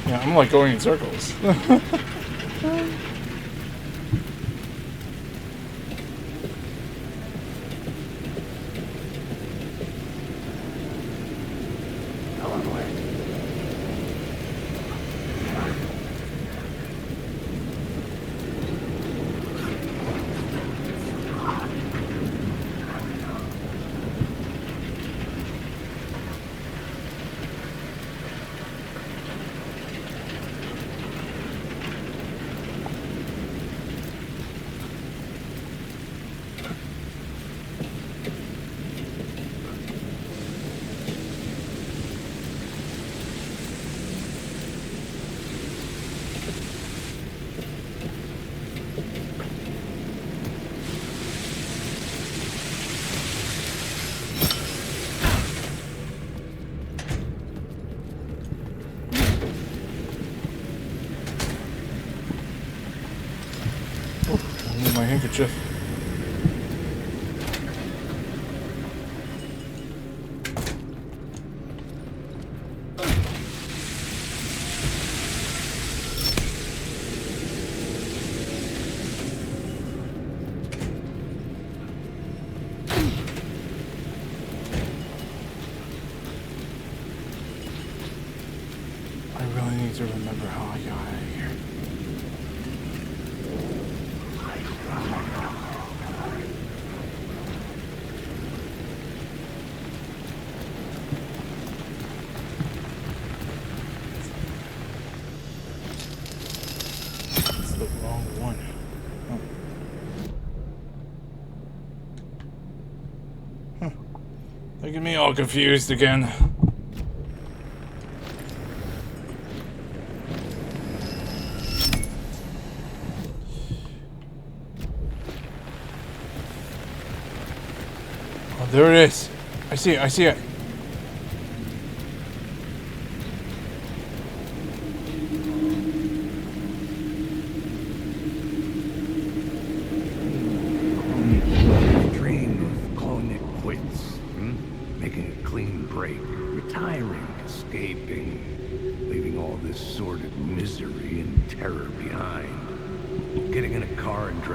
Speaker 1: Yeah, I'm like going in circles. My handkerchief. I really need to remember how I got out of here. Look at me all confused again. Oh, there it is. I see it, I see it.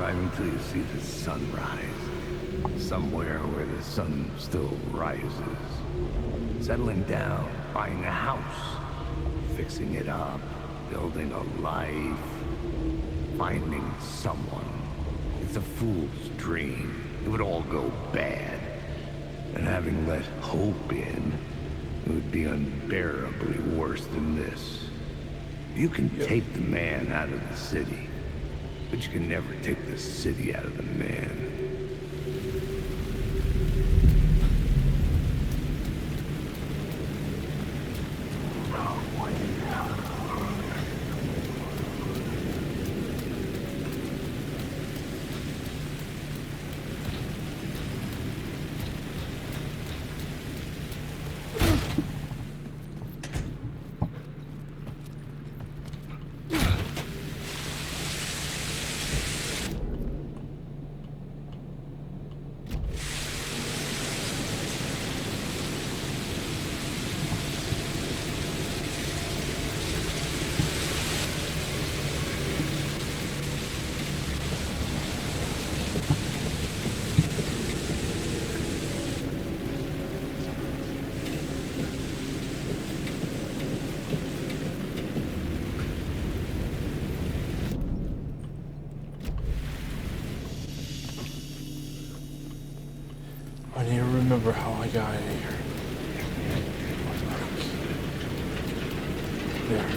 Speaker 3: Until you see the sunrise, somewhere where the sun still rises. Settling down, buying a house, fixing it up, building a life, finding someone, It's a fool's dream. It would all go bad. And having let hope in, it would be unbearably worse than this. You can take the man out of the city, but you can never take the city out of the man.
Speaker 1: I need to remember how I got out of here. There.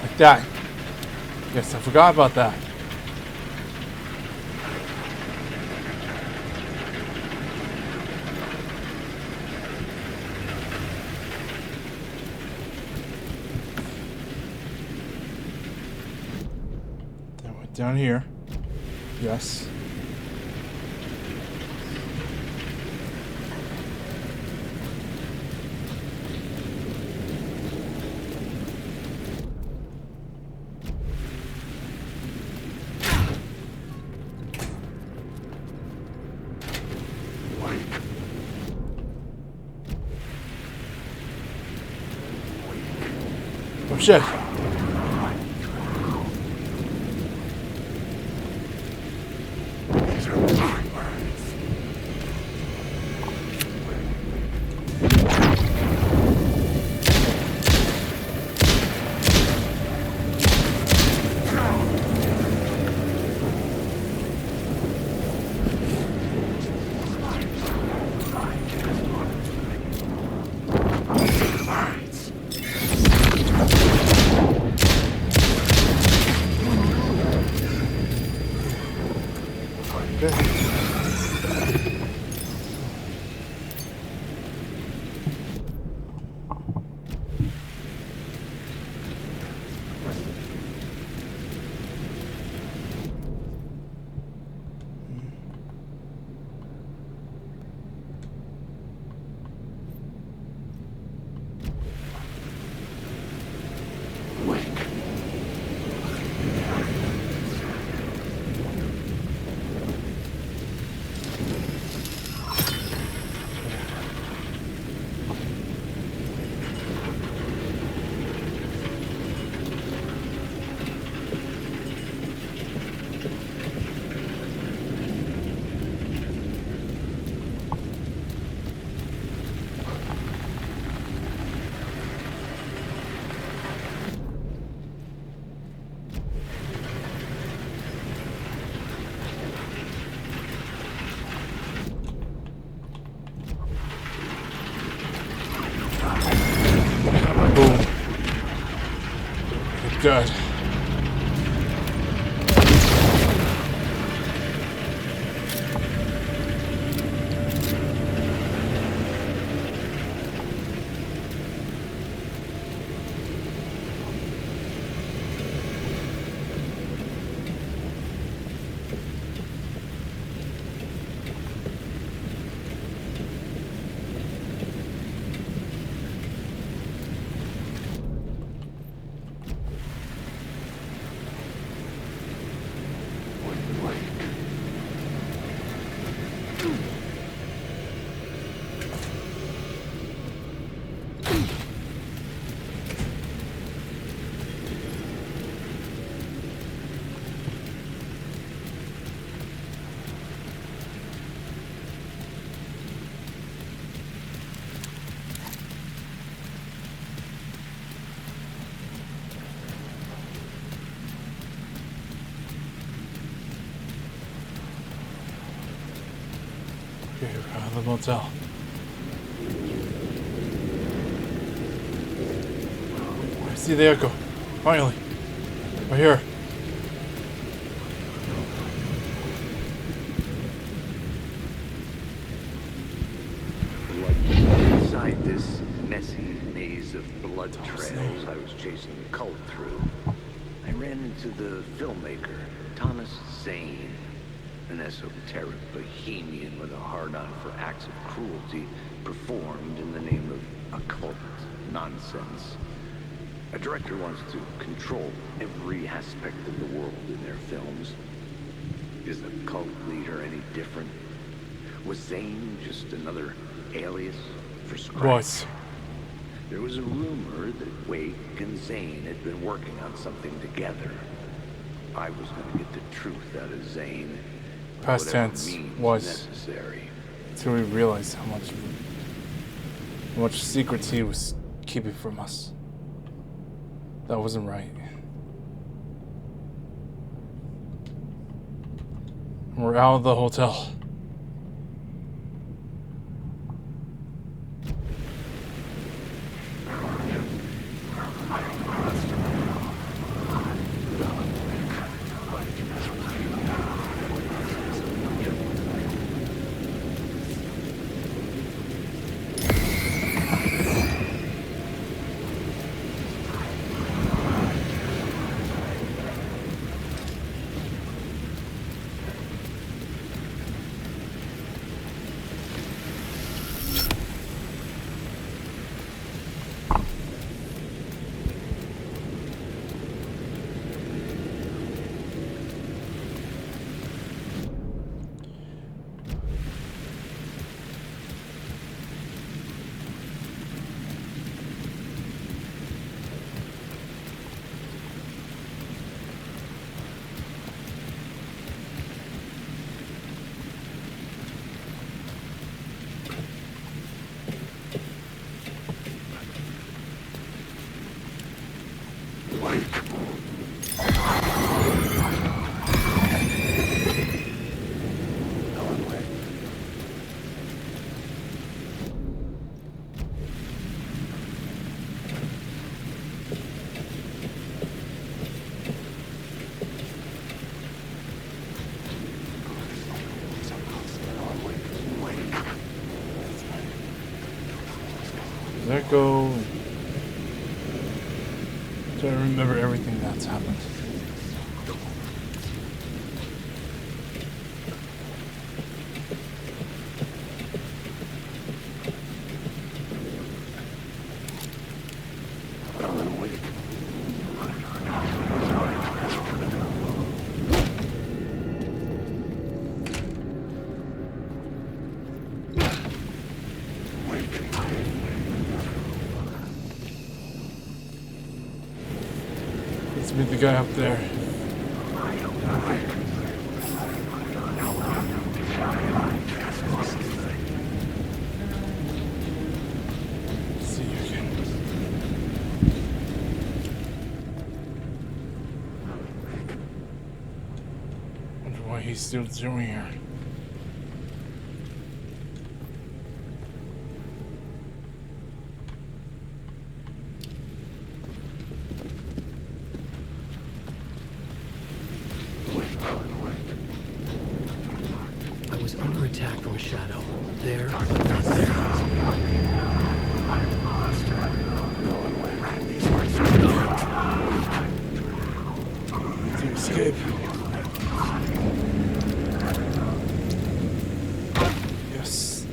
Speaker 1: Like that. Yes, I forgot about that. Then went down here. Yes. Oh shit. Good. Okay, we're out of the motel. I see the echo. Finally. We're here.
Speaker 3: Inside this messy maze of blood trails I was chasing the cult through, I ran into the filmmaker, Thomas Zane, an esoteric bohemian with a hard-on for acts of cruelty performed in the name of occult nonsense. A director wants to control every aspect of the world in their films. Is the cult leader any different? Was Zane just another alias for Scratch?
Speaker 1: What?
Speaker 3: There was a rumor that Wake and Zane had been working on something together. I was going to get the truth out of Zane.
Speaker 1: Past
Speaker 3: whatever
Speaker 1: tense
Speaker 3: means
Speaker 1: was
Speaker 3: necessary.
Speaker 1: until we realized how much secrets he was keeping from us. That wasn't right. We're out of the hotel. Let go. Try to remember everything that's happened. Let's meet the guy up there. See you again. Wonder why he's still doing here.
Speaker 12: I was under attack from a shadow. There, but not there.
Speaker 1: To escape. Yes.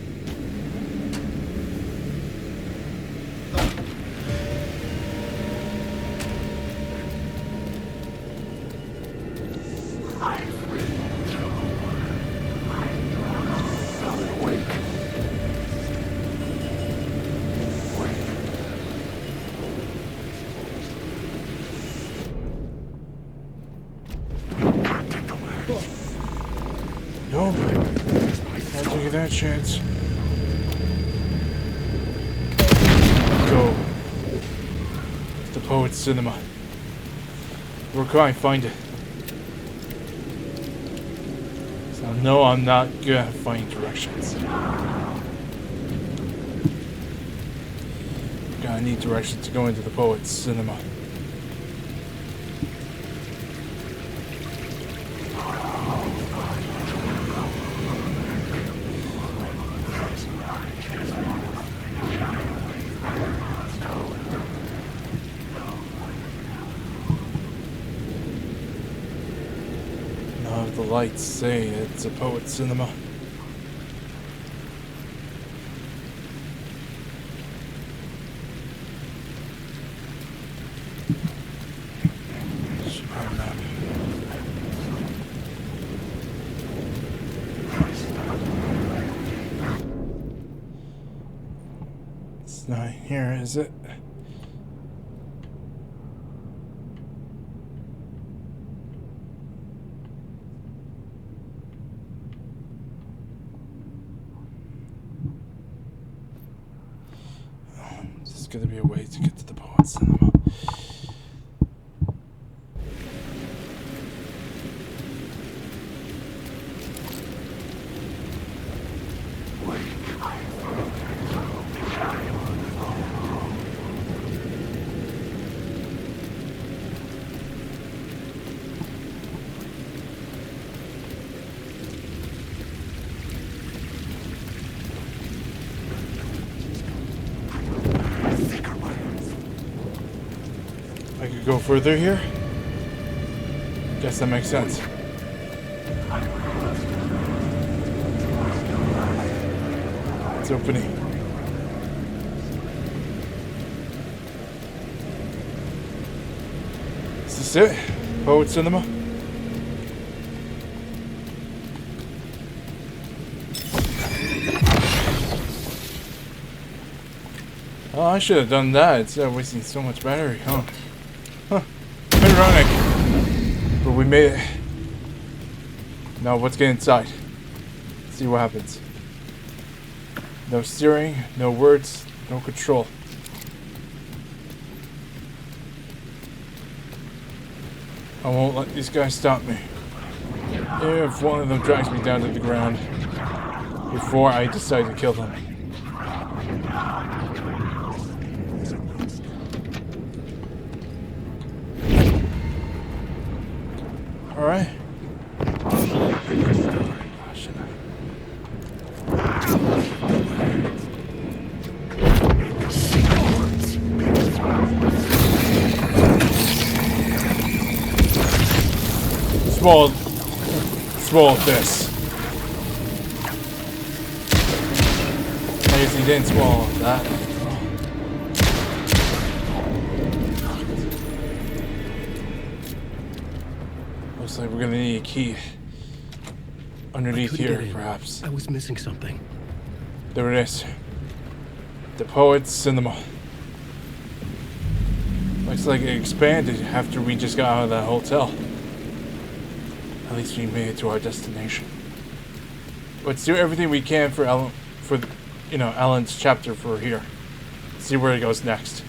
Speaker 1: Nope. Not taking that chance. Go. The Poet's Cinema. We're going to find it. It's No, I'm not good at finding directions. I need directions to go into the Poets Cinema. None of the lights say it's a Poets Cinema. It's not here, is it? There's gonna be a way to get to the Poets Cinema. I could go further here? Guess that makes sense. It's opening. Is this it? Poet Cinema? Oh, I should have done that instead of wasting so much battery, huh? Huh. Ironic. But we made it. Now let's get inside. See what happens. No steering, no words, no control. I won't let these guys stop me. If one of them drags me down to the ground before I decide to kill them. Alright. Swallow this. I guess he didn't swallow that. Looks like we're gonna need a key underneath here, perhaps.
Speaker 12: I was missing something.
Speaker 1: There it is. The Poets Cinema. Looks like it expanded after we just got out of that hotel. At least we made it to our destination. Let's do everything we can for Alan's chapter for here. See where it goes next.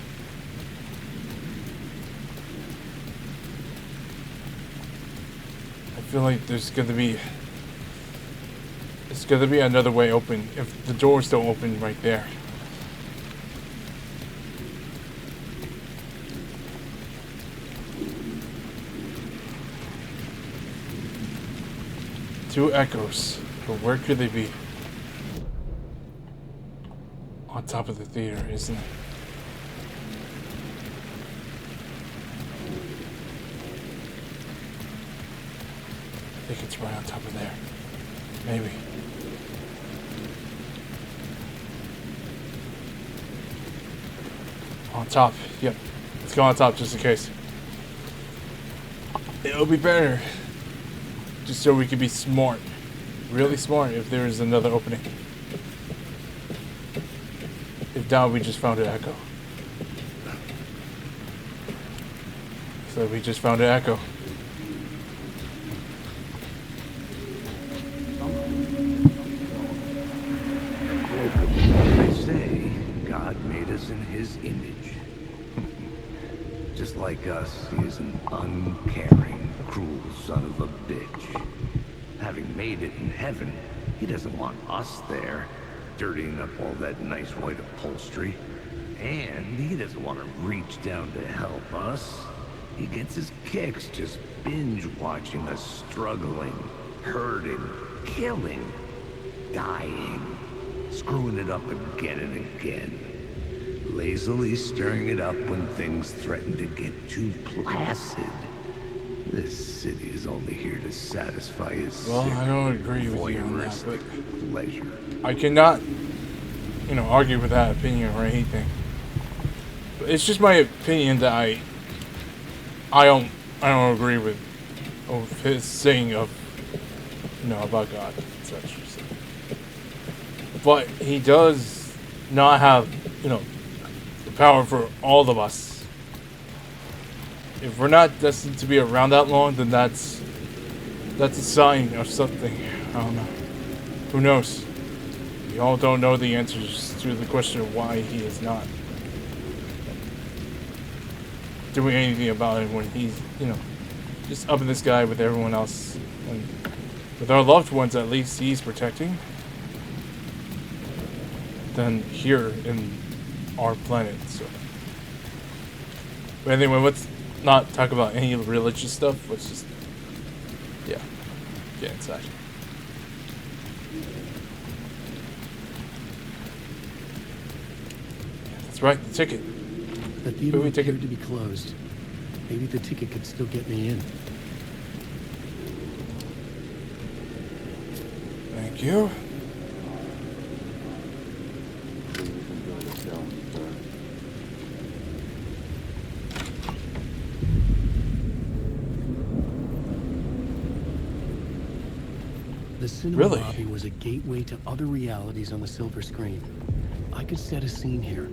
Speaker 1: I feel like there's gonna be another way open if the doors don't open right there. Two echoes, but where could they be? On top of the theater, isn't it? I think it's right on top of there. Maybe. On top, yep. Let's go on top just in case. It'll be better. Just so we can be smart. Really smart if there is another opening. If not, we just found an echo. So we just found an echo.
Speaker 3: They say God made us in his image. Just like us, he is an uncaring, cruel son of a bitch. having made it in heaven, he doesn't want us there, dirtying up all that nice white upholstery. And he doesn't want to reach down to help us. He gets his kicks just binge watching us struggling, hurting, killing, dying, screwing it up again and again, lazily stirring it up when things threaten to get too placid. This city is only here to satisfy his
Speaker 1: Well,
Speaker 3: sick,
Speaker 1: I don't agree with you on that,
Speaker 3: voyeuristic pleasure.
Speaker 1: I cannot, argue with that opinion or anything. But it's just my opinion that I don't agree with his saying of, about God and such. So. But he does not have, the power for all of us. If we're not destined to be around that long, then that's a sign of something. I don't know. Who knows? We all don't know the answers to the question of why he is not doing anything about it when he's, just up in the sky with everyone else. And with our loved ones, at least he's protecting. Than here in our planet, so. But anyway, let's not talk about any religious stuff. Let's just, get inside. That's right, the ticket.
Speaker 12: The theater appeared to be closed. Maybe the ticket could still get me in.
Speaker 1: Thank you.
Speaker 12: The cinema lobby was a gateway to other realities on the silver screen. I could set a scene here.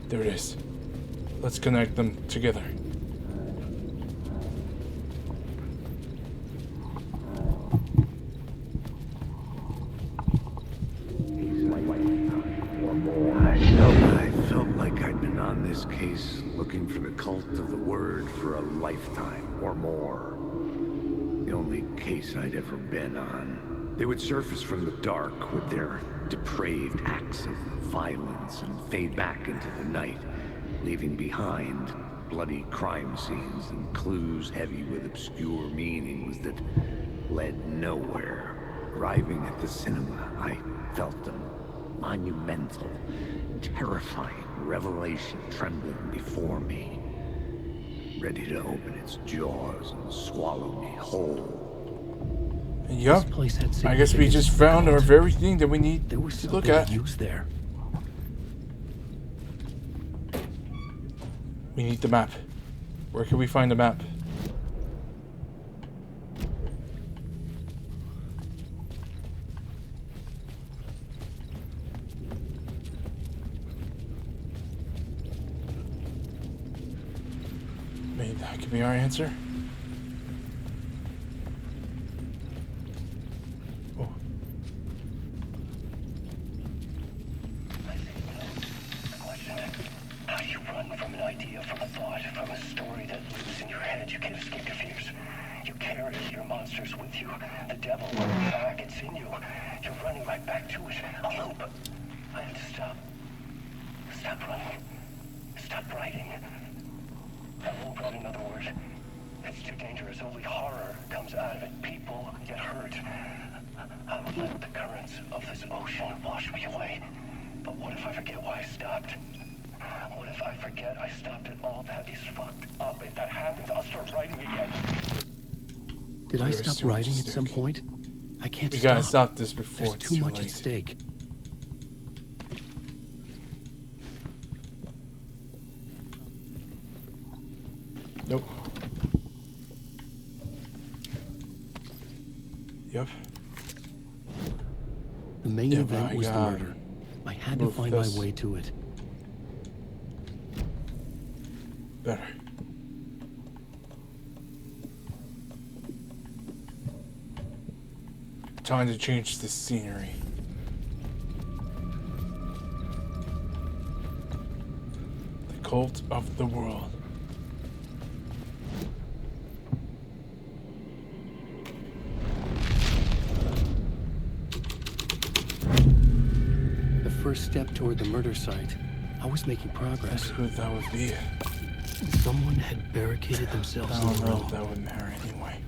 Speaker 1: There it is. Let's connect them together.
Speaker 3: I felt like I'd been on this case looking for the cult of the word for a lifetime or more. The only case I'd ever been on. They would surface from the dark with their depraved acts of violence and fade back into the night, leaving behind bloody crime scenes and clues heavy with obscure meanings that led nowhere. Arriving at the cinema, I felt a monumental, terrifying revelation trembling before me, ready to open its jaws and swallow me whole.
Speaker 1: Yup. I guess we just found our very thing that we need to look at.
Speaker 12: There.
Speaker 1: We need the map. Where can we find the map? Maybe that could be our answer.
Speaker 11: How do you run from an idea, from a thought, from a story that lives in your head? You can't escape your fears. You carry your monsters with you. The devil, back, it's in you. You're running right back to it. A loop. I have to stop. Stop running. Stop writing. I won't write another word. It's too dangerous. Only horror comes out of it. People get hurt. I will let the currents of this ocean wash me away. But what if I forget why I stopped? What if I forget I stopped it all? That is fucked up. If that happens, I'll start writing again.
Speaker 12: Did I stop writing at some point? I can't
Speaker 1: We
Speaker 12: stop.
Speaker 1: gotta stop this before
Speaker 12: There's
Speaker 1: it's
Speaker 12: too
Speaker 1: too
Speaker 12: much
Speaker 1: late.
Speaker 12: at stake.
Speaker 1: Nope. Yep.
Speaker 12: The main
Speaker 1: Yeah,
Speaker 12: event
Speaker 1: but
Speaker 12: was
Speaker 1: I
Speaker 12: the
Speaker 1: got
Speaker 12: murder. I had to
Speaker 1: move
Speaker 12: find
Speaker 1: this.
Speaker 12: my way to it.
Speaker 1: Better. Time to change the scenery. The cult of the world.
Speaker 12: first step toward the murder site, I was making progress.
Speaker 1: Who that would be?
Speaker 12: Someone had barricaded themselves
Speaker 1: I
Speaker 12: in
Speaker 1: don't
Speaker 12: the
Speaker 1: know
Speaker 12: room.
Speaker 1: if that would matter anyway.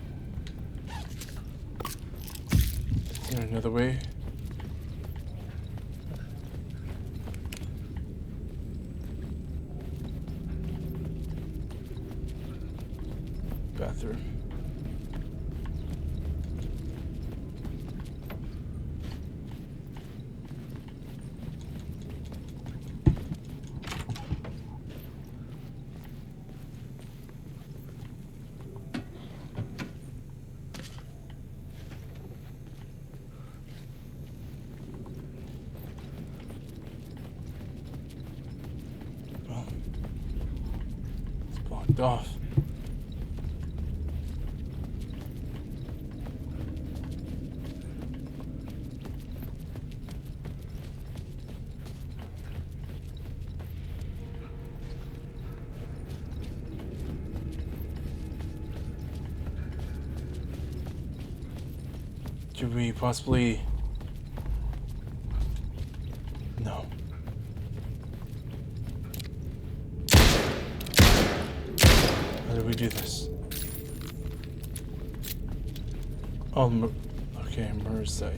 Speaker 1: Is there another way? Bathroom. Well, it's blocked off. Should we possibly... No. How do we do this? Oh, okay, murder site.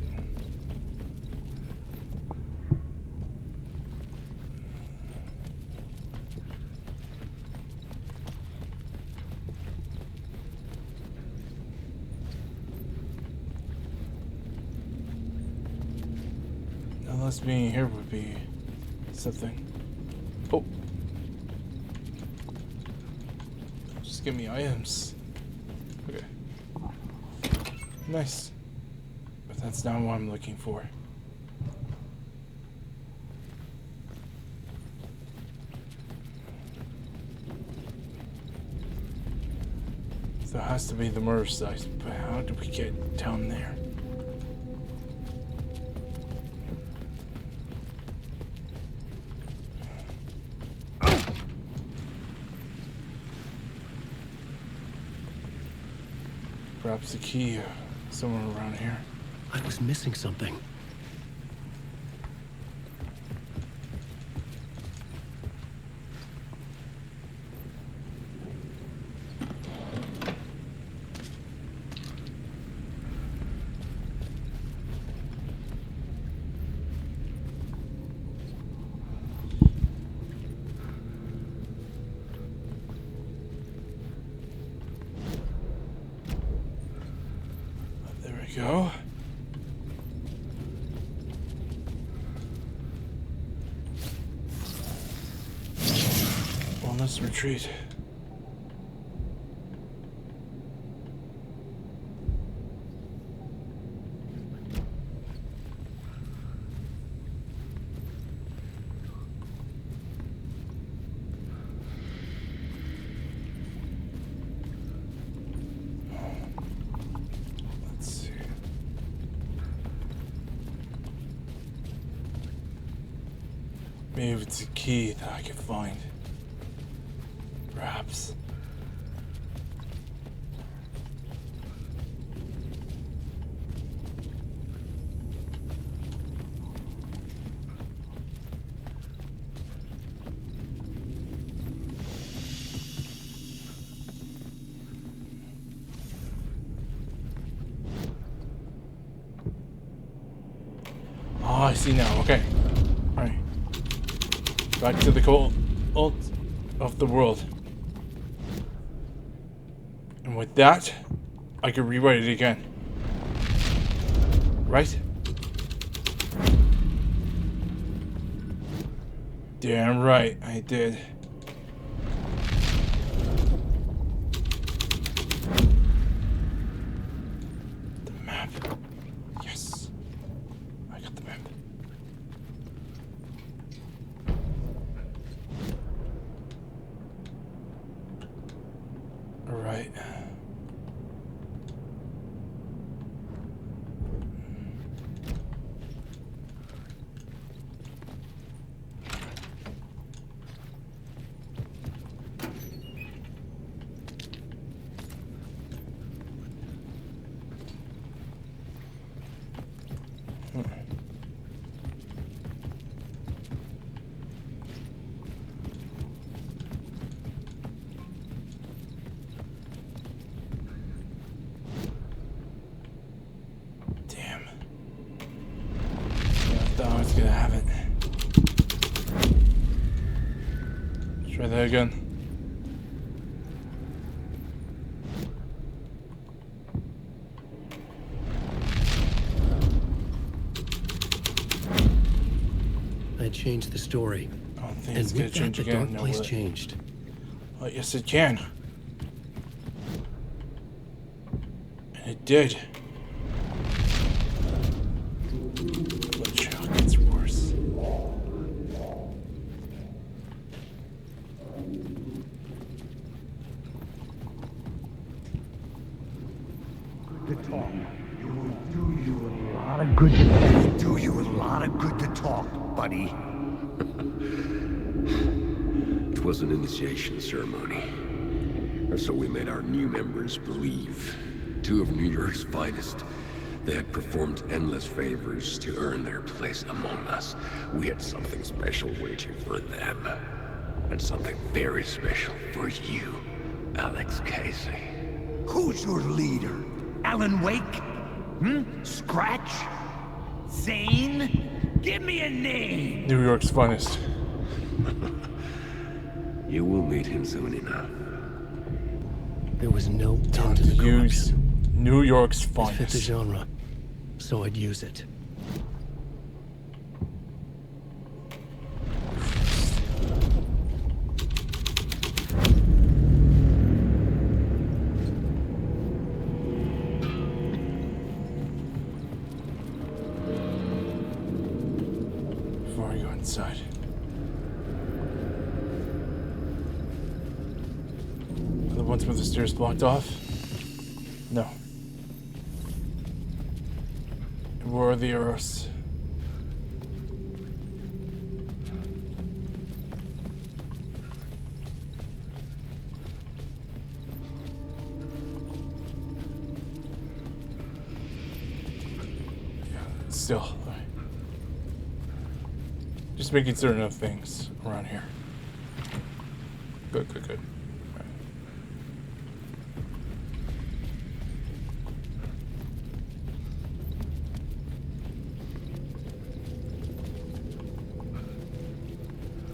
Speaker 1: Unless being here would be something. Oh. Just give me items. Okay. Nice. But that's not what I'm looking for. So it has to be the murder site, but how do we get down there? Perhaps the key somewhere around here.
Speaker 12: I was missing something.
Speaker 1: Go. Well, let's retreat. Maybe it's a key that I can find. Perhaps. Oh, I see now. Okay. Alright. Back to the cult of the world. And with that, I can rewrite it again. Right? Damn right, I did. The map. Yes. I got the map. Alright. that again.
Speaker 12: I changed the story.
Speaker 1: I don't think
Speaker 12: And
Speaker 1: it's gonna
Speaker 12: with that,
Speaker 1: change
Speaker 12: the
Speaker 1: again.
Speaker 12: dark
Speaker 1: No,
Speaker 12: place
Speaker 1: will it?
Speaker 12: changed.
Speaker 1: Oh, yes, it can. And it did. Watch how it gets worse.
Speaker 3: To talk. It will do you a lot of good to talk. It will do you a lot of good to talk, buddy.
Speaker 21: It was an initiation ceremony. Or so we made our new members believe. Two of New York's finest. They had performed endless favors to earn their place among us. We had something special waiting for them. And something very special for you, Alex Casey.
Speaker 3: Who's your leader? Alan Wake? Scratch? Zane? Give me a name!
Speaker 1: New York's finest.
Speaker 21: You will meet him soon enough.
Speaker 12: There was no
Speaker 1: Time
Speaker 12: end
Speaker 1: to
Speaker 12: to the
Speaker 1: use
Speaker 12: corruption.
Speaker 1: New York's
Speaker 12: It fit the
Speaker 1: finest.
Speaker 12: genre, so I'd use it.
Speaker 1: Before I go inside. Are the ones with the stairs blocked off? No. Where are the arrows? Yeah, still. Alright. Just making certain of things around here. Good, good, good.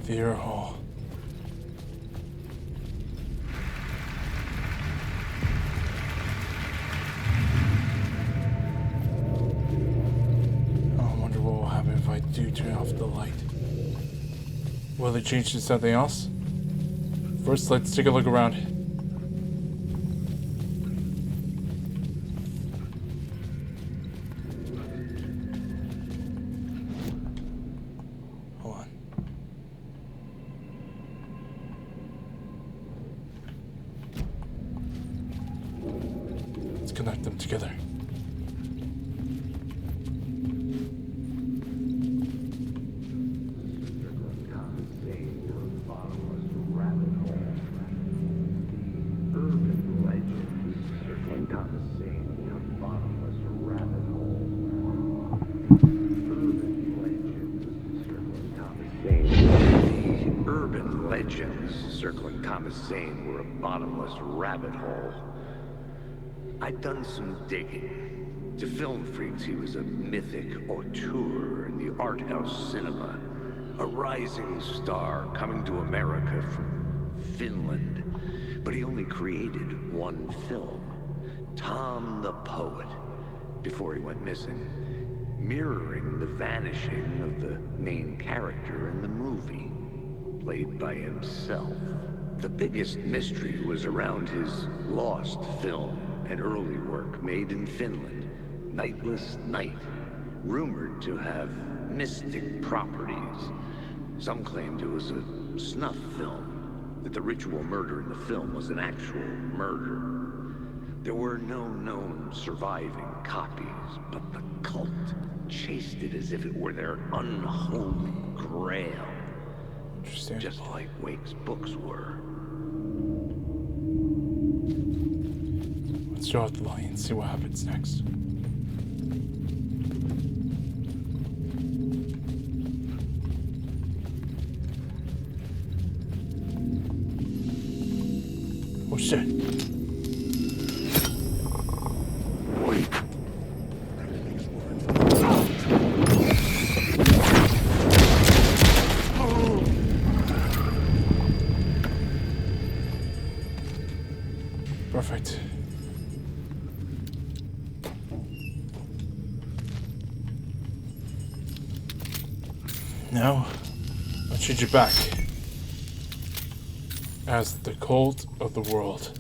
Speaker 1: Theater hall. Oh, I wonder what will happen if I do turn off the light. Will they change to something else? First, let's take a look around. Hold on. Let's connect them together.
Speaker 3: Urban legends circling Thomas Zane were a bottomless rabbit hole. I'd done some digging. To film freaks, he was a mythic auteur in the art house cinema. A rising star coming to America from Finland. But he only created one film, Tom the Poet, before he went missing, mirroring the vanishing of the main character in the movie, played by himself. The biggest mystery was around his lost film, an early work made in Finland, Nightless Night, rumored to have mystic properties. Some claimed it was a snuff film, that the ritual murder in the film was an actual murder. There were no known surviving copies, but the cult chased it as if it were their unholy grail. Just like Wake's books were.
Speaker 1: Let's draw out the line and see what happens next. Oh shit. Perfect. Now, I'll treat you back as the cult of the world.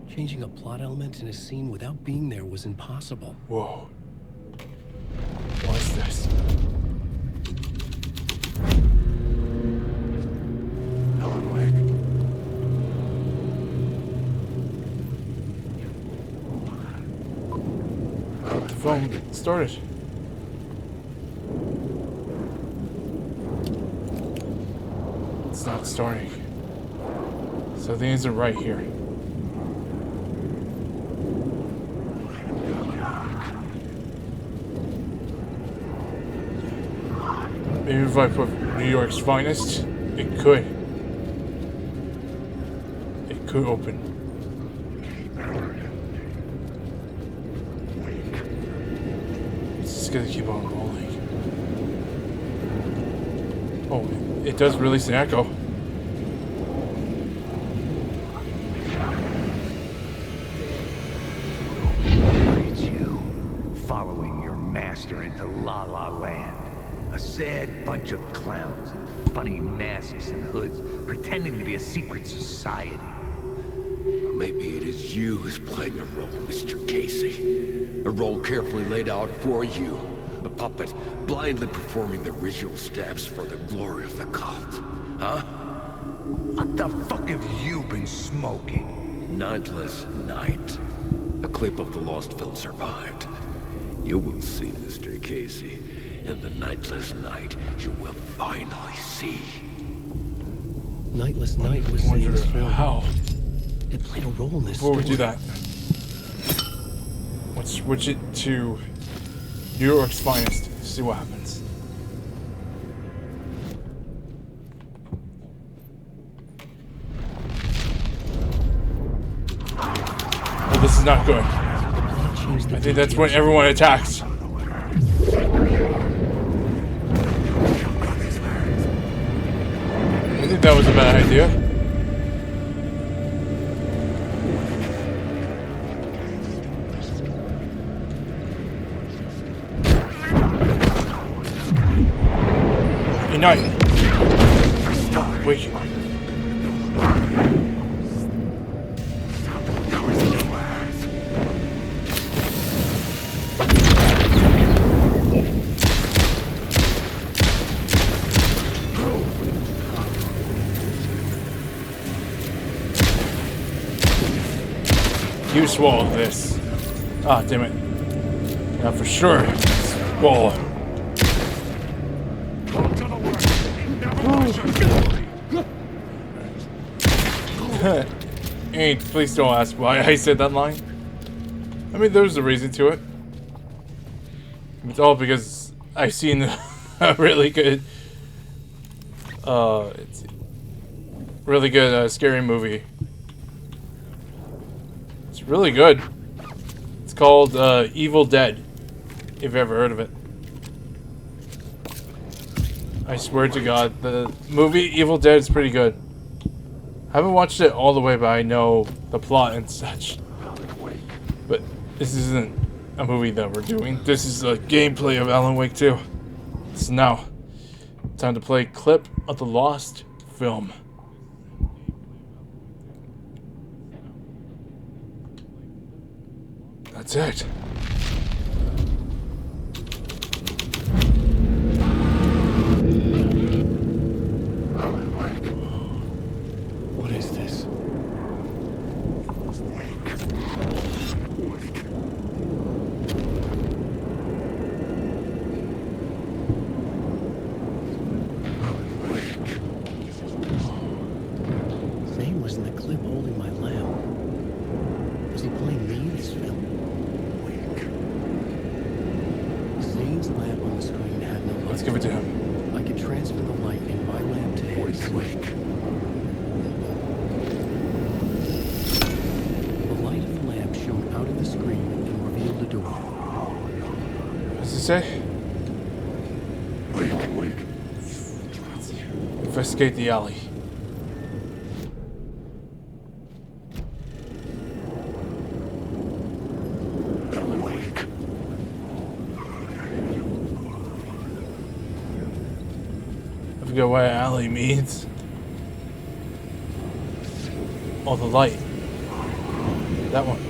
Speaker 12: Changing a plot element in a scene without being there was impossible.
Speaker 1: Whoa. What is this?
Speaker 3: Alan Wake.
Speaker 1: The phone started. It's not starting. Something isn't right here. Maybe if I put New York's Finest, it could. It could open. It's just gonna keep on rolling. Oh, it does release an echo.
Speaker 3: It's you, following your master into La La Land. A sad bunch of clowns in funny masks and hoods, pretending to be a secret society.
Speaker 21: Maybe it is you who's playing a role, Mr. Casey. A role carefully laid out for you. A puppet blindly performing the ritual steps for the glory of the cult. Huh?
Speaker 3: What the fuck have you been smoking?
Speaker 21: Nightless Night. A clip of the lost film survived. You will see, Mr. Casey. In the Nightless Night, you will finally see.
Speaker 12: Nightless Night was in this film.
Speaker 1: How?
Speaker 12: It played a role in this
Speaker 1: Before we
Speaker 12: story.
Speaker 1: do that, let's switch it to New York's Finest. See what happens. Oh, this is not good. I think that's when everyone attacks. I think that was a bad idea. Unite. Wait. You swallow this. Ah, damn it. Now for sure. Swallow. Hey, please don't ask why I said that line. I mean, there's a reason to it. It's all because I've seen a really good, scary movie. It's really good. It's called Evil Dead. If you've ever heard of it. I swear to God, the movie Evil Dead is pretty good. I haven't watched it all the way, but I know the plot and such. But this isn't a movie that we're doing. This is a gameplay of Alan Wake 2. So now, time to play a clip of the lost film. That's it.
Speaker 12: What is this? Zane was in the clip holding my lamp. Was he playing me in this film? Zane's lamp on the screen had no light.
Speaker 1: Let's give it to him.
Speaker 12: I could transfer the light in my lamp to his. The light of the lamp shone out of the screen and revealed a door.
Speaker 1: What does it say?
Speaker 3: Wake.
Speaker 1: Investigate the alley. I forget what alley means. Oh, the light. That one.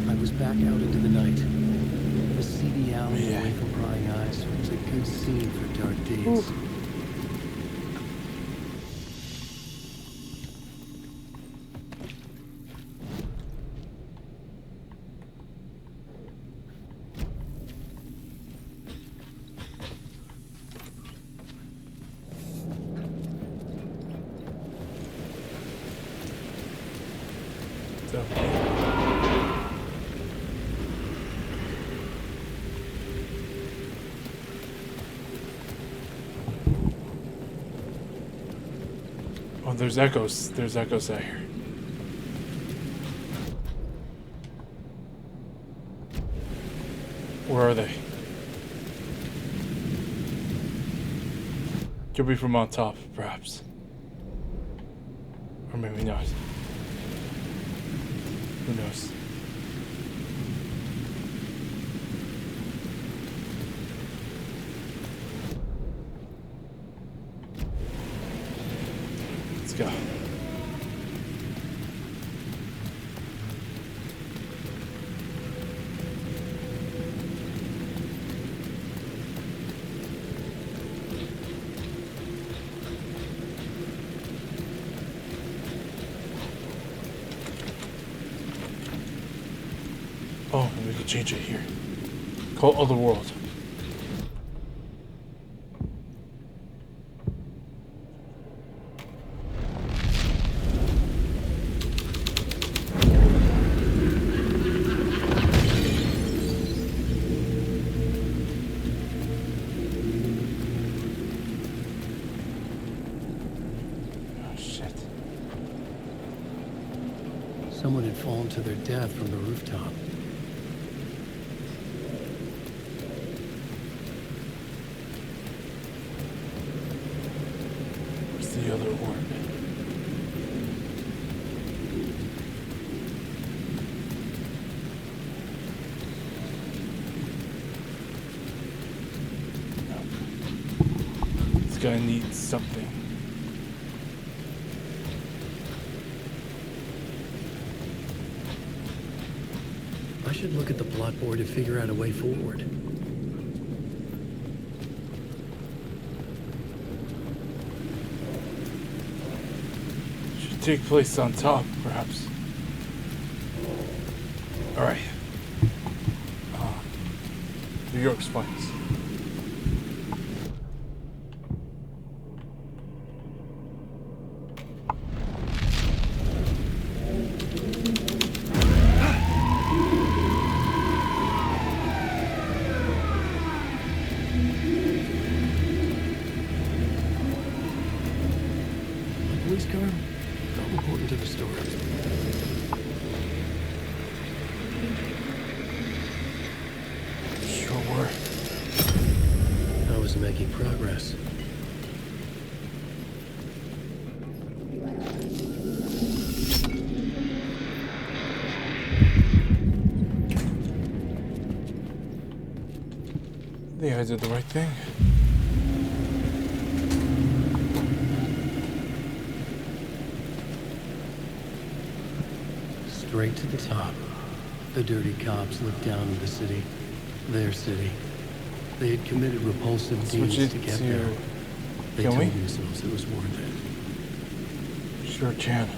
Speaker 12: I was back out into the night. A seedy alley away from prying eyes was a good scene for dark deeds.
Speaker 1: Oh, there's echoes. There's echoes out here. Where are they? Could be from on top, perhaps. Or maybe not. Who knows? Let's go. Oh, and we can change it here. Call Otherworld.
Speaker 12: Someone had fallen to their death from the rooftop.
Speaker 1: Where's the other orb? Nope. This guy needs something.
Speaker 12: I should look at the plot board to figure out a way forward.
Speaker 1: Should take place on top, perhaps. Alright. New York spines.
Speaker 12: Police car? Felt important to the story.
Speaker 1: Sure were.
Speaker 12: I was making progress.
Speaker 1: I think I did the right thing.
Speaker 12: Straight to the top. The dirty cops looked down on the city. Their city. They had committed repulsive deeds to get there. They told themselves it was worth it.
Speaker 1: Sure can.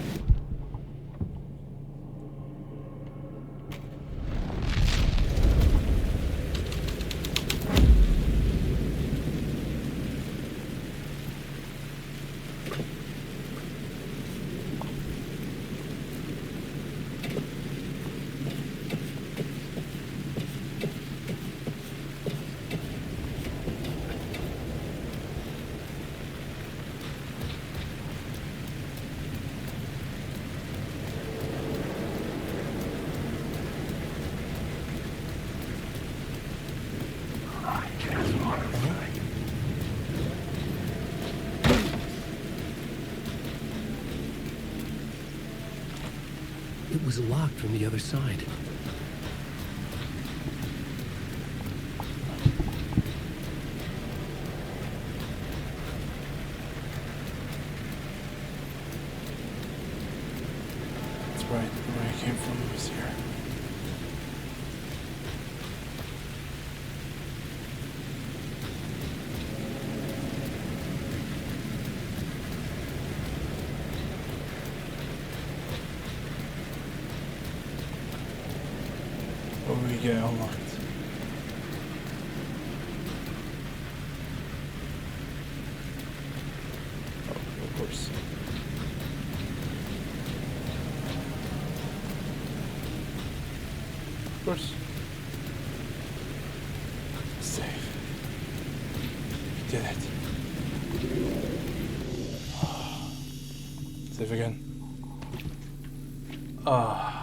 Speaker 12: It was locked from the other side.
Speaker 1: That's right. Where I came from was here. What do we get unlocked? Oh, of course. Of course. Save. Did it. Save again. Ah.